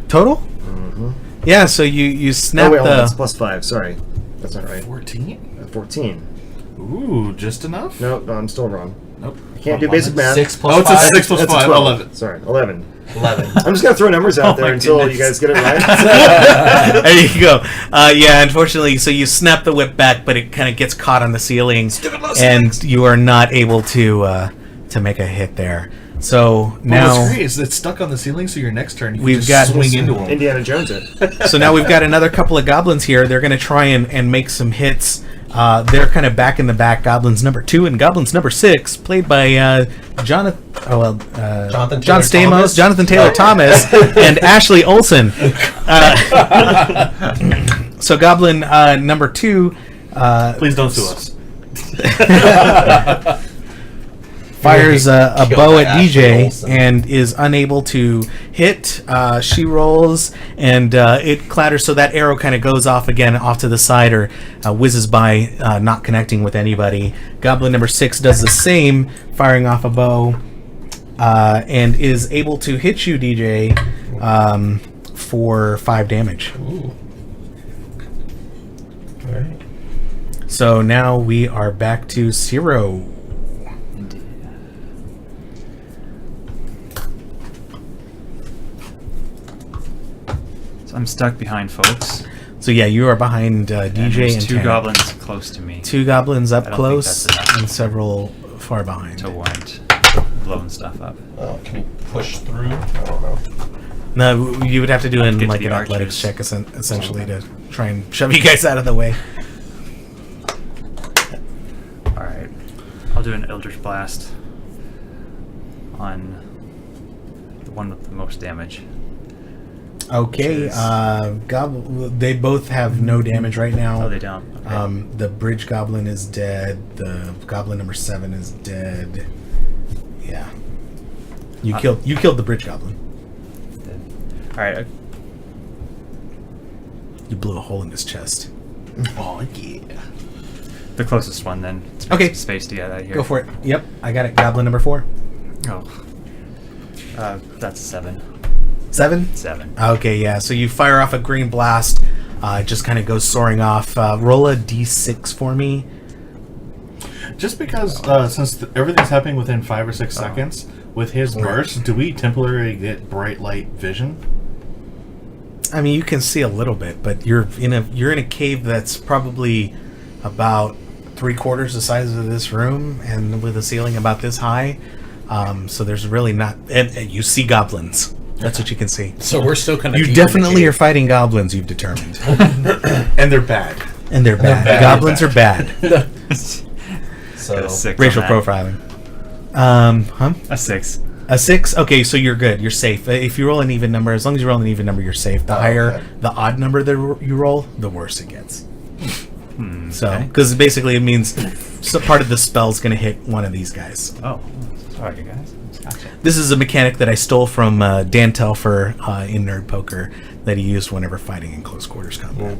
Total? Mm-hmm. Yeah. So you snap Oh wait, hold on, the. it's +5. Sorry, that's not right. 14? 14. Ooh, just enough? No, I'm still wrong. Nope. I can't do basic math. 6 plus Oh, it's a 5. 6 plus That's a 5, 12. 11. Sorry, 11. 11. I'm just gonna throw numbers out there my until goodness. you guys get it right. There you go. Yeah, unfortunately, so you snap the whip back, but it kind of gets caught on the ceiling, and you are not able to make a hit there. So now, What's great is it's stuck on the ceiling, so your next turn you can We've just got- swing into him. Indiana Jones it. so now we've got another couple of goblins here. They're going to try and make some hits. They're kind of back in the back. Goblins number 2 and goblins number 6, played by Jonathan. Jonathan John Taylor Stamos, Thomas? Jonathan Taylor Thomas, and Ashley Olsen. So goblin number 2 Please don't sue us. fires a Killed bow by at Ashley DJ Olsen. and is unable to hit. She rolls and it clatters, so that arrow kind of goes off again off to the side or whizzes by, not connecting with anybody. Goblin number 6 does the same, firing off a bow and is able to hit you, DJ, for 5 damage. Ooh. Alright. So now we are back to 0. Indeed. So I'm stuck behind folks. So yeah, you are behind And DJ there's and 2 Tanner. goblins close to me 2 goblins up I don't think close that's enough. and several far behind. to warrant blowing stuff up. Oh, can you push through? I don't know. No, you would have to do Get in to like the an athletics archers. check essentially to try and shove you guys out of the way. Alright. I'll do an Eldritch Blast on the one with the most damage. Okay, is- they both have no damage right now. Oh, they don't? Okay. The bridge goblin is dead. The goblin number 7 is dead. Yeah, you killed the bridge goblin. Alright, You blew a hole in his chest. Oh, yeah. the closest one then. Okay. Space to get out of here. Go for it. Yep, I got it. Goblin number 4. Oh. That's 7. 7. 7. Okay, yeah. So you fire off a green blast. It just kind of goes soaring off. Roll a d6 for me. Just because, since everything's happening within 5 or 6 seconds, with his burst, do we temporarily get bright light vision? I mean, you can see a little bit, but you're in a cave that's probably about 3/4 the size of this room, and with a ceiling about this high. So there's really not. And you see goblins. That's what you can see. So we're still kind of. You definitely are fighting goblins. You've determined, And they're bad. and they're bad. bad. Goblins are bad. So Got a 6 Racial on that. profiling. A 6. A 6? Okay, so you're good. You're safe. If you roll an even number, as long as you roll an even number, you're safe. The higher, okay. the odd number that you roll, the worse it gets. So, okay. because basically it means part of the spell's going to hit one of these guys. Oh, sorry, you guys. Gotcha. This is a mechanic that I stole from Dan Telfer in Nerd Poker that he used whenever fighting in close quarters combat.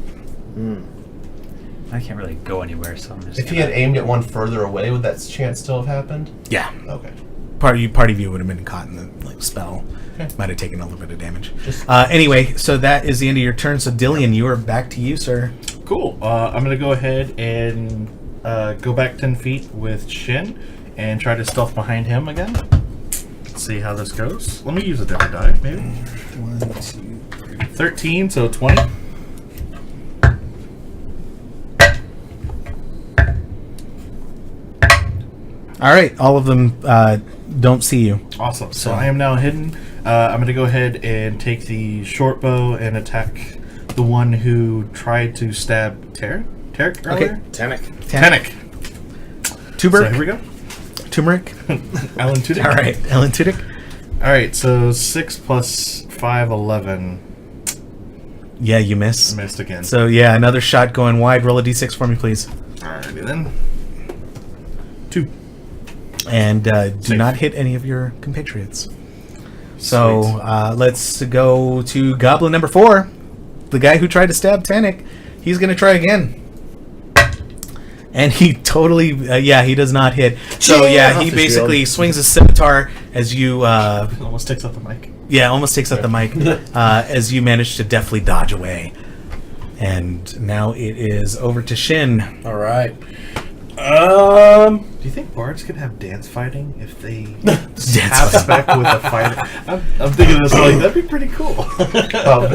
I can't really go anywhere, so I'm just. if he had aimed at one further away, would that chance still have happened? Yeah, Okay. part of you would have been caught in the spell. Okay. Might have taken a little bit of damage. Just- Anyway, so that is the end of your turn. So Dillian, you are back to you, sir. Cool. I'm going to go ahead and go back 10 feet with Shin and try to stealth behind him again. Let's see how this goes. Let me use a different die, maybe. 1, 2, 3. 13, so 20. All right, all of them don't see you. Awesome. So I am now hidden. I'm going to go ahead and take the short bow and attack the one who tried to stab Tarek earlier? Tannic. Tannic. So Tuber, here we go. turmeric. Alan Tudyk. All right, Ellen Tudyk. All right, so 6 plus 5, 11. Yeah, you miss. Missed again. So yeah, another shot going wide. Roll a d6 for me, please. Alrighty then. 2. and do not hit any of your compatriots. So let's go to Goblin number 4. The guy who tried to stab Tannic. He's going to try again. And he totally, he does not hit. So he basically swings his scimitar as you... almost takes out the mic. Yeah, almost takes out the mic as you manage to deftly dodge away. And now it is over to Shin. All right. Do you think bards could have dance fighting if they have spec with a fighter? I'm thinking this like that'd be pretty cool.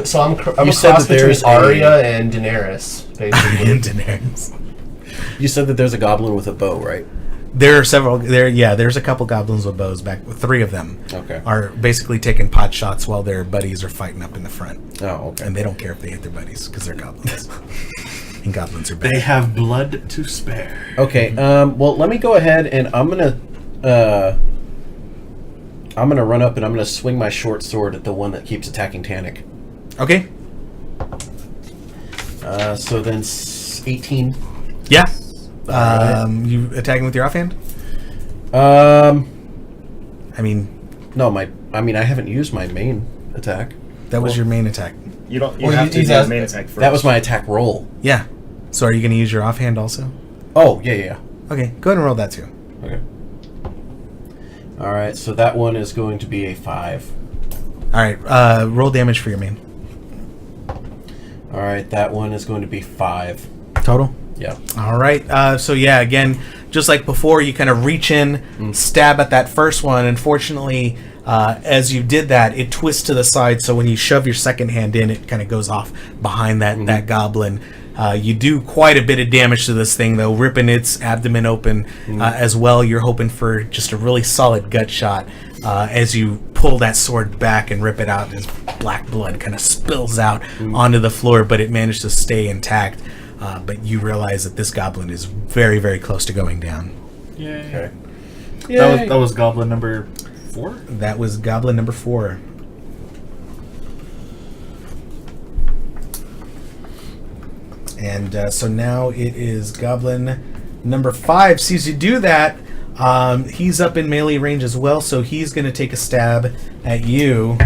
So I'm You a said cross that there's between a- Arya and Daenerys, basically. And Daenerys. You said that there's a goblin with a bow, right? There are several. There's a couple goblins with bows back. 3 of them Okay. are basically taking pot shots while their buddies are fighting up in the front. Oh, okay. And they don't care if they hit their buddies because they're goblins. And goblins are bad. They have blood to spare. Okay. Well, let me go ahead and I'm gonna run up and I'm gonna swing my short sword at the one that keeps attacking Tannic. Okay. So then 18. Yeah. Alright. You attacking with your offhand? No, I haven't used my main attack. That was your main attack. You don't. You Well, have to he's do the asked- main attack first. That was my attack roll. Yeah. So are you going to use your offhand also? Oh, yeah. Okay. Go ahead and roll that too. Okay. All right. So that one is going to be a 5. All right. Roll damage for your main. All right. That one is going to be 5. Total. Yeah. All right. So yeah, again, just like before, you kind of reach in, stab at that first one. Unfortunately, as you did that, it twists to the side. So when you shove your second hand in, it kind of goes off behind that goblin. You do quite a bit of damage to this thing, though, ripping its abdomen open as well. You're hoping for just a really solid gut shot as you pull that sword back and rip it out. As black blood kind of spills out onto the floor, but it managed to stay intact. But you realize that this goblin is very, very close to going down. Yay. Okay. That was goblin number 4? That was goblin number 4. And so now it is goblin number 5. Sees you do that. He's up in melee range as well, so he's going to take a stab at you.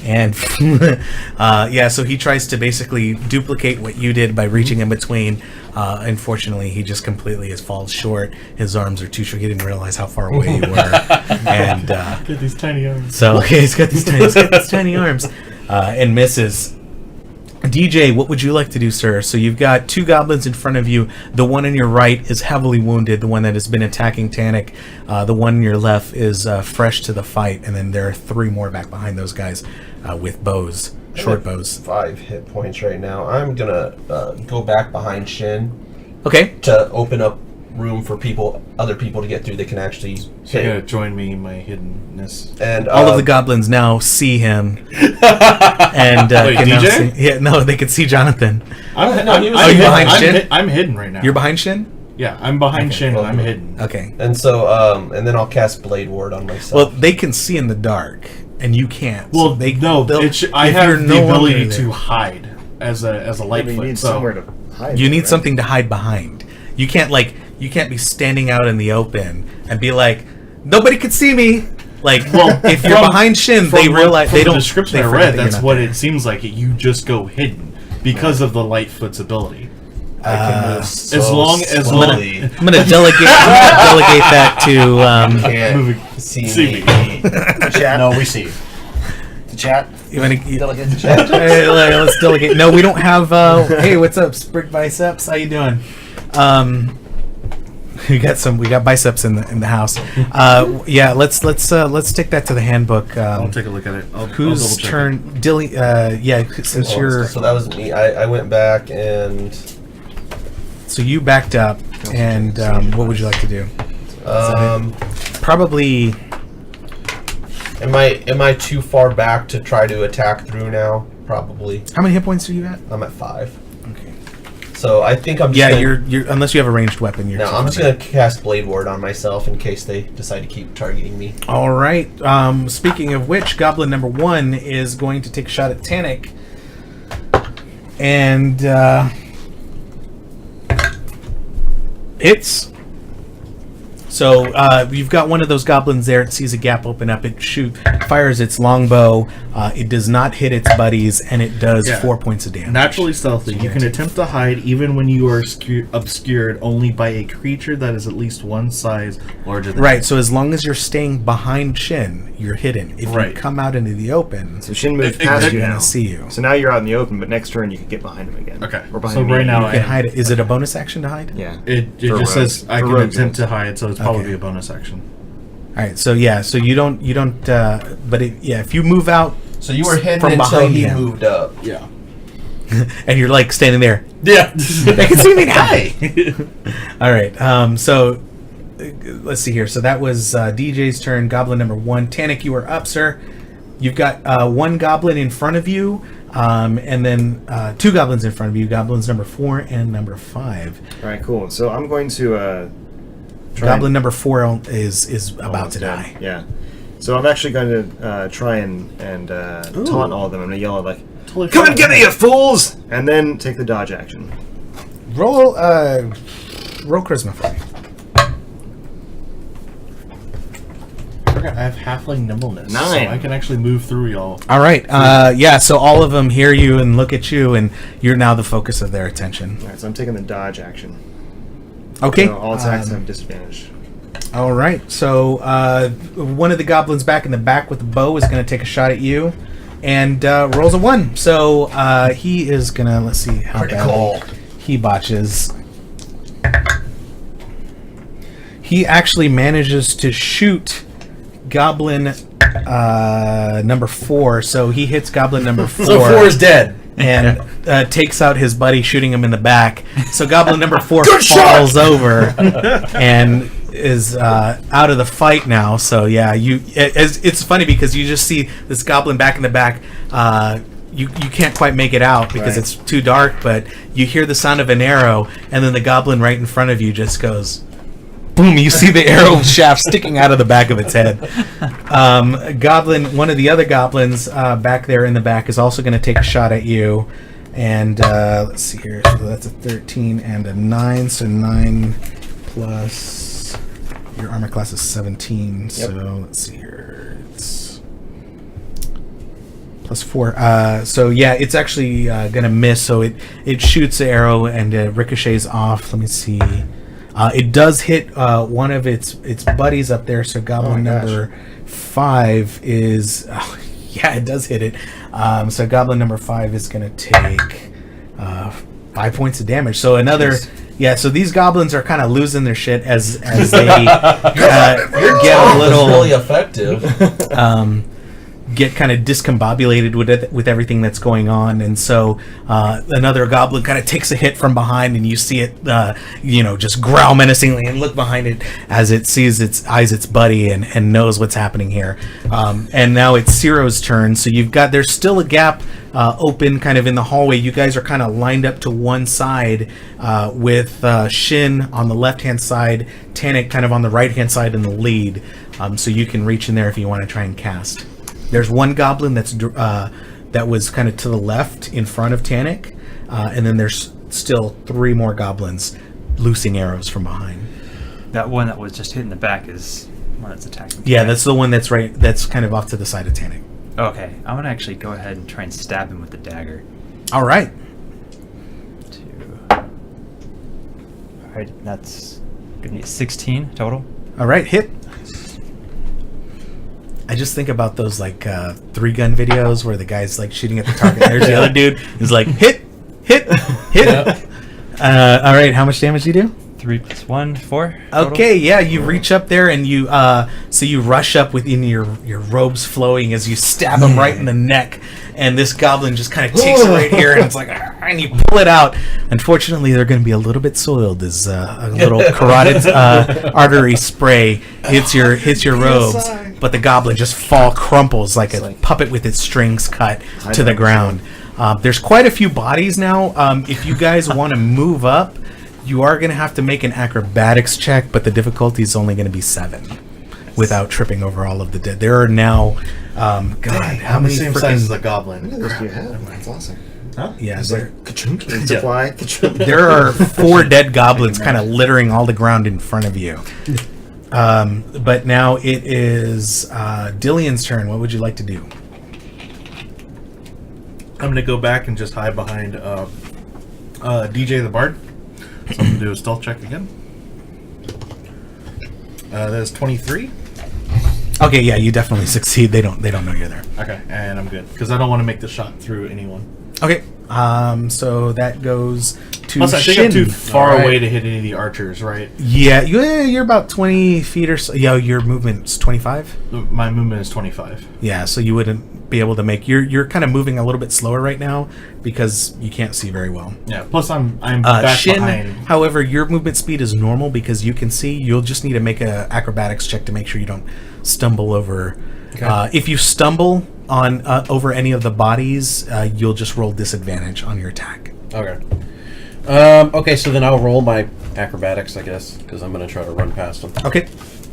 And so he tries to basically duplicate what you did by reaching in between. Unfortunately, he just completely falls short. His arms are too short. He didn't realize how far away you were. And Got these tiny arms. so he's got these tiny arms and misses. DJ, what would you like to do, sir? So you've got 2 goblins in front of you. The one on your right is heavily wounded, the one that has been attacking Tannic. The one on your left is fresh to the fight, and then there are 3 more back behind those guys with bows, short bows. 5 hit points right now. I'm gonna go back behind Shin Okay. to open up room for other people to get through. They can actually So you hit. gotta join me in my hiddenness. And All of the goblins now see him. And Wait, can now DJ? see, no, they can see Jonathan. I'm you behind Shin? I'm hidden right now. You're behind Shin? Yeah, I'm behind Shin and I'm hidden. Okay. And so, and then I'll cast Blade Ward on myself. Well, they can see in the dark, and you can't. Well, so I if have you're the no longer ability there- to hide as a Yeah, but lightfoot. you need so somewhere to hide. You need right? something to hide behind. You can't be standing out in the open and be like, nobody can see me. Like, if you're behind Shin, they realize they don't. The description they I forget read, that you're that's not what there. it seems like. You just go hidden because of the lightfoot's ability. I can move so as long- slowly. I'm gonna delegate that to. Can't Moving- see see me. The chat. No, we see you. The chat. You wanna, Delegate the chat. Hey, let's delegate. No, we don't have. Hey, what's up, Sprig Biceps? How you doing? We got biceps in the house. Yeah, let's take that to the handbook. I'll take a look at it. Whose double check turn? Dilly. Yeah, since you're. So that was me. I went back and So you backed up, and what would you like to do? Probably. am I too far back to try to attack through now? Probably. How many hit points are you at? I'm at 5. Okay. So I think I'm just Yeah, gonna, you're unless you have a ranged weapon. You're. No, I'm just gonna cast Blade Ward on myself in case they decide to keep targeting me. All right. Speaking of which, Goblin number 1 is going to take a shot at Tannic, and hits. So you've got one of those goblins there. It sees a gap open up. It fires its longbow. It does not hit its buddies, and it does 4 points of damage. Naturally stealthy. You can attempt to hide even when you are obscured only by a creature that is at least one size larger than Right, so as long as you're staying behind Shin, you're hidden. If you come out into the open, So Shin moved past you they're now. going to see you. So now you're out in the open, but next turn you can get behind him again. Okay. Or behind So me. right now You can hide it. Is it a bonus action to hide? Yeah. It For just says rogues. I For can rogues, attempt yes. to hide, so it's probably Okay. a bonus action. All right, so you don't, but if you move out, So you were hidden From until behind he him. moved up. Yeah. and you're like standing there, Yeah. they can see me now. All right, so let's see here. So that was DJ's turn. Goblin number 1. Tannic, you are up, sir. You've got one goblin in front of you, and then 2 goblins in front of you. Goblins number 4 and number 5. All right, cool. So I'm going to try Goblin number 4 is about almost to dead. die. Yeah. So I'm actually going to try and taunt all of them. I'm going to yell at like, Totally "Come fine. and get me, you fools!" And then take the dodge action. Roll charisma for me. I have halfling nimbleness. 9. So I can actually move through y'all. All right. So all of them hear you and look at you, and you're now the focus of their attention. All right, so I'm taking the dodge action. Okay. So all attacks have disadvantage. All right. So one of the goblins back in the back with the bow is going to take a shot at you, and rolls a 1. So he is going to, let's see how bad he botches. He actually manages to shoot Goblin number 4. So he hits Goblin number 4. So 4 is dead. And takes out his buddy, shooting him in the back. So Goblin number 4 falls over and is out of the fight now. So yeah, it's funny because you just see this goblin back in the back. You can't quite make it out because it's too dark, but you hear the sound of an arrow, and then the goblin right in front of you just goes boom. You see the arrow shaft sticking out of the back of its head. One of the other goblins back there in the back is also going to take a shot at you. And let's see here. So that's a 13 and a 9. So 9 plus your armor class is 17. Yep. So let's see here. It's plus 4. So yeah, it's actually going to miss. So it shoots the arrow and ricochets off. Let me see. It does hit one of its buddies up there. So Goblin number 5 is... yeah, it does hit it. So Goblin number 5 is going to take 5 points of damage. So another... Yeah, so these goblins are kind of losing their shit as they get a little... really effective. Get kind of discombobulated with everything that's going on, and so another goblin kind of takes a hit from behind, and you see it, just growl menacingly and look behind it as it sees its buddy and knows what's happening here. And now it's Ciro's turn. So there's still a gap open kind of in the hallway. You guys are kind of lined up to one side with Shin on the left-hand side, Tannic kind of on the right-hand side in the lead. So you can reach in there if you want to try and cast. There's one goblin that was kind of to the left in front of Tannic, and then there's still 3 more goblins loosing arrows from behind. That one that was just hit in the back is one that's attacking. Yeah, Tannic. that's the one that's kind of off to the side of Tannic. Okay, I'm gonna actually go ahead and try and stab him with the dagger. All right. Alright, that's gonna be 16 total. All right, hit. I just think about those 3-gun videos where the guy's shooting at the target. There's the other dude who's like, hit. Yep. All right, how much damage do you do? 3 plus 1, 4. Total. Okay, yeah, you reach up there and you rush up within your robes flowing as you stab him right in the neck, and this goblin just kind of takes it right here, and it's like, and you pull it out. Unfortunately, they're going to be a little bit soiled as a little carotid artery spray hits your robes, but the goblin just crumples like a puppet with its strings cut to the ground. There's quite a few bodies now. If you guys want to move up, you are going to have to make an acrobatics check, but the difficulty is only going to be 7 without tripping over all of the dead. There are now, how many same size as the goblin? Those do you have? That's awesome. Huh? Yeah, It's like ka-chunk, it's a fly. Ka-chunk. there are 4 dead goblins kind of littering all the ground in front of you. But now it is Dillian's turn. What would you like to do? I'm going to go back and just hide behind DJ the Bard. So I'm going to do a stealth check again. That is 23. Okay, yeah, you definitely succeed. They don't know you're there. Okay, and I'm good because I don't want to make the shot through anyone. Okay, so that goes to Plus, I think Shin. I'm too far All right. away to hit any of the archers, right? Yeah, you're about 20 feet or so. Yeah, your movement's 25. My movement is 25. Yeah, so you wouldn't be able to make. You're kind of moving a little bit slower right now because you can't see very well. Yeah. Plus, I'm back Shin, behind. however, your movement speed is normal because you can see. You'll just need to make a acrobatics check to make sure you don't stumble over. Okay. If you stumble on over any of the bodies, you'll just roll disadvantage on your attack. Okay. Okay, so then I'll roll my acrobatics, I guess, because I'm going to try to run past them. Okay.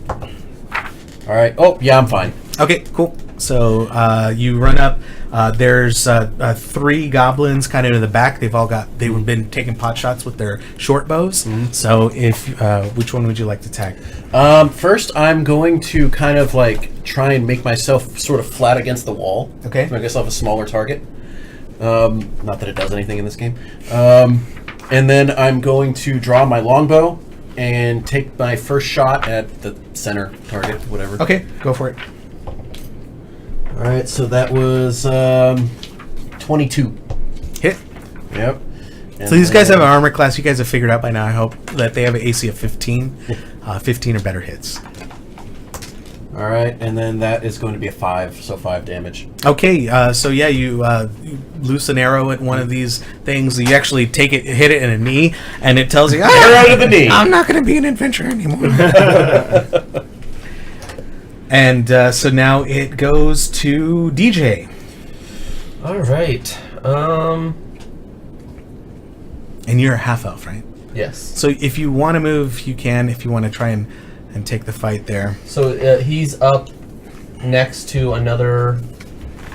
All right. Oh, yeah, I'm fine. Okay, cool. So you run up. There's 3 goblins kind of in the back. They've been taking pot shots with their short bows. Mm-hmm. So if which one would you like to attack? First, I'm going to kind of like try and make myself sort of flat against the wall. Okay. Make myself a smaller target. Not that it does anything in this game. And then I'm going to draw my longbow and take my first shot at the center target, whatever. Okay, go for it. All right, so that was 22. Hit. Yep. So these guys have an armor class. You guys have figured out by now, I hope, that they have an AC of 15. 15 or better hits. All right, and then that is going to be a 5, so 5 damage. Okay, so yeah, you loose an arrow at one of these things. You actually hit it in a knee, and it tells you, Arrow to the knee. I'm not going to be an adventurer anymore. And so now it goes to DJ. All right. And you're a half elf, right? Yes. So if you want to move, you can. If you want to try and take the fight there. So he's up next to another.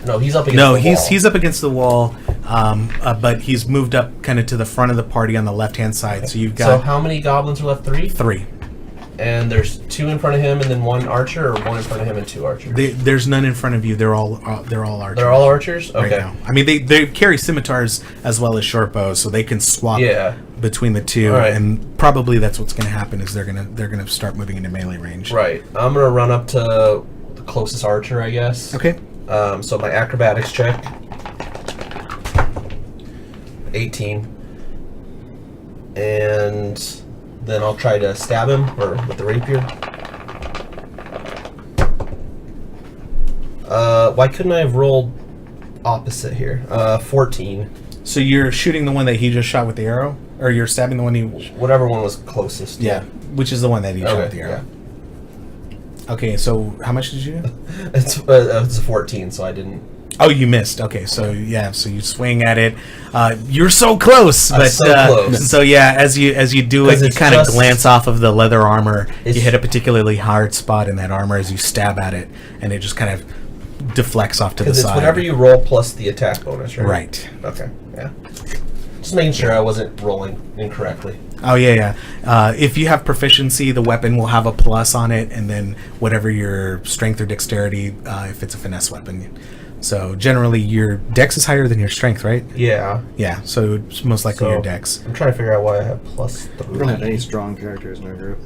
No, he's up against No, the wall. he's up against the wall, but he's moved up kind of to the front of the party on the left-hand side. So you've So got how many goblins are left? 3? 3. And there's 2 in front of him, and then 1 archer, or 1 in front of him and 2 archers. There's none in front of you. They're all archers. They're all archers. Right Okay. now. I mean, they carry scimitars as well as short bows, so they can swap Yeah. between the two. All right. And probably that's what's going to happen is they're gonna start moving into melee range. Right. I'm gonna run up to the closest archer, I guess. Okay. So my acrobatics check. 18. And then I'll try to stab him with the rapier. Why couldn't I have rolled opposite here? 14. So you're shooting the one that he just shot with the arrow, or you're stabbing the one he? Whatever one was closest. Yeah, which is the one that he shot with the arrow. Okay, so how much did you do? It's a 14, so I didn't. Oh, you missed. Okay, so so you swing at it. You're so close, but so close. so yeah, as you do it, 'Cause you it's kind of just- glance off of the leather armor. You It's- hit a particularly hard spot in that armor as you stab at it, and it just kind of deflects off to the Because it's side. whenever you roll plus the attack bonus, right? Right. Okay, yeah. Just making sure I wasn't rolling incorrectly. Oh yeah. If you have proficiency, the weapon will have a plus on it, and then whatever your strength or dexterity, if it's a finesse weapon. So generally, your dex is higher than your strength, right? Yeah. Yeah. So it's most likely So- your dex. I'm trying to figure out why I have plus 3. We don't have any strong characters in our group.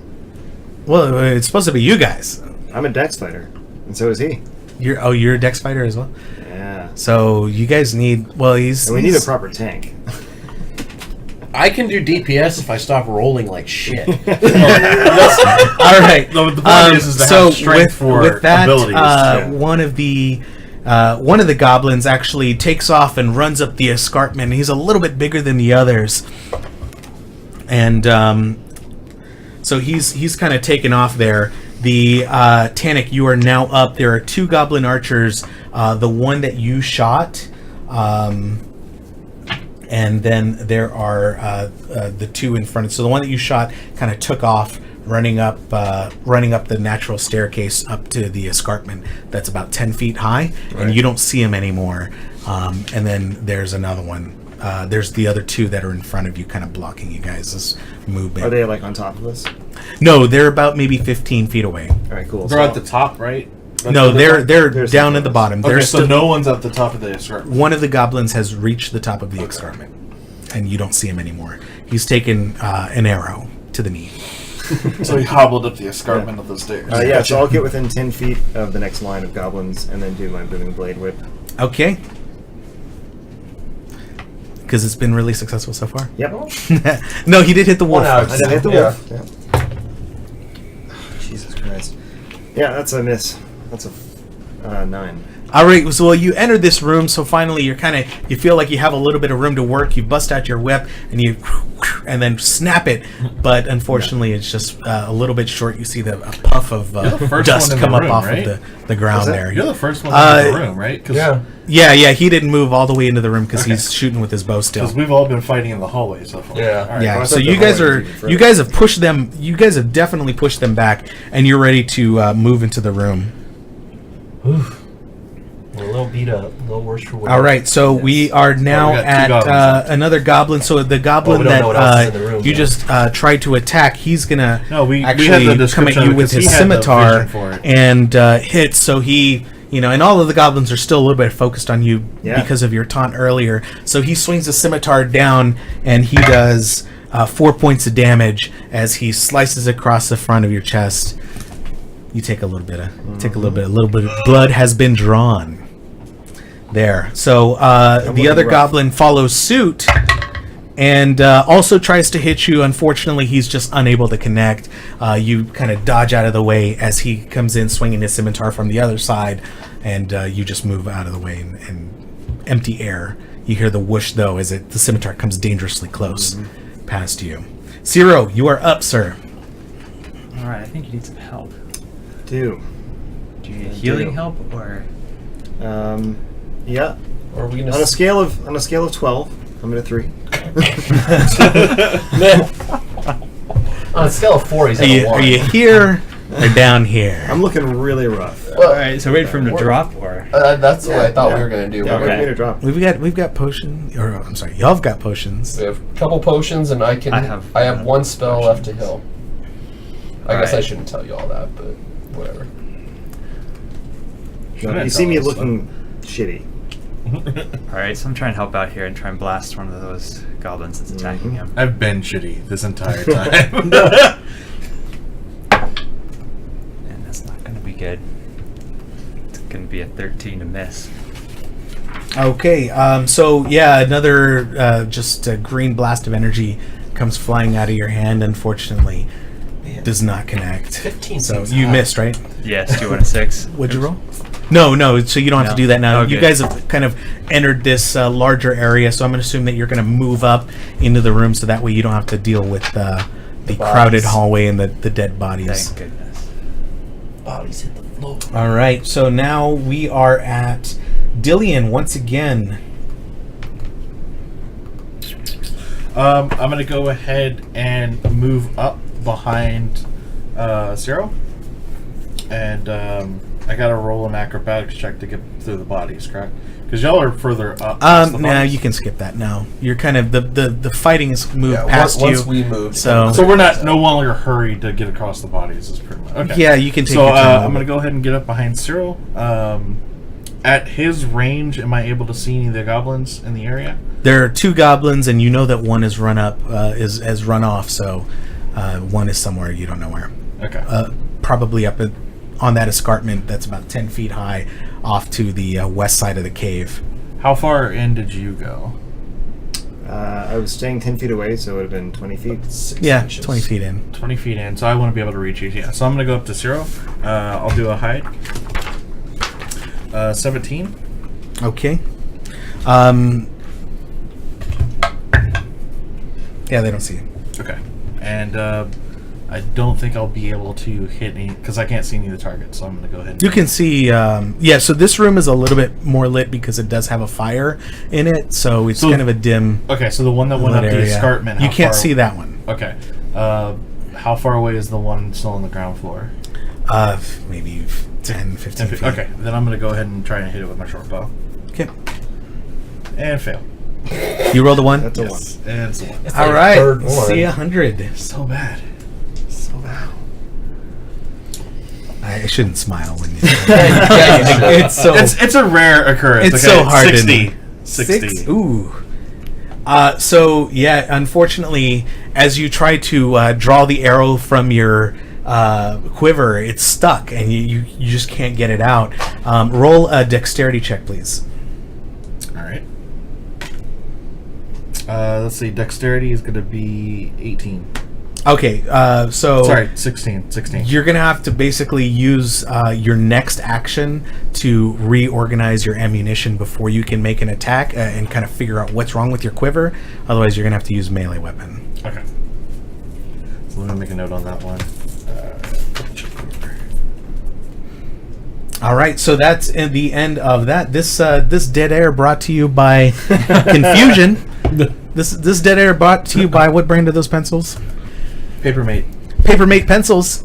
Well, it's supposed to be you guys. I'm a dex fighter, and so is he. You're a dex fighter as well. Yeah. So you guys need. Well, And we need a proper tank. I can do DPS if I stop rolling like shit. All right. The point is to so have strength for with that, abilities. Yeah. one of the goblins actually takes off and runs up the escarpment. He's a little bit bigger than the others, and so he's kind of taken off there. The Tannic, you are now up. There are 2 goblin archers. The one that you shot. And then there are the 2 in front. So the one that you shot kind of took off, running up the natural staircase up to the escarpment that's about 10 feet high, and you don't see him anymore. And then there's another one there's the other two that are in front of you, kind of blocking you guys' movement. Are they like on top of us? No, they're about maybe 15 feet away. All right, cool. They're at the top, right? No, they're There's down some at the of us. bottom. Okay, There's so no one's at the top of the escarpment. one of the goblins has reached the top of the escarpment, and you don't see him anymore. He's taken an arrow to the knee. So he hobbled up the escarpment of the stairs. Yeah, so I'll get within 10 feet of the next line of goblins and then do my booming blade whip. Okay. Because it's been really successful so far. Yep. No, he did hit the wolf. One out. I did hit the Yeah. wolf. Yeah. Jesus Christ. Yeah, that's a miss. That's a 9. All right, so you enter this room, so finally you feel like you have a little bit of room to work. You bust out your whip and then snap it, but unfortunately it's just a little bit short. You see a puff of first dust one in come the up room, off right? of the ground there. You're the first one in the room, right? Yeah. Yeah, he didn't move all the way into the room because Okay. he's shooting with his bow still. Because we've all been fighting in the hallway so far. Yeah. All right. Yeah, well, I so thought you the guys hallway are was even you guys have pushed them. You guys have definitely pushed them back, and you're ready to move into the room. A little beat up. A little worse for wear. All right, so we are now we got two at goblins left. another goblin. So the goblin we don't know what else is that in the room you yet. just tried to attack, he's gonna We actually had the come description at you of it with 'cause his he had the scimitar vision for it. and hit. So he, and all of the goblins are still a little bit focused on you Yeah. because of your taunt earlier. So he swings the scimitar down, and he does 4 points of damage as he slices across the front of your chest. You take a little bit of blood has been drawn. There. So the looking other rough. goblin follows suit and also tries to hit you. Unfortunately, he's just unable to connect. You kind of dodge out of the way as he comes in swinging his scimitar from the other side, and you just move out of the way and empty air. You hear the whoosh, though, as the scimitar comes dangerously close past you. Zero, you are up, sir. All right, I think you need some help. Do. Do you need I healing do. help or? Yeah. Or are we gonna On a scale of 12, I'm at a 3. on a scale of 4, he's Are at a you, 1. are you here or down here? I'm looking really rough. All right, so wait for him to drop or? That's what I thought we were gonna do. Yeah, Okay. wait for me to drop. We've got potion, or I'm sorry, y'all have got potions. We have a couple potions, and I have one spell left to heal. I guess I shouldn't tell you all that, but whatever. No, you see me looking shitty. All right, so I'm trying to help out here and try and blast one of those goblins that's attacking him. I've been shitty this entire time. And that's not going to be good. It's going to be a 13 to miss. Okay, so yeah, another just a green blast of energy comes flying out of your hand. Unfortunately, does not connect. 15 So seems you high. missed, right? Yes, do you want a 6? What'd you roll? No. So you don't have to No. do that now. Oh, You good. guys have kind of entered this larger area, so I'm going to assume that you're going to move up into the room, so that way you don't have to deal with the crowded hallway and the dead bodies. Thank goodness. Bodies hit the floor. All right, so now we are at Dillian once again. I'm going to go ahead and move up behind Zero. And I got to roll an acrobatics check to get through the bodies, correct? Because y'all are further up. past the No, bodies. you can skip that now. You're kind of the fighting has moved Yeah, past once you. we moved. So So we're no longer hurried to get across the bodies. Is pretty much okay. yeah, you can take. So your time. I'm gonna go ahead and get up behind Cyril. At his range, am I able to see any of the goblins in the area? There are two goblins, and you know that one is run up, has run off. So one is somewhere you don't know where. Okay. Probably up on that escarpment that's about 10 feet high, off to the west side of the cave. How far in did you go? I was staying 10 feet away, so it would have been 20 feet. 6 Yeah, inches. 20 feet in. 20 feet in, so I want to be able to reach you. Yeah, so I'm gonna go up to Cyril. I'll do a hide. 17. Okay. Yeah, they don't see you. Okay. And I don't think I'll be able to hit any because I can't see any of the targets. So I'm gonna go ahead. And You can see, so this room is a little bit more lit because it does have a fire in it, so it's So- kind of a dim Okay, so the one that went lit up the area. escarpment. You how can't far- see that one. Okay. How far away is the one still on the ground floor? Maybe 10, 15 feet. Okay, then I'm gonna go ahead and try and hit it with my short bow Okay. and fail. You rolled a 1? That's a Yes. And it's a 1. It's All like right. third one. See 100. So bad. So bad. I shouldn't smile when you Yeah, you should. it's so It's a rare occurrence. It's okay? so hard to 60. know. 60. 6? Ooh. So yeah, unfortunately, as you try to draw the arrow from your quiver, it's stuck, and you just can't get it out. Roll a dexterity check, please. All right. Let's see. Dexterity is going to be 18. Okay, so Sorry, 16. 16. you're gonna have to basically use your next action to reorganize your ammunition before you can make an attack and kind of figure out what's wrong with your quiver. Otherwise, you're gonna have to use melee weapon. Okay. So let me make a note on that one. All right, so that's in the end of that. This dead air brought to you by Confusion. This dead air brought to you by what brand of those pencils? Papermate. Papermate pencils.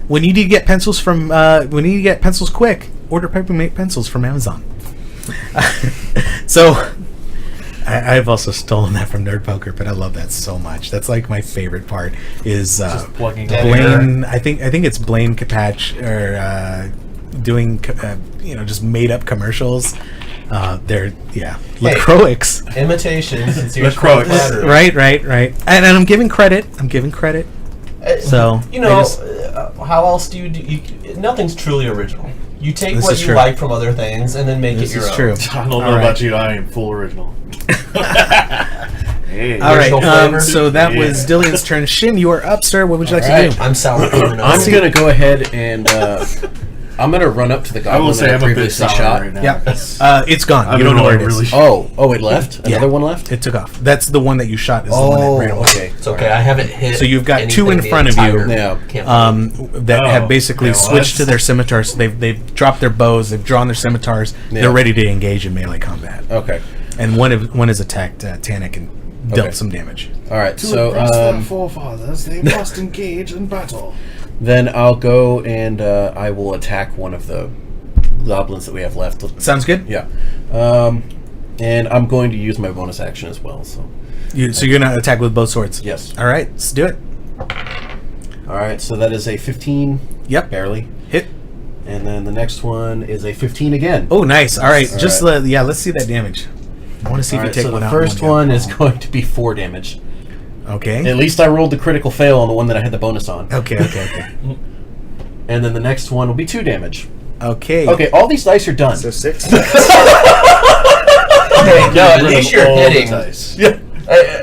When you need to get pencils from, when you need to get pencils quick, order Papermate pencils from Amazon. So, I've also stolen that from Nerd Poker, but I love that so much. That's like my favorite part. Is Just plugging Blaine? I think it's Blaine Capatch or doing just made up commercials. They're LaCroix. Imitations. It's your LaCroix. Right. And I'm giving credit. So how else do you do? Nothing's truly original. You take This what is you true. like from other things and then make this it your is own. true. I don't know All right. about you. I am full original. Hey. All right. Original flavor? So that Yeah. was Dillian's turn. Shin, you are up, sir. What would you like to right. do? I'm sour cream and I'm onion. gonna go ahead and I'm gonna run up to the I goblin will say that I I'm a bit previously sour shot. right now. Yeah. It's gone. I You don't know where it really is. Oh, it left. Yeah. Another one left. It took off. That's the one that you shot. Is the one that ran away. okay. It's okay. I haven't hit. So you've got two anything in front of the you. entire Yeah. campaign. That Oh. have basically Yeah, well, switched to that's- their scimitars. They've dropped their bows. They've drawn their scimitars. Yeah. They're ready to engage in melee combat. Okay. And one has attacked Tannic and dealt Okay. some damage. All right. To So impress their forefathers, they must engage in battle. then I'll go and I will attack one of the goblins that we have left. Sounds good. Yeah. And I'm going to use my bonus action as well. So So you're gonna attack with both swords. yes. All right. Let's do it. All right. So that is a 15. Yep. Barely. Hit. And then the next one is a 15 again. Oh, nice. All right. All Just right. let's see that damage. I want to see All if right, you take so one the out. first and one down. is going to be 4 damage. Okay. At least I rolled the critical fail on the one that I had the bonus on. Okay. And then the next one will be 2 damage. Okay. Okay, all these dice are done. So 6. Okay, no, at least you're All the hitting. dice. Yeah.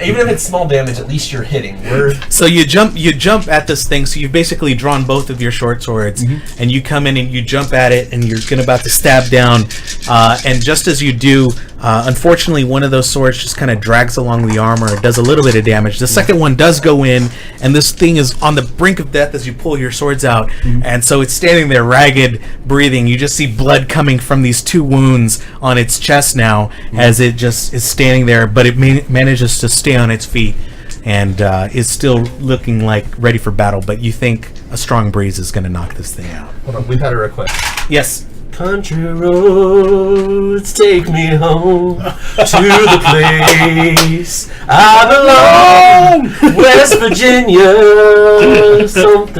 Even if it's small damage, at least you're hitting. We're So you jump at this thing. So you've basically drawn both of your short swords, and you come in and you jump at it, and you're about to stab down. And just as you do, unfortunately, one of those swords just kind of drags along the armor. It does a little bit of damage. The second one does go in, and this thing is on the brink of death as you pull your swords out. And so it's standing there, ragged, breathing. You just see blood coming from these 2 wounds on its chest now, as it just is standing there. But it manages to stay on its feet and is still looking like ready for battle, but you think a strong breeze is going to knock this thing out. hold on. We've had a request. Yes. Country roads take me home to the place I belong, West Virginia.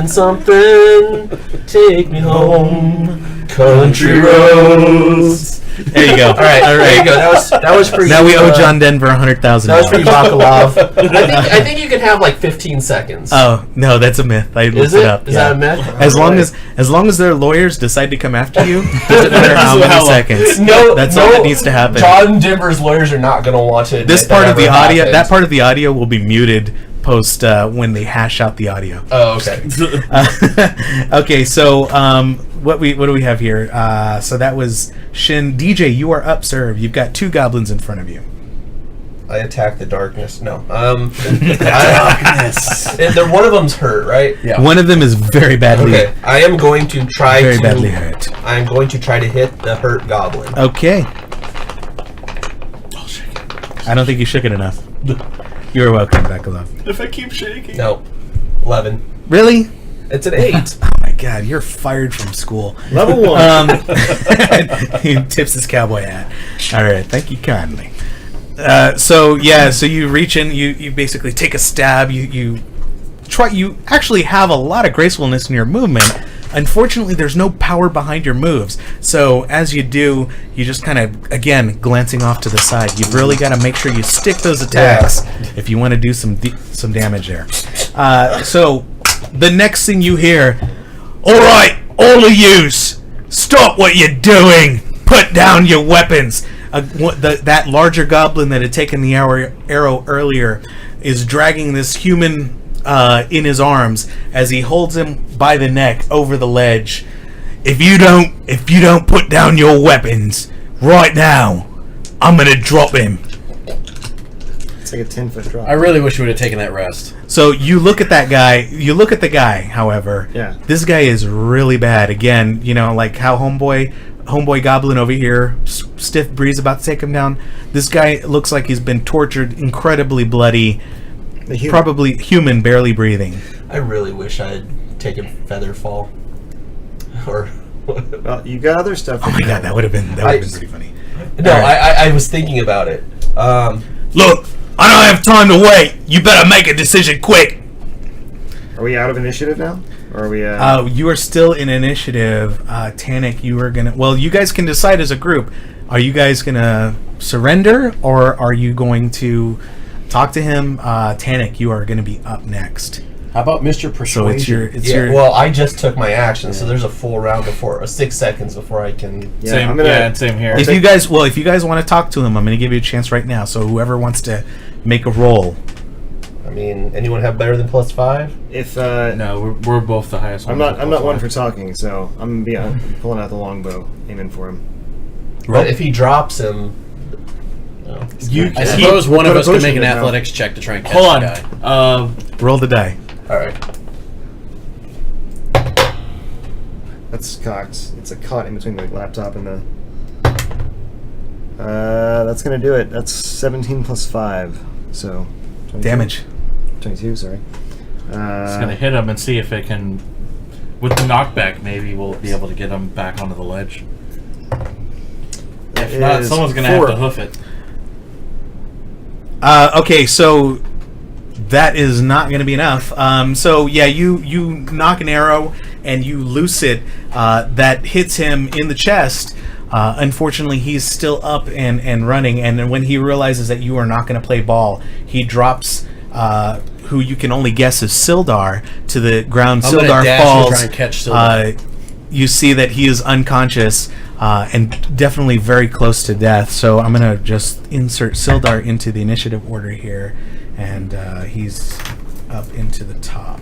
Something, take me home. Country roads. There you go. All right, there you go. That was for you. Now we owe John Denver $100,000. That was for you, Bakalov. I think you can have like 15 seconds. Oh no, that's a myth. I looked Is it it? up. Is yeah. that a myth? As long Alright. as their lawyers decide to come after you, doesn't matter how many seconds. No, that's no, all that needs to happen. John Denver's lawyers are not going to want to. This admit part that of the ever audio, happened. that part of the audio will be muted post when they hash out the audio. Oh, okay. Okay, so what do we have here? So that was Shin. DJ, you are up, sir. You've got 2 goblins in front of you. I attack the darkness. No. One of them's hurt, right? Yeah. One of them is very badly, Okay. I am going to try very to. badly hurt. I am going to try to hit the hurt goblin. Okay. I don't think you shook it enough. You're welcome, Bakalov. If I keep shaking. No. 11. Really? It's an 8. Oh my God, you're fired from school. Level 1. He tips his cowboy hat. All right, thank you kindly. So you reach in, you basically take a stab. You actually have a lot of gracefulness in your movement. Unfortunately, there's no power behind your moves. So as you do, you just kind of, again, glancing off to the side. You've really got to make sure you stick those attacks if you want to do some damage there. So the next thing you hear, all right, all of yous, stop what you're doing. Put down your weapons. That larger goblin that had taken the arrow earlier is dragging this human in his arms as he holds him by the neck over the ledge. If you don't put down your weapons right now, I'm gonna drop him. It's like a 10-foot drop. I really wish we would have taken that rest. So you look at that guy. You look at the guy. However, this guy is really bad. Again, like how homeboy goblin over here, stiff breeze about to take him down. This guy looks like he's been tortured, incredibly bloody. Probably human, barely breathing. I really wish I had taken Feather Fall. Or well, you got other stuff. Oh my god, that would have been pretty funny. No, I was thinking about it. Look, I don't have time to wait. You better make a decision quick. Are we out of initiative now? Or are we? You are still in initiative. Tannic, you are gonna. Well, you guys can decide as a group. Are you guys gonna surrender, or are you going to talk to him? Tannic, you are going to be up next. How about Mr. Persuasion? So it's your. Well, I just took my action, so there's a full round before, 6 seconds before I can. Same here. If you guys want to talk to him, I'm going to give you a chance right now. So whoever wants to make a roll. I mean, anyone have better than +5? If no, we're both the highest. I'm not one for talking, so I'm gonna be pulling out the longbow, aiming for him. But if he drops him. No. I suppose one of us could make an athletics check to try and catch the guy. Roll the die. Alright. That's cocked. It's a caught in between the laptop and the... that's going to do it. That's 17 plus 5. So... 22. Damage. 22, sorry. It's going to hit him and see if it can... With the knockback, maybe we'll be able to get him back onto the ledge. If not, someone's going to have to hoof it. Okay, so... That is not going to be enough. You knock an arrow and you loose it. That hits him in the chest. Unfortunately, he's still up and running. And then when he realizes that you are not going to play ball, he drops who you can only guess is Sildar to the ground. Sildar falls. Try and catch Sildar. You see that he is unconscious and definitely very close to death. So I'm going to just insert Sildar into the initiative order here. And he's up into the top.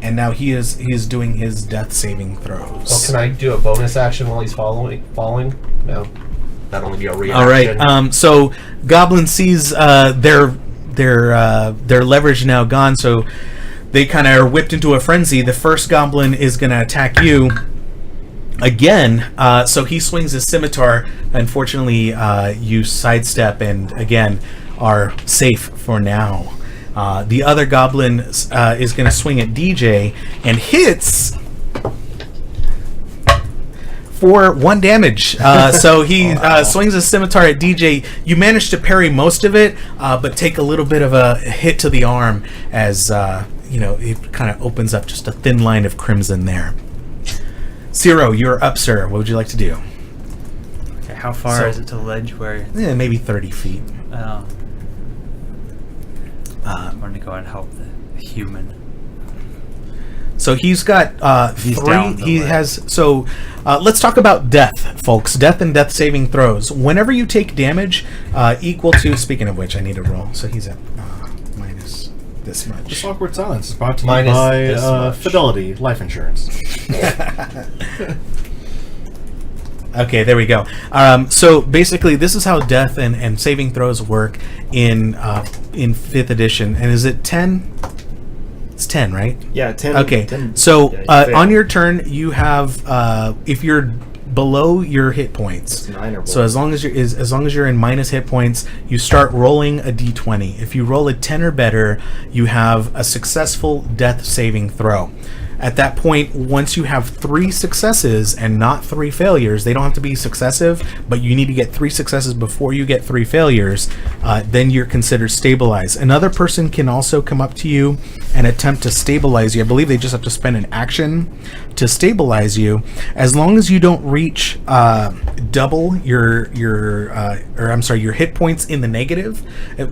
And now he is doing his death saving throws. Well, can I do a bonus action while he's falling? No. That'll only be a reaction. All right. So Goblin sees their leverage now gone, so they kind of are whipped into a frenzy. The first Goblin is going to attack you again. So he swings his scimitar. Unfortunately, you sidestep and again are safe for now. The other goblin is going to swing at DJ and hits for 1 damage. So he swings a scimitar at DJ. You manage to parry most of it, but take a little bit of a hit to the arm as it kind of opens up just a thin line of crimson there. Zero, you're up, sir. What would you like to do? Okay, how far is it to the ledge where... Maybe 30 feet. I'm going to go and help the human. So he's got He's 3. down the He ledge. has so. Let's talk about death, folks. Death and death saving throws. Whenever you take damage equal to. Speaking of which, I need a roll. So he's at minus this much. This awkward silence is brought to you Minus by this much. Fidelity Life Insurance. Okay, there we go. So basically, this is how death and saving throws work in 5th edition. And is it 10? It's 10, right? Yeah, 10. Okay, 10. so Yeah, you on fail. your turn, you have if you're below your hit points. It's 9 or So below. as long as you're in minus hit points, you start rolling a d20. If you roll a 10 or better, you have a successful death saving throw. At that point, once you have 3 successes and not 3 failures, they don't have to be successive, but you need to get 3 successes before you get 3 failures, then you're considered stabilized. Another person can also come up to you and attempt to stabilize you. I believe they just have to spend an action to stabilize you, as long as you don't reach double your hit points in the negative.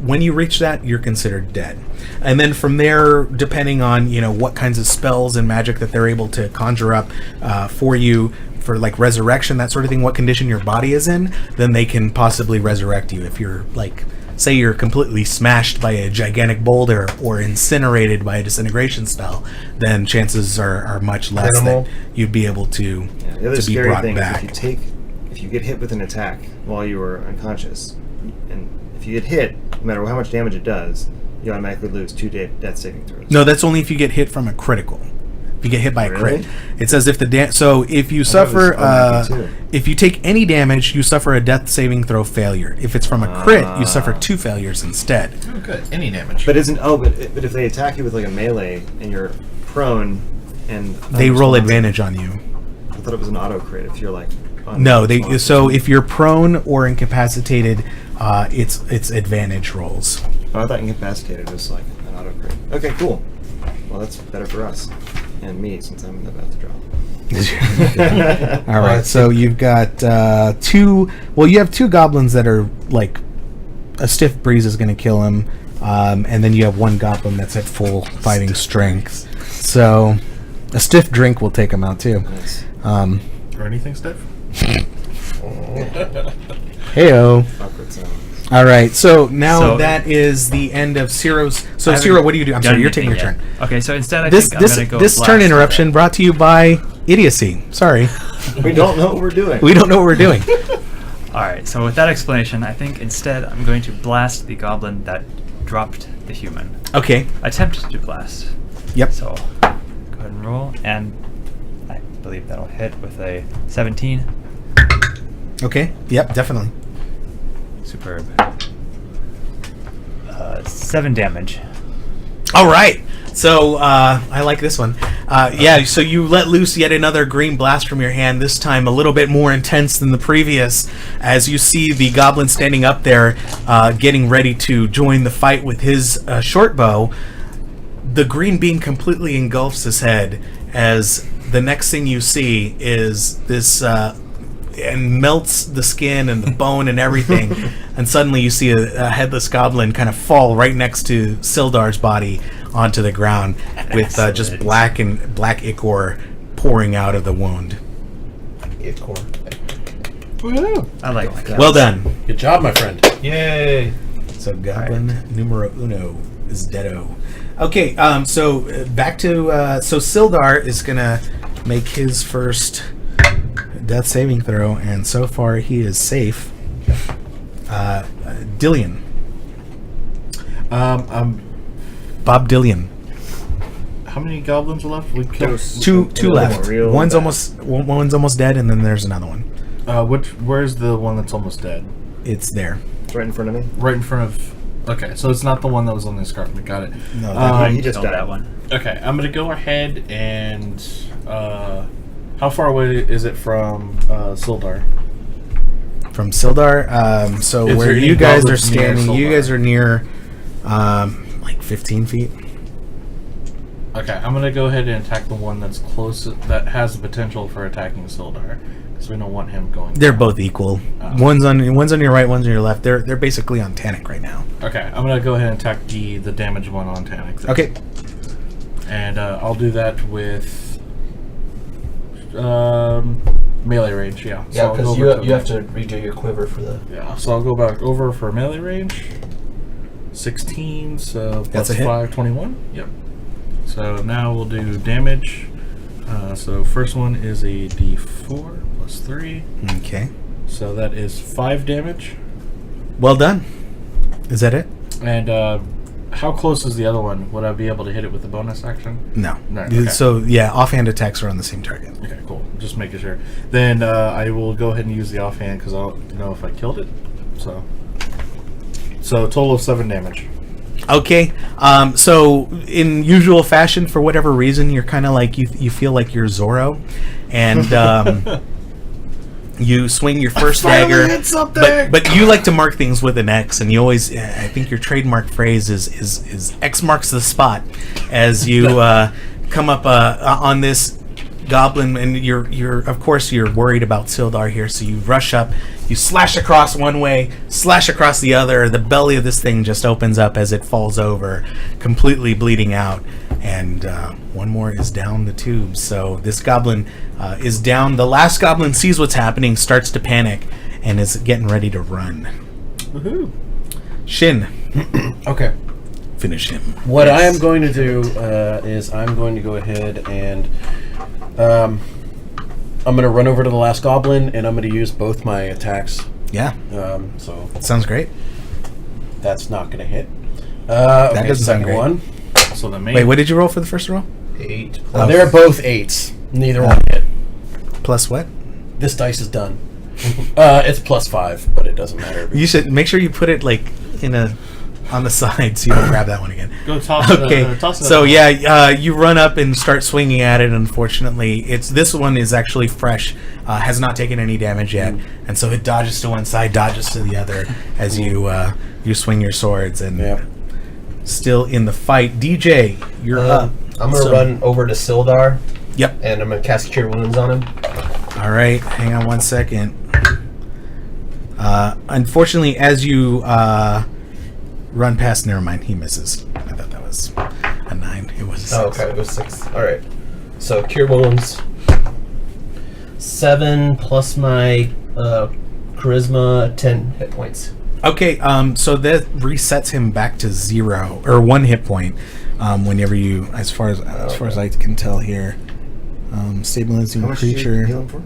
When you reach that, you're considered dead. And then from there, depending on what kinds of spells and magic that they're able to conjure up for you, for like resurrection, that sort of thing, what condition your body is in, then they can possibly resurrect you. If you're like, say you're completely smashed by a gigantic boulder or incinerated by a disintegration spell, then chances are much less that you'd be able to, the other to be scary brought thing back. is if you get hit with an attack while you were unconscious, and if you get hit, no matter how much damage it does, you automatically lose 2 death saving throws. No, that's only if you get hit from a critical. If you get hit by a Really? crit, it says if the so if you suffer if you take any damage, you suffer a death saving throw failure. If it's from a crit, you suffer 2 failures instead. Oh, good. Any damage. But but if they attack you with like a melee and you're prone and They roll advantage on you. I thought it was an auto crit if you're like No, they so if you're prone or incapacitated, it's advantage rolls. Oh, I thought incapacitated was like an auto crit. Okay, cool. Well, that's better for us and me since I'm about to drop. All right, so you've got 2. Well, you have 2 goblins that are like a stiff breeze is going to kill him, and then you have 1 goblin that's at full fighting strength. So a stiff drink will take him out too. Nice. Or anything, Steph? Heyo. Awkward sound. All right, so now So- that is the end of Ciro's. So I haven't Ciro, what do you do? I'm done sorry, you're taking your anything turn. yet. Okay, so instead I This think I'm gonna go this blast turn with interruption brought to you by idiocy. Sorry, We don't know what we're doing. we don't know what we're doing. it. All right, so with that explanation, I think instead I'm going to blast the goblin that dropped the human. Okay. Attempt to blast. Yep. So go ahead and roll, and I believe that'll hit with a 17. Okay. Yep. Definitely. Superb. 7 damage. All right. So I like this one. Yeah. So you let loose yet another green blast from your hand. This time a little bit more intense than the previous. As you see the goblin standing up there, getting ready to join the fight with his short bow. The green beam completely engulfs his head. As the next thing you see is this. And melts the skin and the bone and everything, and suddenly you see a headless goblin kind of fall right next to Sildar's body onto the ground, with just black ichor pouring out of the wound. I like that. Well done. Good job, my friend. Yay! So goblin numero uno is deado. Okay, so back to so Sildar is gonna make his first death saving throw, and so far he is safe. Dillion. Bob Dillion. How many goblins are left? We killed Two Two left. real One's bad. almost dead, and then there's another one. Where's the one that's almost dead? It's there. It's right in front of me. Right in front of. Okay, so it's not the one that was on the escarpment. Got it. No, he just Killed died. that one. Okay, I'm gonna go ahead and. How far away is it from Sildar? from Sildar. So Is where there any you guys are goblins near standing, you Sildar? guys are near like 15 feet. Okay, I'm gonna go ahead and attack the one that's closest, that has the potential for attacking Sildar, because we don't want him going. They're down. both equal. Oh. One's on your right, one's on your left. They're basically on Tannic right now. Okay, I'm gonna go ahead and attack the damaged one on Tannic. then. Okay. And I'll do that with melee range. Yeah. Yeah, I'll because go over you have to redo your quiver for the. Yeah. So I'll go back over for melee range. 16. So That's plus a hit. 5, 21. Yep. So now we'll do damage. So first one is a D4 plus 3. Okay. So that is 5 damage. Well done. Is that it? And how close is the other one? Would I be able to hit it with a bonus action? No. No, okay. So yeah, offhand attacks are on the same target. Okay, cool. Just making sure. Then I will go ahead and use the offhand because I'll know if I killed it. So total of 7 damage. Okay, so in usual fashion, for whatever reason, you're kind of like you feel like you're Zorro, and you swing your first dagger. But you like to mark things with an X, and you always, I think your trademark phrase is X marks the spot as you come up on this goblin, and you're of course you're worried about Sildar here, so you rush up, you slash across one way, slash across the other. The belly of this thing just opens up as it falls over, completely bleeding out, and one more is down the tube. So this goblin is down. The last goblin sees what's happening, starts to panic, and is getting ready to run. Woohoo! Shin, Okay. finish him. What I am going to do is I'm going to go ahead and I'm going to run over to the last goblin, and I'm going to use both my attacks. Yeah, So sounds great. that's not going to hit. That Okay, doesn't sound second great. one. So the main. Wait, what did you roll for the first roll? 8 They're both 8s. Neither one hit. Plus what? This dice is done. It's +5, but it doesn't matter. You should make sure you put it like on the side so you don't grab that one again. Go toss Okay, it. Toss it so up. yeah, you run up and start swinging at it. Unfortunately, this one is actually fresh, has not taken any damage yet, and so it dodges to one side, dodges to the other as you swing your swords, and Yep. still in the fight. DJ, you're up. I'm going to run over to Sildar, Yep. and I'm going to cast Cure Wounds on him. All right, hang on one second. Unfortunately, as you run past, never mind, he misses. I thought that was a 9. It was a 6. Oh, okay, it was 6. All right. So Cure Wounds. 7 plus my Charisma, 10 hit points. Okay, so that resets him back to 0 or 1 hit point. Whenever you, as far as I can tell here, stabilizing How much did you creature. heal him for?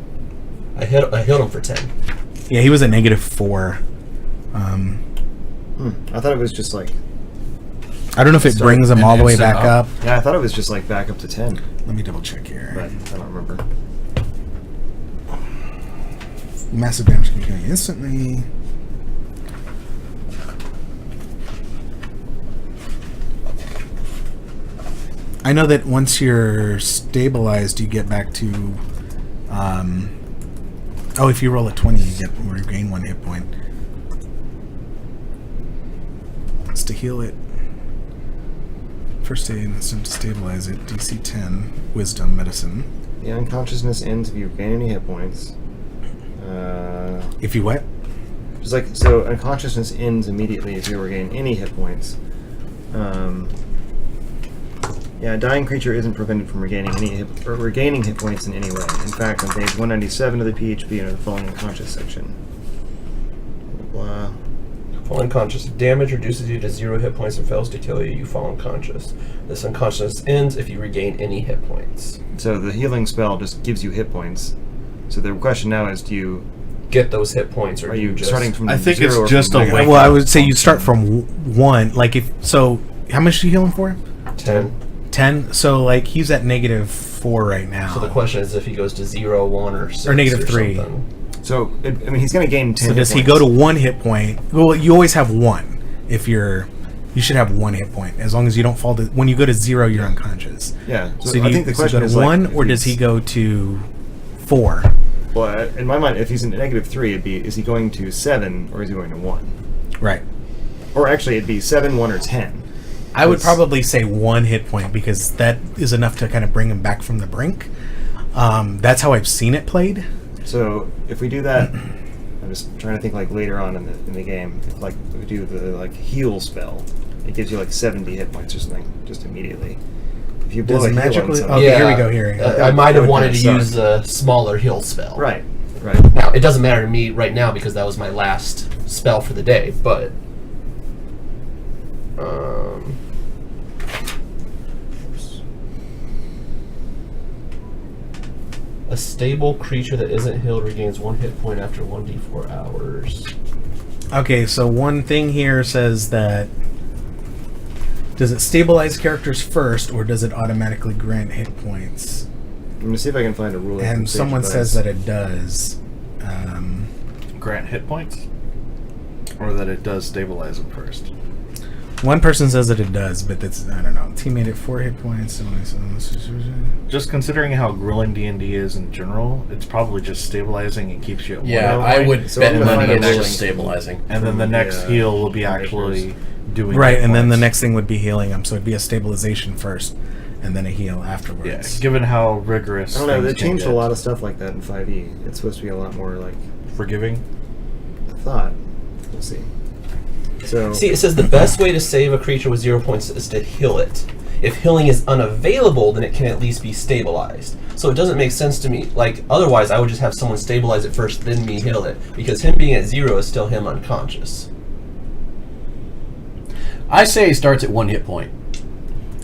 I healed him for 10. Yeah, he was at -4. I thought it was just like... I don't know if it Start brings him all the way instant back up. up. Yeah, I thought it was just like back up to 10, Let me double check here. but I don't remember. Massive damage can kill you instantly. I know that once you're stabilized, you get back to. If you roll a 20, you regain 1 hit point. It's to heal it. First aid instant to stabilize it. DC 10, Wisdom, Medicine. The unconsciousness ends if you gain any hit points. If you what? Just like, so unconsciousness ends immediately if you regain any hit points. Yeah, a dying creature isn't prevented from regaining hit points in any way. In fact, on page 197 of the PHP under the falling unconscious section. Blah. Fall unconscious. Damage reduces you to 0 hit points and fails to kill you. You fall unconscious. This unconsciousness ends if you regain any hit points. So the healing spell just gives you hit points. So the question now is, do you Get those hit points, or are you just starting from I think 0 it's or just from a negative? wake Well, I would say you start from 1. Like if so, how much do you heal him for? 10. 10. So like he's at -4 right now. So the question is if he goes to 0, 1, or 6. Or -3. something. So I mean, he's going to gain 10. So does he go to 1 hit point? Well, you always have 1. You should have 1 hit point as long as you don't fall to. When you go to 0, you're unconscious. Yeah. So, I think the does he question go is to like, 1 if or does he he's- go to 4? Well, in my mind, if he's in -3, it'd be, is he going to 7 or is he going to 1? Right. Or actually, it'd be 7, 1, or 10. I would That's- probably say 1 hit point because that is enough to kind of bring him back from the brink. That's how I've seen it played. So if we do that, I'm just trying to think like later on in the game. If like we do the like heal spell, it gives you like 70 hit points or something just immediately. If you blow Does a it heal on magically- someone- Okay, here we go, here we go. I might That have would wanted to kinda use suck. a smaller heal spell. Right, right. Now, it doesn't matter to me right now because that was my last spell for the day, but... a stable creature that isn't healed regains 1 hit point after 1d4 hours. Okay, so one thing here says that does it stabilize characters first or does it automatically grant hit points? I'm gonna see if I can find a rule. And someone says that it does. Grant hit points? Or that it does stabilize them first? One person says that it does, but that's, I don't know. Teammate at 4 hit points. Just considering how grueling D&D is in general, it's probably just stabilizing and keeps you at 1. Yeah, I would So bet I'm gonna money find it's a just ruling. stabilizing. And then the next heal will be actually doing Right, hit and then the points. next thing would be healing him, so it'd be a stabilization first, and then a heal Yeah, afterwards. given how rigorous I don't know. They things can changed a get. lot of stuff like that in 5e. It's supposed to be a lot more like Forgiving. I thought. We'll see. So See, it says the best way to save a creature with 0 points is to heal it. If healing is unavailable, then it can at least be stabilized. So it doesn't make sense to me. Like, otherwise, I would just have someone stabilize it first, then me heal it. Because him being at 0 is still him unconscious. I say he starts at 1 hit point.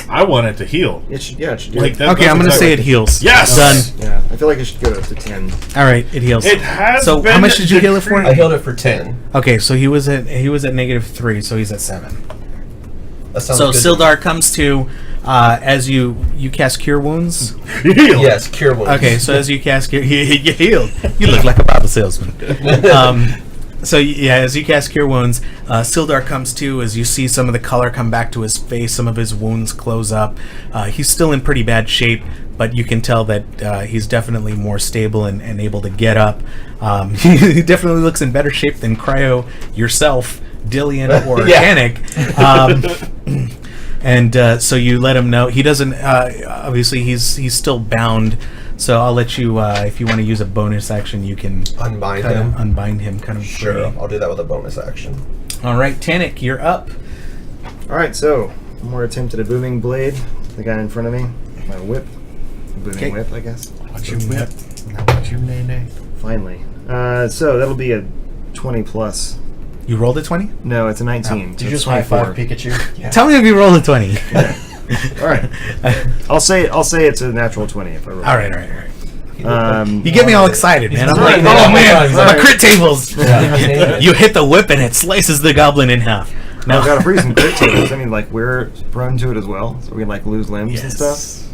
I want it to heal. it should do Like it. that. Okay, I'm going to that's say it exactly- heals. Yes! Done. Yeah, I feel like it should go up to 10. All right, it heals. It has So been how much did you heal it for? I healed it for 10. Okay, so he was at -3, so he's at 7. That sounds So good. Sildar comes to as you cast Cure Wounds. Heal. Yes, cure wounds. Okay, so as you cast Cure, you healed. You look like a Bible salesman. So yeah, as you cast Cure Wounds, Sildar comes to as you see some of the color come back to his face, some of his wounds close up. He's still in pretty bad shape, but you can tell that he's definitely more stable and able to get up. He definitely looks in better shape than Cryo, yourself, Dillian, or Yeah. Panic. And so you let him know. He doesn't, obviously he's still bound, so I'll let you, if you want to use a bonus action, you can Unbind kind him. of unbind him kind of Sure, free. I'll do that with a bonus action. All right, Tannic, you're up. All right, so one more attempt at a booming blade. The guy in front of me, my whip, booming Okay. whip, I guess. What's your whip? Now what's your nay? Finally, so that'll be a 20 plus. You rolled a 20? No, it's a 19. Did so you it's just high 24. five Pikachu? Tell me if you rolled a 20. All right, I'll say it's a natural 20 if I roll. all right. You get me all excited, man. I'm like, lying oh down. man, my Right. crit tables. Yeah. You hit the whip and it slices the goblin in half. Now, I've got a freezing crit tables. I mean, like we're prone to it as well, so we can like lose limbs and stuff.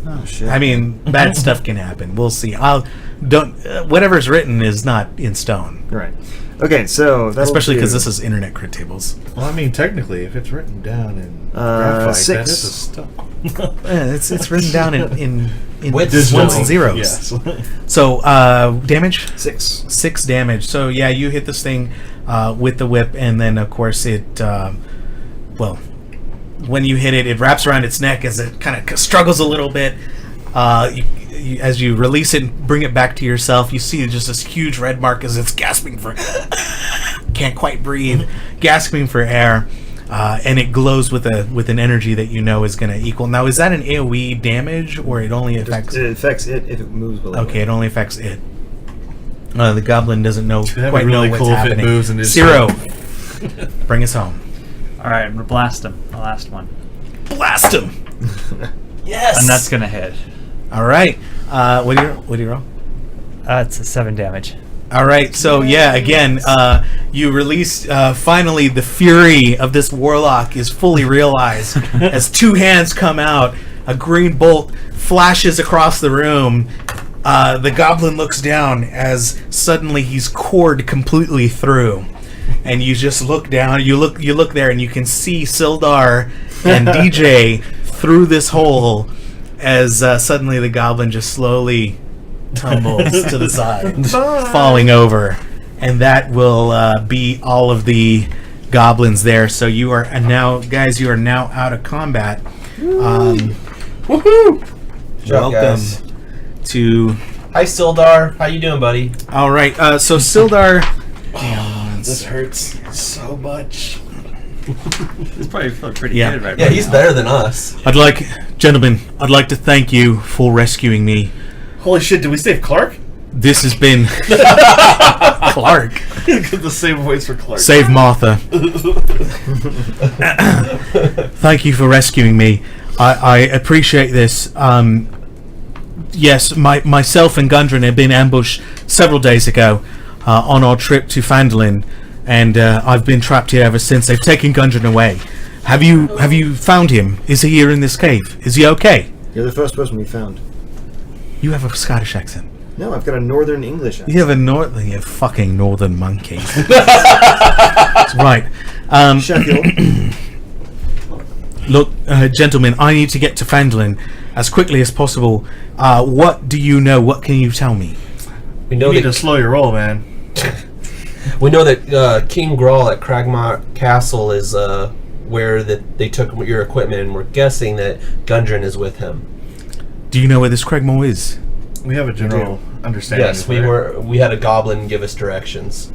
Oh shit. I mean, bad stuff can happen. We'll see. Whatever's written is not in stone, right. Okay, so that's especially because this is internet crit tables. Well, I mean, technically, if it's written down in graphite, 6. that is a stuff. It's written down in With ones and digital. zeros. Yes. So damage. 6. 6 damage. So yeah, you hit this thing with the whip, and then of course it, when you hit it, it wraps around its neck as it kind of struggles a little bit. As you release it and bring it back to yourself, you see just this huge red mark as it's gasping for, can't quite breathe, gasping for air, and it glows with an energy that you know is going to equal. Now, is that an AOE damage, or it only affects? It affects it if it moves below. Okay, it only affects it. The goblin doesn't That'd quite be know really what's cool if it happening. moves and it's Zero, bring us home. All right, I'm gonna blast him. The last one, Blast him. Yes! and that's gonna hit. All right. What do you roll? It's a 7 damage. All right. So yeah, again, you release. Finally, the fury of this warlock is fully realized as 2 hands come out. A green bolt flashes across the room. The goblin looks down as suddenly he's cored completely through, and you just look down. You look there, and you can see Sildar and DJ through this hole. As suddenly the goblin just slowly tumbles to the side, falling over, and that will be all of the goblins there. So you are now, guys, you are now out of combat. Woohoo! Welcome Guys. to. Hi, Sildar. How you doing, buddy? All right, so Sildar. This hurts so much. He's probably feeling pretty Yeah. good right Yeah, now. he's better than us. Gentlemen, I'd like to thank you for rescuing me. Holy shit, did we save Clark? This has been Clark. The same voice for Clark. Save Martha. Thank you for rescuing me. I appreciate this. Yes, myself and Gundren have been ambushed several days ago on our trip to Phandelver, and I've been trapped here ever since. They've taken Gundren away. Have you found him? Is he here in this cave? Is he okay? You're the first person we found. You have a Scottish accent. No, I've got a Northern English accent. You have a you fucking northern monkey. That's right. Sheffield. Look, gentlemen, I need to get to Phandelver as quickly as possible. What do you know? What can you tell me? We know You need that to slow your roll, man. we know that King Grawl at Cragmar Castle is where that they took your equipment, and we're guessing that Gundren is with him. Do you know where this Craigmore is? We have a general understanding. Yes, of where. we had a goblin give us directions.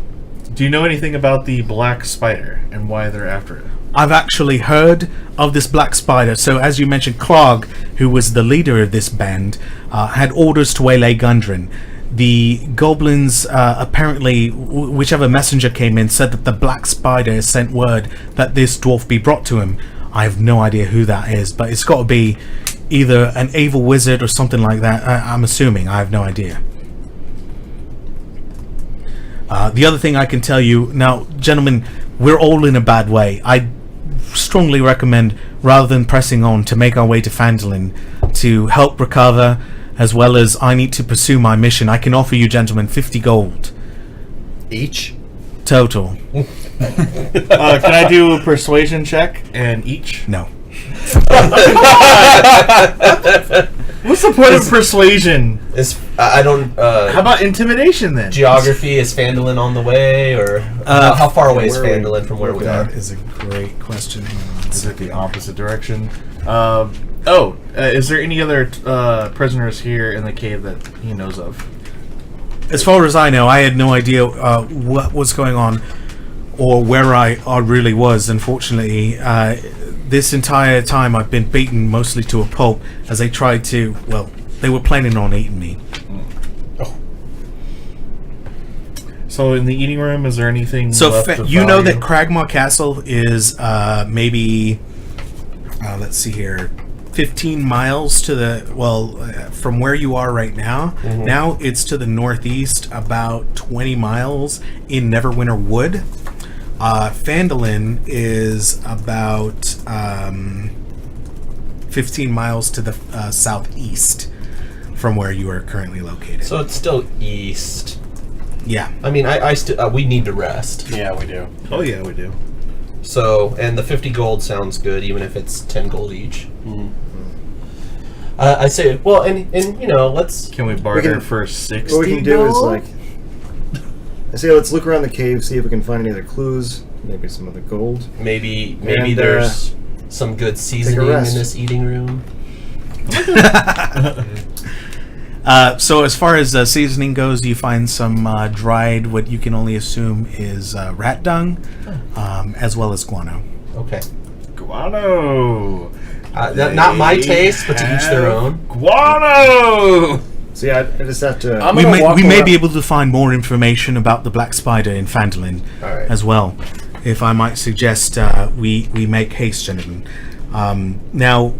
Do you know anything about the black spider and why they're after it? I've actually heard of this black spider. So, as you mentioned, Krog, who was the leader of this band, had orders to waylay Gundren. The goblins, apparently, whichever messenger came in, said that the black spider sent word that this dwarf be brought to him. I have no idea who that is, but it's got to be either an evil wizard or something like that. I'm assuming. I have no idea. The other thing I can tell you now, gentlemen, we're all in a bad way. I strongly recommend, rather than pressing on, to make our way to Phandelver to help recover, as well as I need to pursue my mission. I can offer you, gentlemen, 50 gold Each? total. Can I do a persuasion check and each? No. What's the point of persuasion? I don't. How about intimidation then? Geography, is Phandelver on the way, or how far away is Phandelver from where we are? That is a great question. Is it the opposite direction? Is there any other prisoners here in the cave that he knows of? As far as I know, I had no idea what was going on or where I really was. Unfortunately, this entire time I've been beaten mostly to a pulp as they tried to, well, they were planning on eating me. So in the eating room, is there anything So left of you know value? that Cragmaw Castle is maybe, let's see here, 15 miles to the, from where you are right now. Mm-hmm. Now it's to the northeast, about 20 miles in Neverwinter Wood. Phandelver is about 15 miles to the southeast from where you are currently located. So it's still east. Yeah. I mean, we need to rest. Yeah, we do. Oh yeah, we do. So, and the 50 gold sounds good, even if it's 10 gold each. Mm. I say, well, and you know, let's. Can we barter can- for 60 What we can do is gold? like, I say, let's look around the cave, see if we can find any other clues, maybe some other gold. Maybe And, there's some good seasoning in rest. this eating room. So as far as seasoning goes, you find some dried, what you can only assume is rat dung, as well as guano. Okay. Guano. Not my taste, but to each their own. Guano. So yeah, I just have to. I'm We gonna may, walk we may around- be able to find more information about the black spider in Phandelver Alright. as well. If I might suggest we make haste, gentlemen. Now,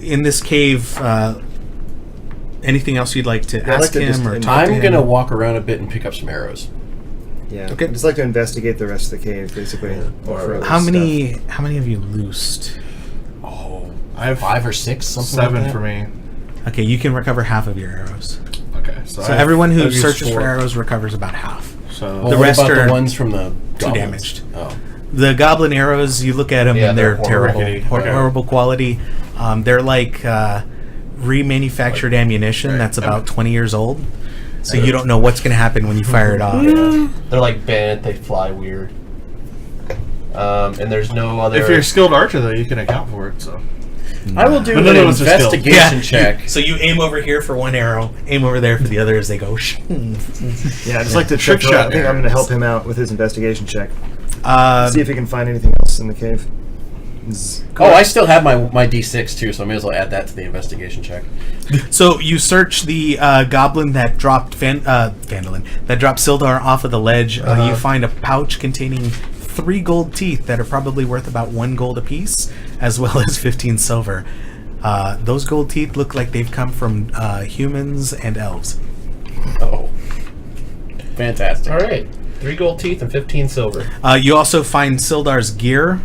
in this cave, anything else you'd like to I'd ask like to him just or invite talk to I'm him? gonna walk around a bit and pick up some arrows. Yeah, Okay. I'd just like to investigate the rest of the cave, basically. Look for other How stuff. many have you loosed? Oh, I have 5 or 6, something 7 like that. for me. Okay, you can recover half of your arrows. Okay, So everyone who I've used searches for 4. arrows recovers about half. So Well, The what rest about are the ones from the goblins? damaged. Oh, The goblin arrows, you look at them Yeah, and they're they're terrible, horrible. Okay. horrible quality. They're like remanufactured ammunition that's about 20 years old. So you don't know what's going to happen when you fire it off. They're like bent. They fly weird. And there's no other. if you're a skilled archer, though, you can account for it. So I will do But an none of us are skilled. investigation check. So you aim over here for one arrow, aim over there for the other as they go. Yeah, I'd just like to Trick check. shot I think I'm going to arrows. help him out with his investigation check. Uh, See if he can find anything else in the cave. Oh, I still have my D6 too, so I may as well add that to the investigation check. So you search the goblin that dropped Phandelver, that dropped Sildar off of the ledge. You find a pouch containing 3 gold teeth that are probably worth about 1 gold apiece, as well as 15 silver. Those gold teeth look like they've come from humans and elves. Oh, fantastic! All right, 3 gold teeth and 15 silver. You also find Sildar's gear.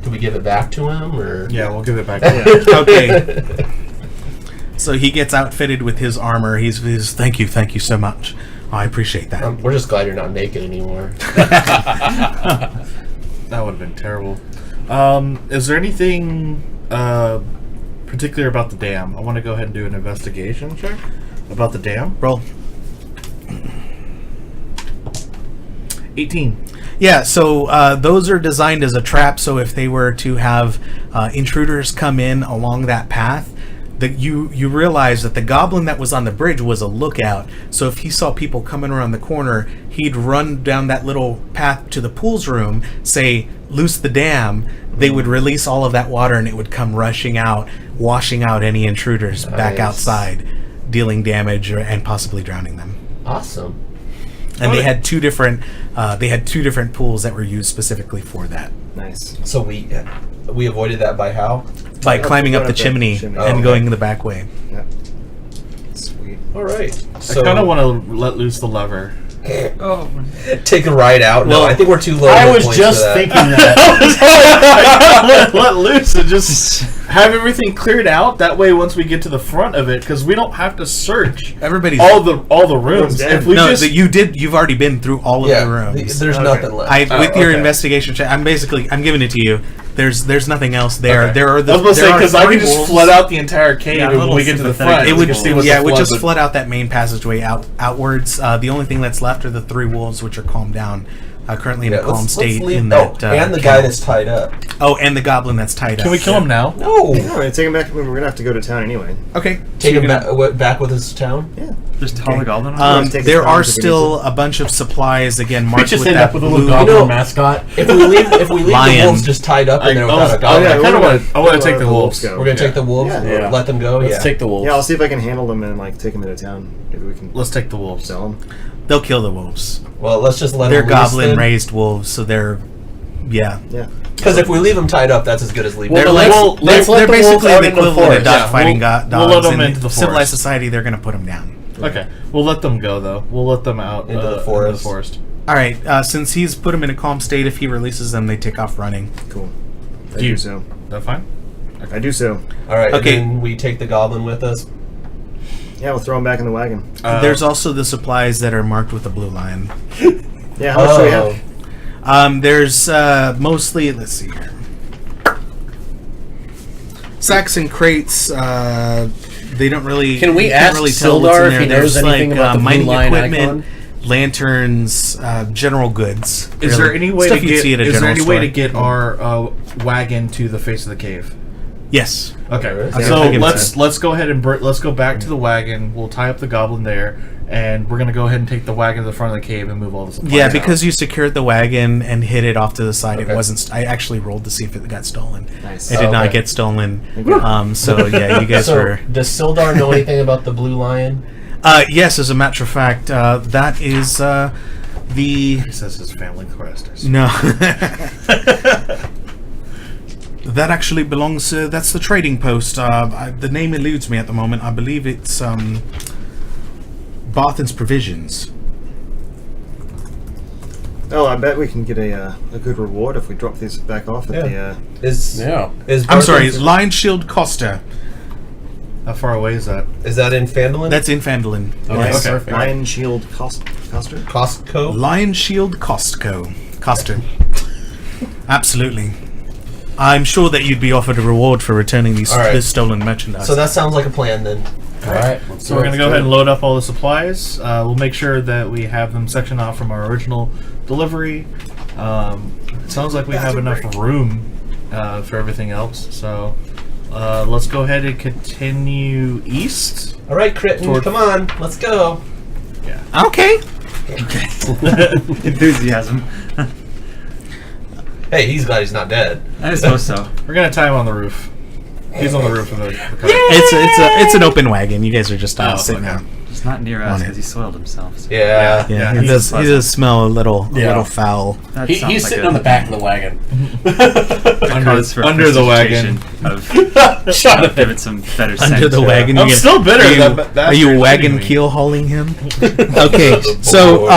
Do we give it back to him, or? yeah, we'll give it back. Okay. So he gets outfitted with his armor. He's thank you so much. I appreciate that. We're just glad you're not naked anymore. That would have been terrible. Is there anything particular about the dam? I want to go ahead and do an investigation check about the dam. Roll. 18. Yeah, so those are designed as a trap, so if they were to have intruders come in along that path, that you realize that the goblin that was on the bridge was a lookout, so if he saw people coming around the corner, he'd run down that little path to the pool's room, say, loose the dam, they would release all of that water and it would come rushing out, washing out any intruders back outside, dealing damage and possibly drowning them. Awesome. And they had two different pools that were used specifically for that. Nice. So we avoided that by how? By climbing up the chimney chimney. Oh, and okay. going the back way. Yeah. Sweet. All right. I kind of want to let loose the lever. Oh, take a ride out. No, Well, I think we're too low. I hit was points just for that. thinking that. I gotta let loose and just have everything cleared out. That way, once we get to the front of it, because we don't have to search Everybody's all the rooms. dead. If we no, just you've already been through all of the rooms. There's nothing left. With your okay. investigation check, I'm giving it to you. There's nothing else there. Okay. There are I was going to say, because I can just wolves. flood out the entire cave, Yeah, I'm a and when little we get to the sympathetic. front, It we would can see what's it would just flood. flood out that main passageway outwards. The only thing that's left are the 3 wolves, which are calmed down, currently in a calm state. leave, in that, and the guy kennel. that's tied up. Oh, and the goblin that's tied up. Can we kill him now? No. No, take him back. We're gonna have to go to town anyway. Okay. Take so him you're gonna- back with us to town. Yeah. just haul the goblin on. Take his there are bombs if we still need a bunch of supplies again We marked just with end that up with a blue. little goblin You know- mascot. If we leave the Lion. wolves just tied up in there without a I goblin, yeah, kind of we're want to. I want to take the wolves. go. we're gonna take the wolves and Yeah. let them go. Let's yeah. take the wolves. Yeah, I'll see if I can handle them and like take them into town. Maybe we can Let's take the wolves. sell them. They'll kill the wolves. Well, let's just let They're them loose goblin then. raised wolves, so they're Yeah. Because if we leave them tied up, that's as good as leaving. They're, them. like, Well, they're, let's let they're the wolves basically out the into the equivalent of forest. dog-fighting We'll dogs. let them in into the civilized forest. society, they're going to put them down. Okay, we'll let them go though. We'll let them out Into the forest. All right, since he's put them in a calm state, if he releases them, they take off running. Cool. I Do you- do so. Is that fine? I do so. All right. Okay. And then we take the goblin with us. Yeah, we'll throw them back in the wagon. There's also the supplies that are marked with the blue lion. Yeah, how much do we have? There's mostly, let's see here, sacks and crates. They don't really. Can we you can't ask really tell Sildar what's in if there. he knows There's anything about the blue mining lion equipment, lanterns, general goods. Is there any way Stuff to you'd get? see at a Is there general any way to store. get our wagon to the face of the cave? Yes. Okay, There is. so I'll give it let's go ahead and let's go back to the wagon. We'll tie up the goblin there, and we're gonna go ahead and take the wagon to the front of the cave and move all the supplies. Yeah, out. because you secured the wagon and hid it off to the side. Okay. It wasn't. I actually rolled to see if it got stolen. Nice. It did not Okay. get stolen. you. So yeah, you guys So were. does Sildar know anything about the blue lion? Yes, as a matter of fact, that is the. he says his family crest. Or something. No. That actually belongs. That's the trading post. The name eludes me at the moment. I believe it's Barthen's Provisions. Oh, I bet we can get a good reward if we drop these back off at Yeah. the. Is Yeah. I'm sorry, Barthen's- Lion Shield Costa. How far away is that? Is that in Phandelver? That's in Phandelin. Okay, Yes. perfect. Lion Shield Coster? Costco. Lion Shield Costco. Costa. Absolutely. I'm sure that you'd be offered a reward for returning All right. this stolen merchandise. So that sounds like a plan then. All right. So we're gonna go ahead and load up all the supplies. We'll make sure that we have them sectioned off from our original delivery. It sounds like we have enough room for everything else. So let's go ahead and continue east. All right, Crichton, Toward- come on, let's go. okay. Enthusiasm. Hey, he's glad he's not dead. I suppose so. We're gonna tie him on the roof. He's on the roof of the car. It's an open wagon. You guys are just Oh, sitting okay. out. Just not near us On it. because he soiled himself. So Yeah. Yeah, Yeah, he does. He pleasant. does smell a little foul. that He, sounds he's like sitting a on the back of the wagon. cause for under the wagon. Shot at give him. it some better sense. Under the wagon. I'm you still bitter. Are you, That are you bastard's wagon hitting me. keel hauling him? Okay, so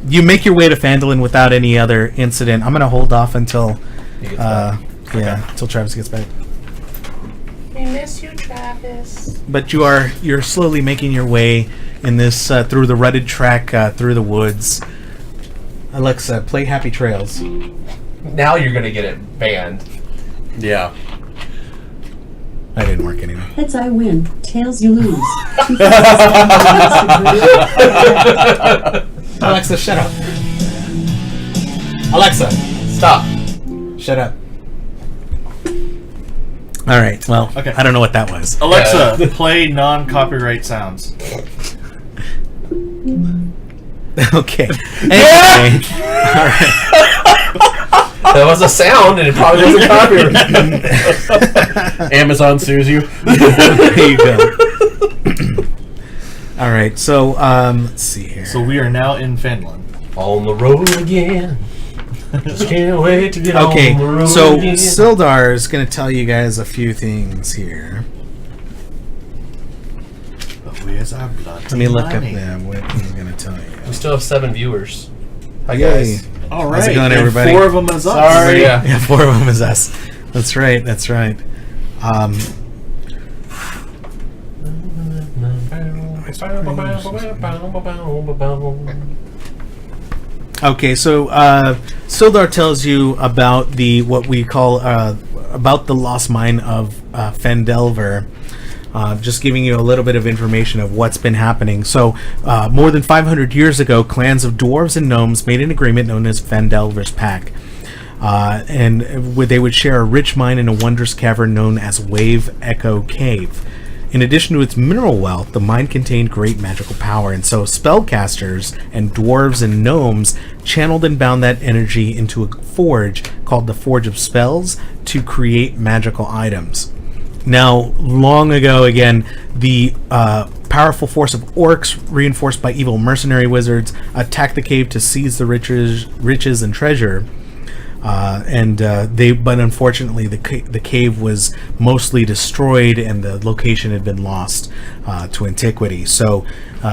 you make your way to Phandelin without any other incident. I'm gonna hold off until He gets back. until Travis gets back. We miss you, Travis. But you're slowly making your way in this through the rutted track through the woods. Alexa, play Happy Trails. now you're gonna get it banned. Yeah. That didn't work anyway. Heads I win, tails you lose. Alexa, shut up. Alexa, Stop. shut up. All right. Well, Okay. I don't know what that was. Alexa, play non-copyright sounds. Okay. Anyway. All right. That was a sound, and it probably wasn't copyright. Amazon sues you. There you go. All right. So, let's see here. So we are now in Finland. On the road again. Just can't wait to get Okay, on the road so again. Sildar is going to tell you guys a few things here. But where's our blood? Let me look up what he's going to tell you. We still have 7 viewers. Hi, Yay. guys. All How's right, it going, and everybody? 4 of them is us. Sorry. Yeah. Yeah, 4 of them is us. That's right. That's right. Okay, so Sildar tells you about what we call about the lost mine of Phandelver. Just giving you a little bit of information of what's been happening. So, more than 500 years ago, clans of dwarves and gnomes made an agreement known as Phandelver's Pact. And they would share a rich mine in a wondrous cavern known as Wave Echo Cave. In addition to its mineral wealth, the mine contained great magical power, and so spellcasters and dwarves and gnomes channeled and bound that energy into a forge called the Forge of Spells to create magical items. Now, long ago, again, the powerful force of orcs, reinforced by evil mercenary wizards, attacked the cave to seize the riches and treasure. But unfortunately, the cave was mostly destroyed, and the location had been lost to antiquity. So,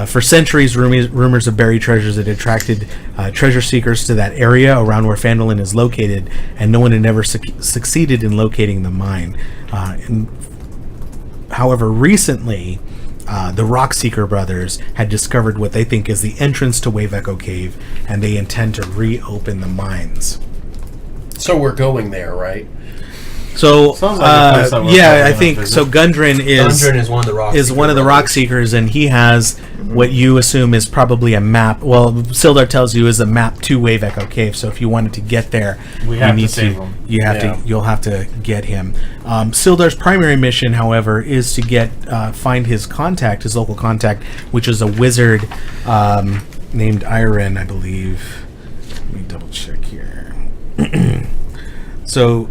for centuries, rumors of buried treasures had attracted treasure seekers to that area around where Phandalin is located, and no one had ever succeeded in locating the mine. However, recently, the Rockseeker brothers had discovered what they think is the entrance to Wave Echo Cave, and they intend to reopen the mines. So we're going there, right? So, Sounds like a place that we're yeah, probably I gonna think visit. so. Gundren Gundren is one of the rock is one of the rock seekers, and he has what you assume is probably a map. Well, Sildar tells you is a map to Wave Echo Cave. So if you wanted to get there, We you have to need save him. You have Yeah. to. You'll have to get him. Sildar's primary mission, however, is to find his contact, his local contact, which is a wizard named Iron, I believe. Let me double check here. So,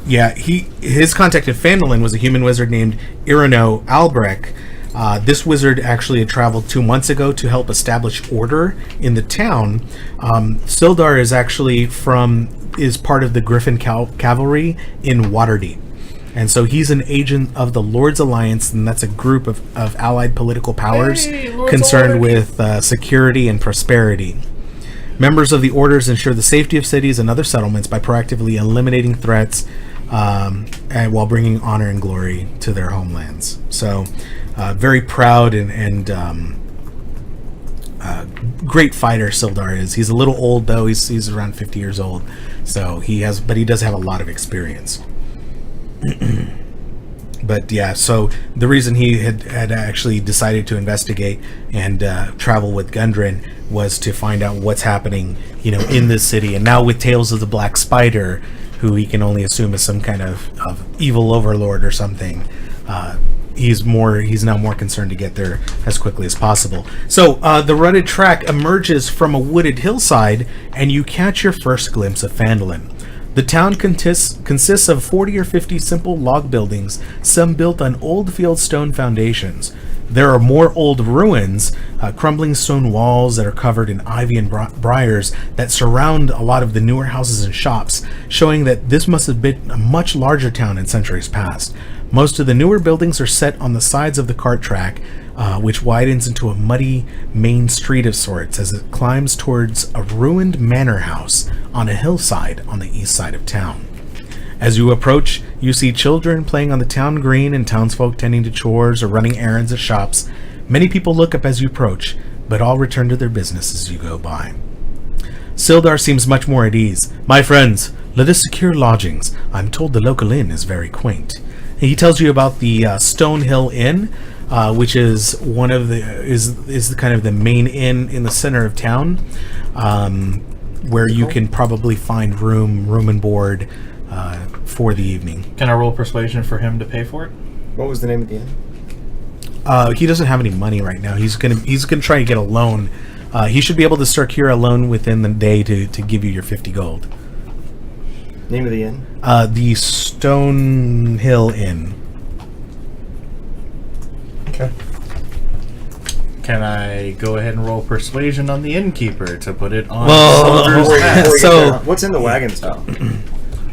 yeah, his contact at Phandalin was a human wizard named Irino Albrecht. This wizard actually had traveled 2 months ago to help establish order in the town. Sildar is actually is part of the Griffin Cavalry in Waterdeep. And so he's an agent of the Lord's Alliance, and that's a group of allied political powers concerned with security and prosperity. Members of the orders ensure the safety of cities and other settlements by proactively eliminating threats and while bringing honor and glory to their homelands. So, very proud and great fighter Sildar is. He's a little old though. He's around 50 years old. So but he does have a lot of experience. But yeah, so the reason he had actually decided to investigate and travel with Gundren was to find out what's happening, in this city. And now with Tales of the Black Spider, who he can only assume is some kind of evil overlord or something, he's now more concerned to get there as quickly as possible. So the rutted track emerges from a wooded hillside, and you catch your first glimpse of Phandalin. The town consists of 40 or 50 simple log buildings, some built on old field stone foundations. There are more old ruins, crumbling stone walls that are covered in ivy and briars that surround a lot of the newer houses and shops, showing that this must have been a much larger town in centuries past. Most of the newer buildings are set on the sides of the cart track, which widens into a muddy main street of sorts as it climbs towards a ruined manor house on a hillside on the east side of town. As you approach, you see children playing on the town green and townsfolk tending to chores or running errands at shops. Many people look up as you approach, but all return to their business as you go by. Sildar seems much more at ease. "My friends, Let us secure lodgings. I'm told the local inn is very quaint. And he tells you about the Stonehill Inn, which is one of the is the kind of the main inn in the center of town, where you can probably find room and board for the evening. Can I roll persuasion for him to pay for it? What was the name of the inn? He doesn't have any money right now. He's gonna try and get a loan. He should be able to secure a loan within the day to give you your 50 gold. Name of the inn? The Stonehill Inn. Okay. Can I go ahead and roll persuasion on the innkeeper to put it on Well, Silver's before hat? you- So- What's in the wagon style?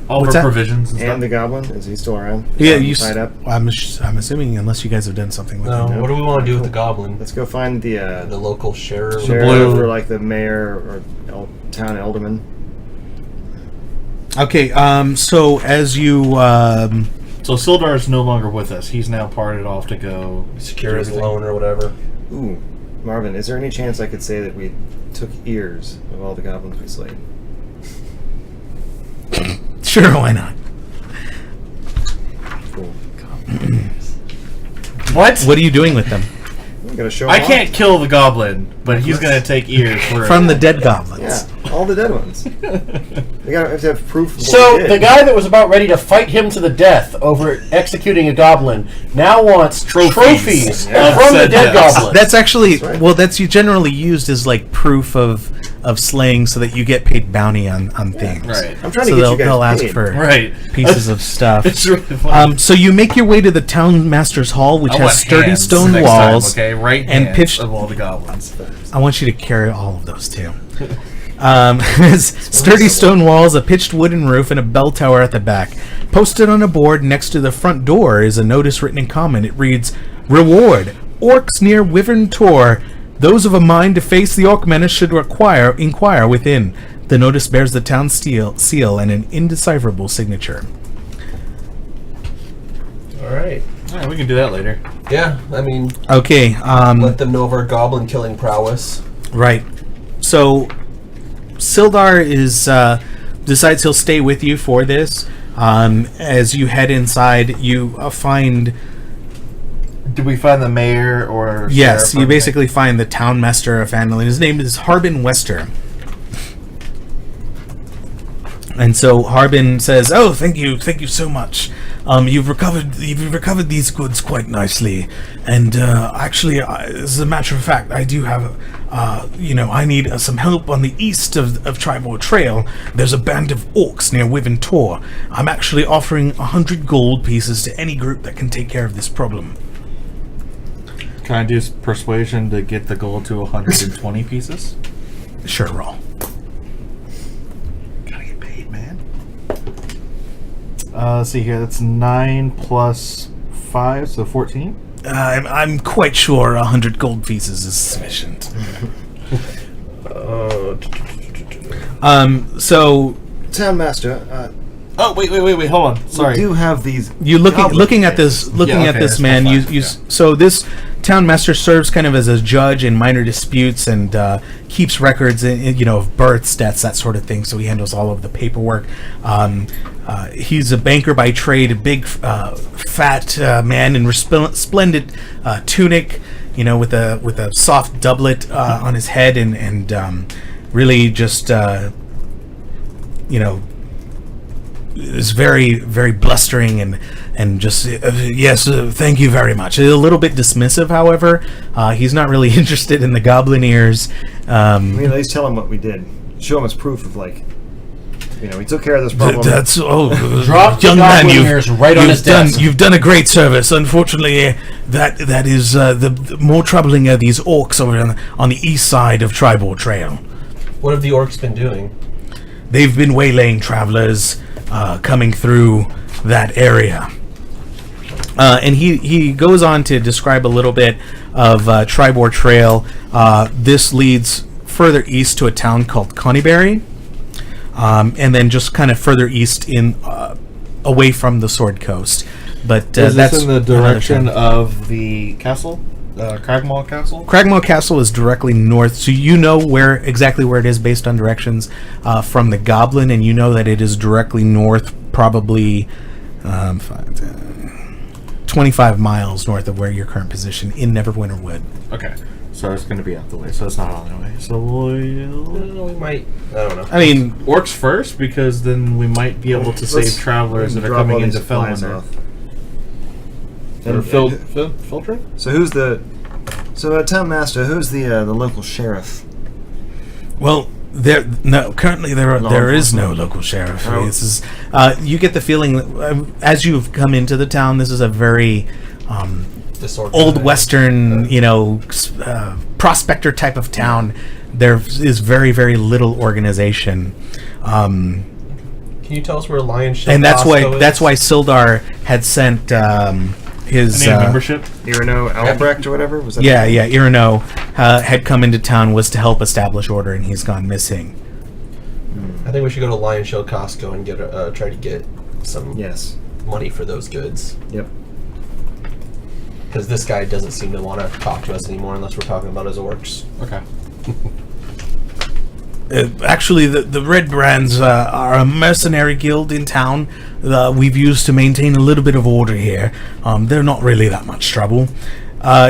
All What's her that? provisions and stuff. And the goblin? Is he still around? Yeah, Is he you. tied up? I'm assuming unless you guys have done something with No, him. what do we want to do with the goblin? Let's go find the The local sheriff. sheriff blue- or like the mayor or town alderman. Okay. So as you So Sildar is no longer with us. He's now parted off to go Secure do his everything. loan or whatever. Ooh, Marvin, is there any chance I could say that we took ears of all the goblins we slayed? sure, why not? Cool. What? What are you doing with them? I'm gonna show I him can't kill the goblin, but he's gonna take ears for From the dead goblins. off. Yeah, all the dead ones. We have to have proof. Of what So we did. the guy that was about ready to fight him to the death over executing a goblin now wants trophies Yeah. from the Said dead yes. goblin. That's actually That's right. well. That's generally used as like proof of slaying, so that you get paid bounty on things. Right. I'm trying So to get they'll, you guys they'll ask paid. for Right. pieces of stuff. It's really funny. So you make your way to the town master's hall, which I has want sturdy hands stone next time, walls, okay, right and hands pitched. of all the goblins. I want you to carry all of those too. Has sturdy stone walls, a pitched wooden roof, and a bell tower at the back. Posted on a board next to the front door is a notice written in common. It reads, "Reward: Orcs near Wyvern Tor. Those of a mind to face the orc menace should inquire within." The notice bears the town seal and an indecipherable signature. All right. All right, we can do that later. Yeah, I mean, Okay. let them know of our goblin killing prowess. Right. So Sildar is decides he'll stay with you for this. As you head inside, you find Did we find the mayor or yes, sheriff you or basically find the town master of Phandelver. His name is Harbin Wester. And so Harbin says, "Oh, thank you so much. You've recovered these goods quite nicely. And actually, as a matter of fact, I do have, I need some help on the east of Tribor Trail. There's a band of orcs near Wyvern Tor. I'm actually offering 100 gold pieces to any group that can take care of this problem." Can I do persuasion to get the gold to 120 pieces? Sure, roll. Gotta get paid, man. Let's see here. That's 9 plus 5, so 14. I'm quite sure 100 gold pieces is sufficient. So Town master, Oh, wait, hold on. Sorry. we do have these. you goblin looking at things. this Yeah, at okay, this that's man, fine, you yeah. so this town master serves kind of as a judge in minor disputes and keeps records of births, deaths, that sort of thing. So he handles all of the paperwork. He's a banker by trade, a big fat man in splendid tunic, with a soft doublet on his head and really just is very, very blustering and just yes, thank you very much. A little bit dismissive, however. He's not really interested in the goblin ears. I mean, at least tell him what we did. Show him as proof of we took care of this problem. That's Drop the young man, goblin ears right on his desk. You've done a great service. Unfortunately, that is the more troubling are these orcs over on the east side of Tribor Trail. What have the orcs been doing? They've been waylaying travelers coming through that area. And he goes on to describe a little bit of Tribor Trail. This leads further east to a town called Conyberry, and then just kind of further east away from the Sword Coast. But Is that's this in the another direction town. of the castle? Cragmaw Castle? Cragmaw Castle is directly north, so you know exactly where it is based on directions from the Goblin, and you know that it is directly north, probably 25 miles north of where your current position in Neverwinter Wood. Okay. So it's going to be out the way, so it's not on the way. So We might. I don't know. I mean, orcs first, because then we might be able to save travelers that are Drop all coming these into supplies Felwinter. off. Or filter? So who's the... So, Town Master, who's the local sheriff? well, currently there is no local sheriff. Oh. This is you get the feeling that, as you've come into the town, this is a very Disorganized. old western, prospector type of town. There is very, very little organization, Can you tell us where Lion Shield and that's Costco why is? Sildar had sent his Any membership? Irino Albrecht or whatever? Was that Irino had come into town, was to help establish order, and he's gone missing. I think we should go to Lion Shield Costco and get try to get some Yes. money for those goods. Yep. Because this guy doesn't seem to want to talk to us anymore unless we're talking about his orcs. Okay. Actually, the Red Brands are a mercenary guild in town that we've used to maintain a little bit of order here. They're not really that much trouble.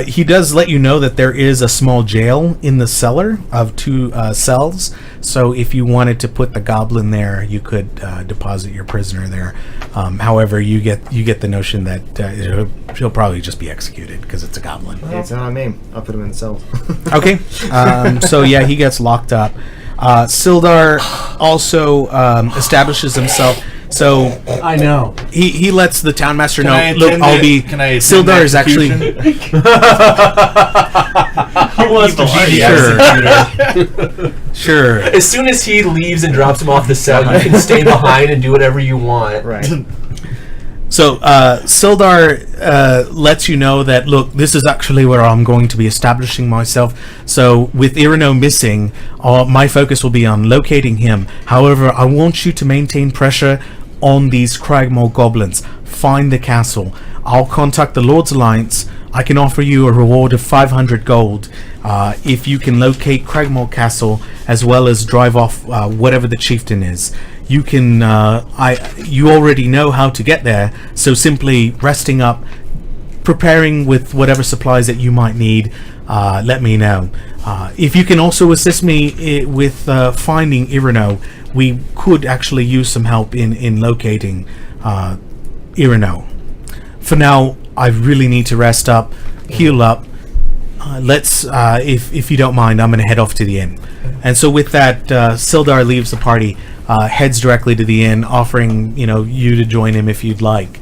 He does let you know that there is a small jail in the cellar of 2 cells. So if you wanted to put the goblin there, you could deposit your prisoner there. However, you get the notion that he'll probably just be executed because it's a goblin. Hey, it's not on me. I'll put him in the cell. Okay. So yeah, he gets locked up. Sildar also establishes himself. So I know. he lets the town master know. I Look, attend I'll the- be. can I attend Sildar the is actually. He wants to be the Sure. As soon as he leaves and drops him off the cell, you can stay behind and do whatever you want. Right. So Sildar lets you know that, look, this is actually where I'm going to be establishing myself. So with Irino missing, my focus will be on locating him. However, I want you to maintain pressure on these Cragmaw goblins. Find the castle. I'll contact the Lord's Alliance. I can offer you a reward of 500 gold if you can locate Cragmaw Castle, as well as drive off whatever the chieftain is. You can. You already know how to get there, so simply resting up, preparing with whatever supplies that you might need. Let me know. If you can also assist me with finding Irino, we could actually use some help in locating Irino. For now, I really need to rest up, heal up. If you don't mind, I'm going to head off to the inn. And so with that, Sildar leaves the party, heads directly to the inn, offering you to join him if you'd like.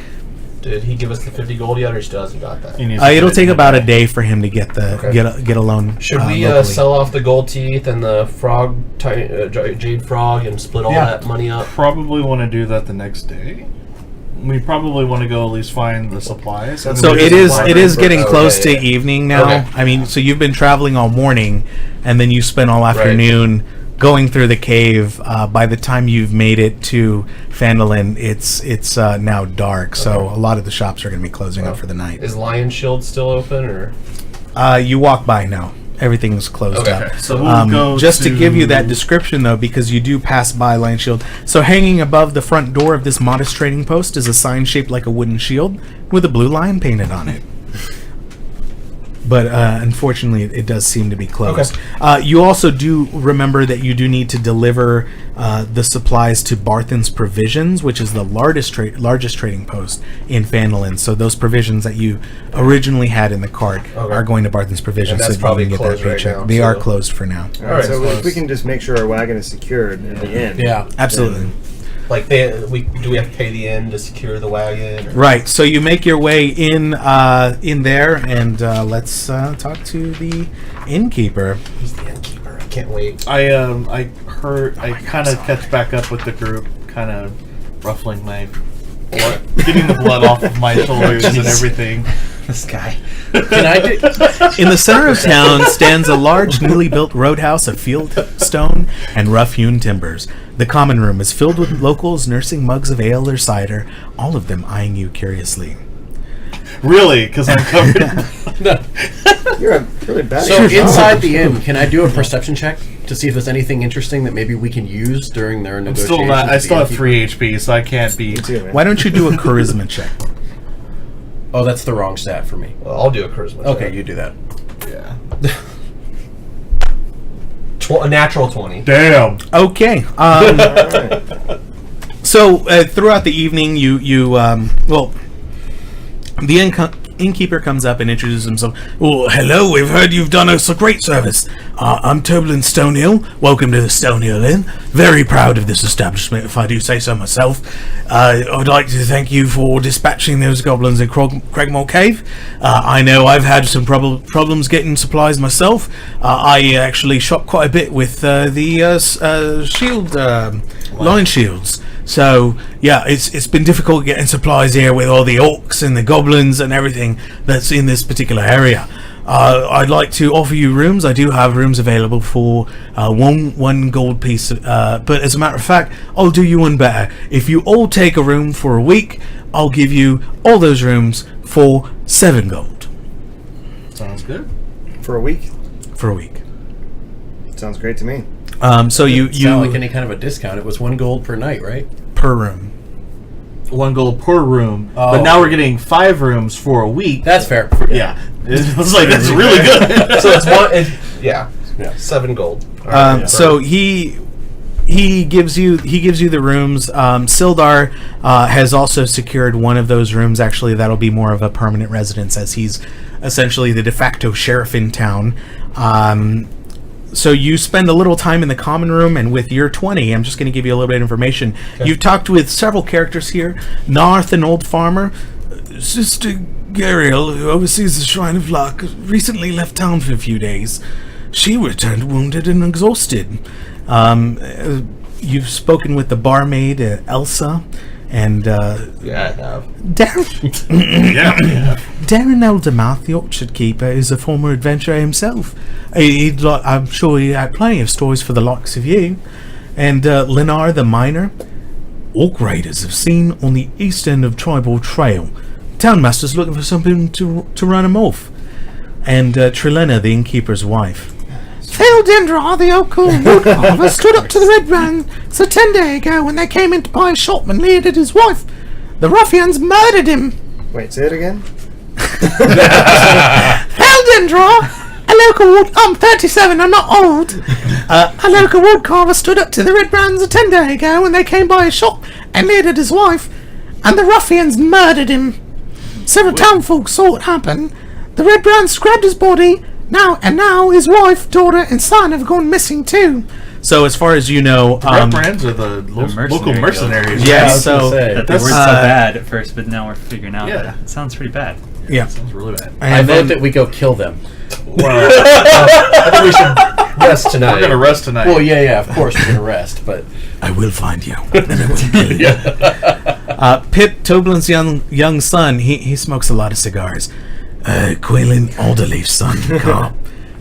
Did he give us the 50 gold yet, or still hasn't got that? It'll take about a day for him to get get a loan. Should we locally. sell off the gold teeth and the frog, jade frog, and split all that money up? Probably want to do that the next day. We probably want to go at least find the supplies. So it is getting close to evening now. Okay. I mean, so you've been traveling all morning, and then you spent all afternoon going through the cave. By the time you've made it to Phandelver, it's now dark. So a lot of the shops are going to be closing up for the night. Is Lion Shield still open, or? You walk by now. Everything's closed up. So we'll go just to give you that description, though, because you do pass by Lion Shield. So hanging above the front door of this modest trading post is a sign shaped like a wooden shield with a blue lion painted on it. But unfortunately, it does seem to be closed. Okay. You also do remember that you do need to deliver the supplies to Barthen's Provisions, which is the largest trading post in Phandelver. So those provisions that you originally had in the cart are going to Barthen's Provisions. And that's so probably you can get closed that right paycheck. now, They so- are closed for now. All right, so if we can just make sure our wagon is secured at the inn. Yeah. Absolutely. Like, do we have to pay the inn to secure the wagon? Or? Right. So you make your way in there, and let's talk to the innkeeper. He's the innkeeper. I can't wait. I kind of catch back up with the group, kind of ruffling my blood, getting the blood off of my shoulders and everything. This guy. Can I do? In the center of town stands a large, newly built roadhouse of field stone and rough-hewn timbers. The common room is filled with locals nursing mugs of ale or cider, all of them eyeing you curiously. Really? Because I'm covered. You're a really bad. So inside the inn, can I do a perception check to see if there's anything interesting that maybe we can use during their negotiations? I still have with the 3 HP, so I can't be. Me too, man. Why don't you do a charisma check? Oh, that's the wrong stat for me. Well, I'll do a charisma. Okay, check. you do that. Yeah. A natural 20. Damn. Okay. Alright. So throughout the evening, the innkeeper comes up and introduces himself. Oh, hello, we've heard you've done us a great service. I'm Toblin Stonehill. Welcome to the Stonehill Inn. Very proud of this establishment, if I do say so myself. I'd like to thank you for dispatching those goblins in Cragmore Cave. I know I've had some problems getting supplies myself. I actually shop quite a bit with the shield, line shields. So, yeah, it's been difficult getting supplies here with all the orcs and the goblins and everything that's in this particular area. I'd like to offer you rooms. I do have rooms available for one gold piece. But as a matter of fact, I'll do you one better. If you all take a room for a week, I'll give you all those rooms for 7 gold. Sounds good. For a week? For a week. Sounds great to me. So It's not like any kind of a discount. It was 1 gold per night, right? per room. 1 gold per room, Oh. but now we're getting 5 rooms for a week. That's fair. Yeah. It was like, that's really good. So it's yeah, 7 gold. So he gives you the rooms. Sildar has also secured one of those rooms. Actually, that'll be more of a permanent residence, as he's essentially the de facto sheriff in town. So you spend a little time in the common room, and with your 20, I'm just going to give you a little bit of information. Okay. You've talked with several characters here. Narth, an old farmer. Sister Gariel, who oversees the Shrine of Luck, recently left town for a few days. She returned wounded and exhausted. You've spoken with the barmaid, Elsa, and yeah, I have. Darren Eldermouth, the orchard keeper, is a former adventurer himself. I'm sure he had plenty of stories for the likes of you. And Lenar, the miner. Orc raiders have seen on the east end of Tribal Trail. Townmaster's looking for something to run him off. And Trilena, the innkeeper's wife. Phandelver, the occult woodcarver, stood up to the red bands 10 days ago when they came in to buy a shop and leered his wife. The ruffians murdered him. Wait, say it again? Phandelver, I'm 37, I'm not old. A local woodcarver stood up to the red bands 10 days ago when they came by his shop and leered his wife, and the ruffians murdered him. Several townfolk saw it happen. The red brands grabbed his body. Now his wife, daughter, and son have gone missing too. So as far as you know, Red brands are the local mercenaries. Yeah, right? so that they weren't so bad at first, but now we're figuring out that it sounds pretty bad. Yeah, It sounds really bad. I vote that we go kill them. I think we should rest tonight. We're gonna rest tonight. Well, yeah, of course we're gonna rest, but I will find you. And I will kill you. Pip, Toblin's young son, he smokes a lot of cigars. Quaylen Alderleaf's son, Carp,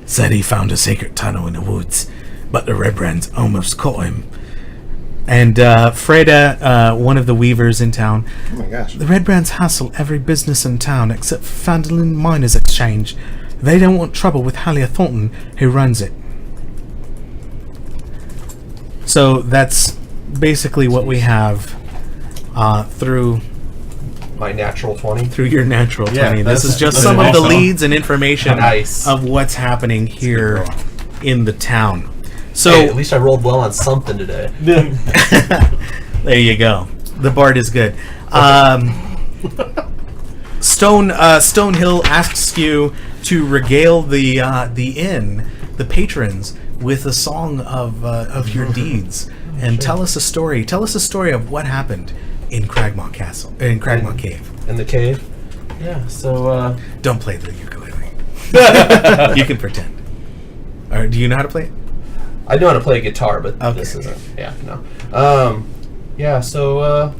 said he found a secret tunnel in the woods, but the Red Brands almost caught him. And Freda, one of the weavers in town. Oh my gosh. The Red Brands hassle every business in town except for Phandalin Miners Exchange. They don't want trouble with Halia Thornton, who runs it. So that's basically what we have through My natural 20. through your natural 20. Yeah, This is just that's some of the awesome. leads and information Nice. of what's happening here in the town. So Hey, at least I rolled well on something today. there you go. The bard is good. Stonehill asks you to regale the inn, the patrons, with a song of your deeds, and tell us a story. Tell us a story of what happened in Cragmore Castle, in Cragmore Cave. In the cave? Yeah, so, Don't play the ukulele. You can pretend. Or do you know how to play it? I know how to play guitar, but Okay. this isn't. Yeah, no. So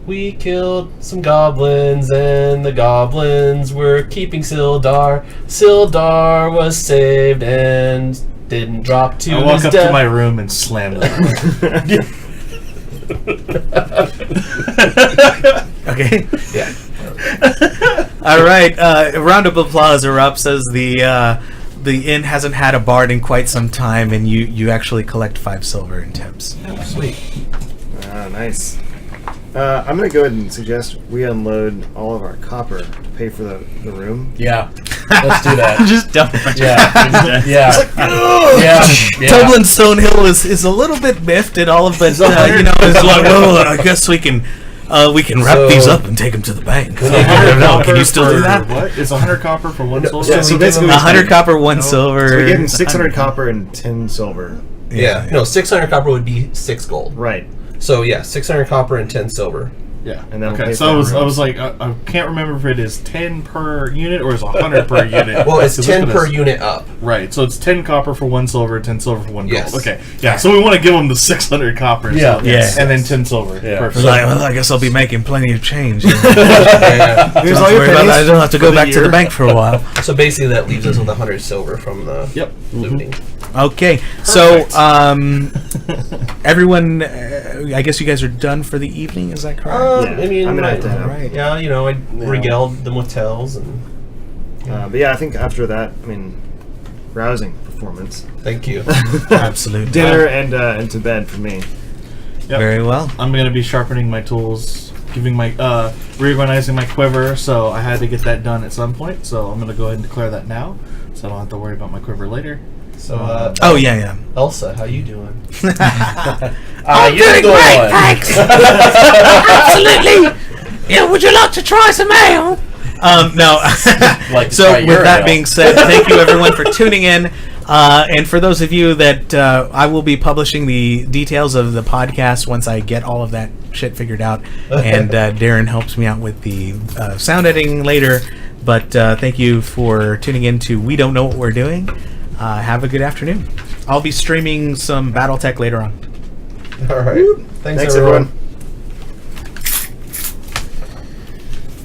we killed some goblins, and the goblins were keeping Sildar. Sildar was saved and didn't drop to I walk his up death. to my room and slam it. Okay. Yeah. All right, a round of applause erupts as the inn hasn't had a bard in quite some time, and you actually collect 5 silver in tips. Oh, sweet. Nice. I'm going to go ahead and suggest we unload all of our copper to pay for the room. Yeah. Let's do that. Just dump it. Yeah. Yeah. Dublin Stonehill is a little bit miffed at all of it. It's like, well, I guess we can wrap these up and take them to the bank. I don't know. Can you still do that? What? It's 100 copper for 1 silver? Yeah, so basically 100 copper, 1 silver. So we gave him 600 copper and 10 silver. Yeah. No, 600 copper would be 6 gold. Right. So, 600 copper and 10 silver. Yeah. And then okay. So I was like, I can't remember if it is 10 per unit or is 100 per unit. Well, it's 10 per unit up. Right. So it's 10 copper for 1 silver, 10 silver for 1 gold. Yes. Okay. Yeah. So we want to give them the 600 copper. Yeah. And then 10 silver. Yeah. It's Perfect. like, well, I guess I'll be making plenty of change. Here's all Don't your worry about that. I pennies. don't have to go back to the bank for a while. So basically that leaves us with 100 silver from the looting. Okay, so everyone, I guess you guys are done for the evening. Is that correct? Yeah, I mean, I'm gonna have to head right. Yeah, I regaled them with tales and But yeah, I think after that, rousing performance. thank you. Absolutely. Dinner and to bed for me. Yep. Very well. I'm going to be sharpening my tools, reorganizing my quiver, so I had to get that done at some point, so I'm going to go ahead and declare that now, so I don't have to worry about my quiver later. So, yeah. Elsa, how you doing? I'm doing great, thanks. Absolutely. Yeah, would you like to try some ale? No. Like to So try with your that ale. being said, thank you everyone for tuning in. And for those of you that I will be publishing the details of the podcast once I get all of that shit figured out. And Darren helps me out with the sound editing later. But thank you for tuning in to We Don't Know What We're Doing. Have a good afternoon. I'll be streaming some BattleTech later on. All right. Thanks everyone.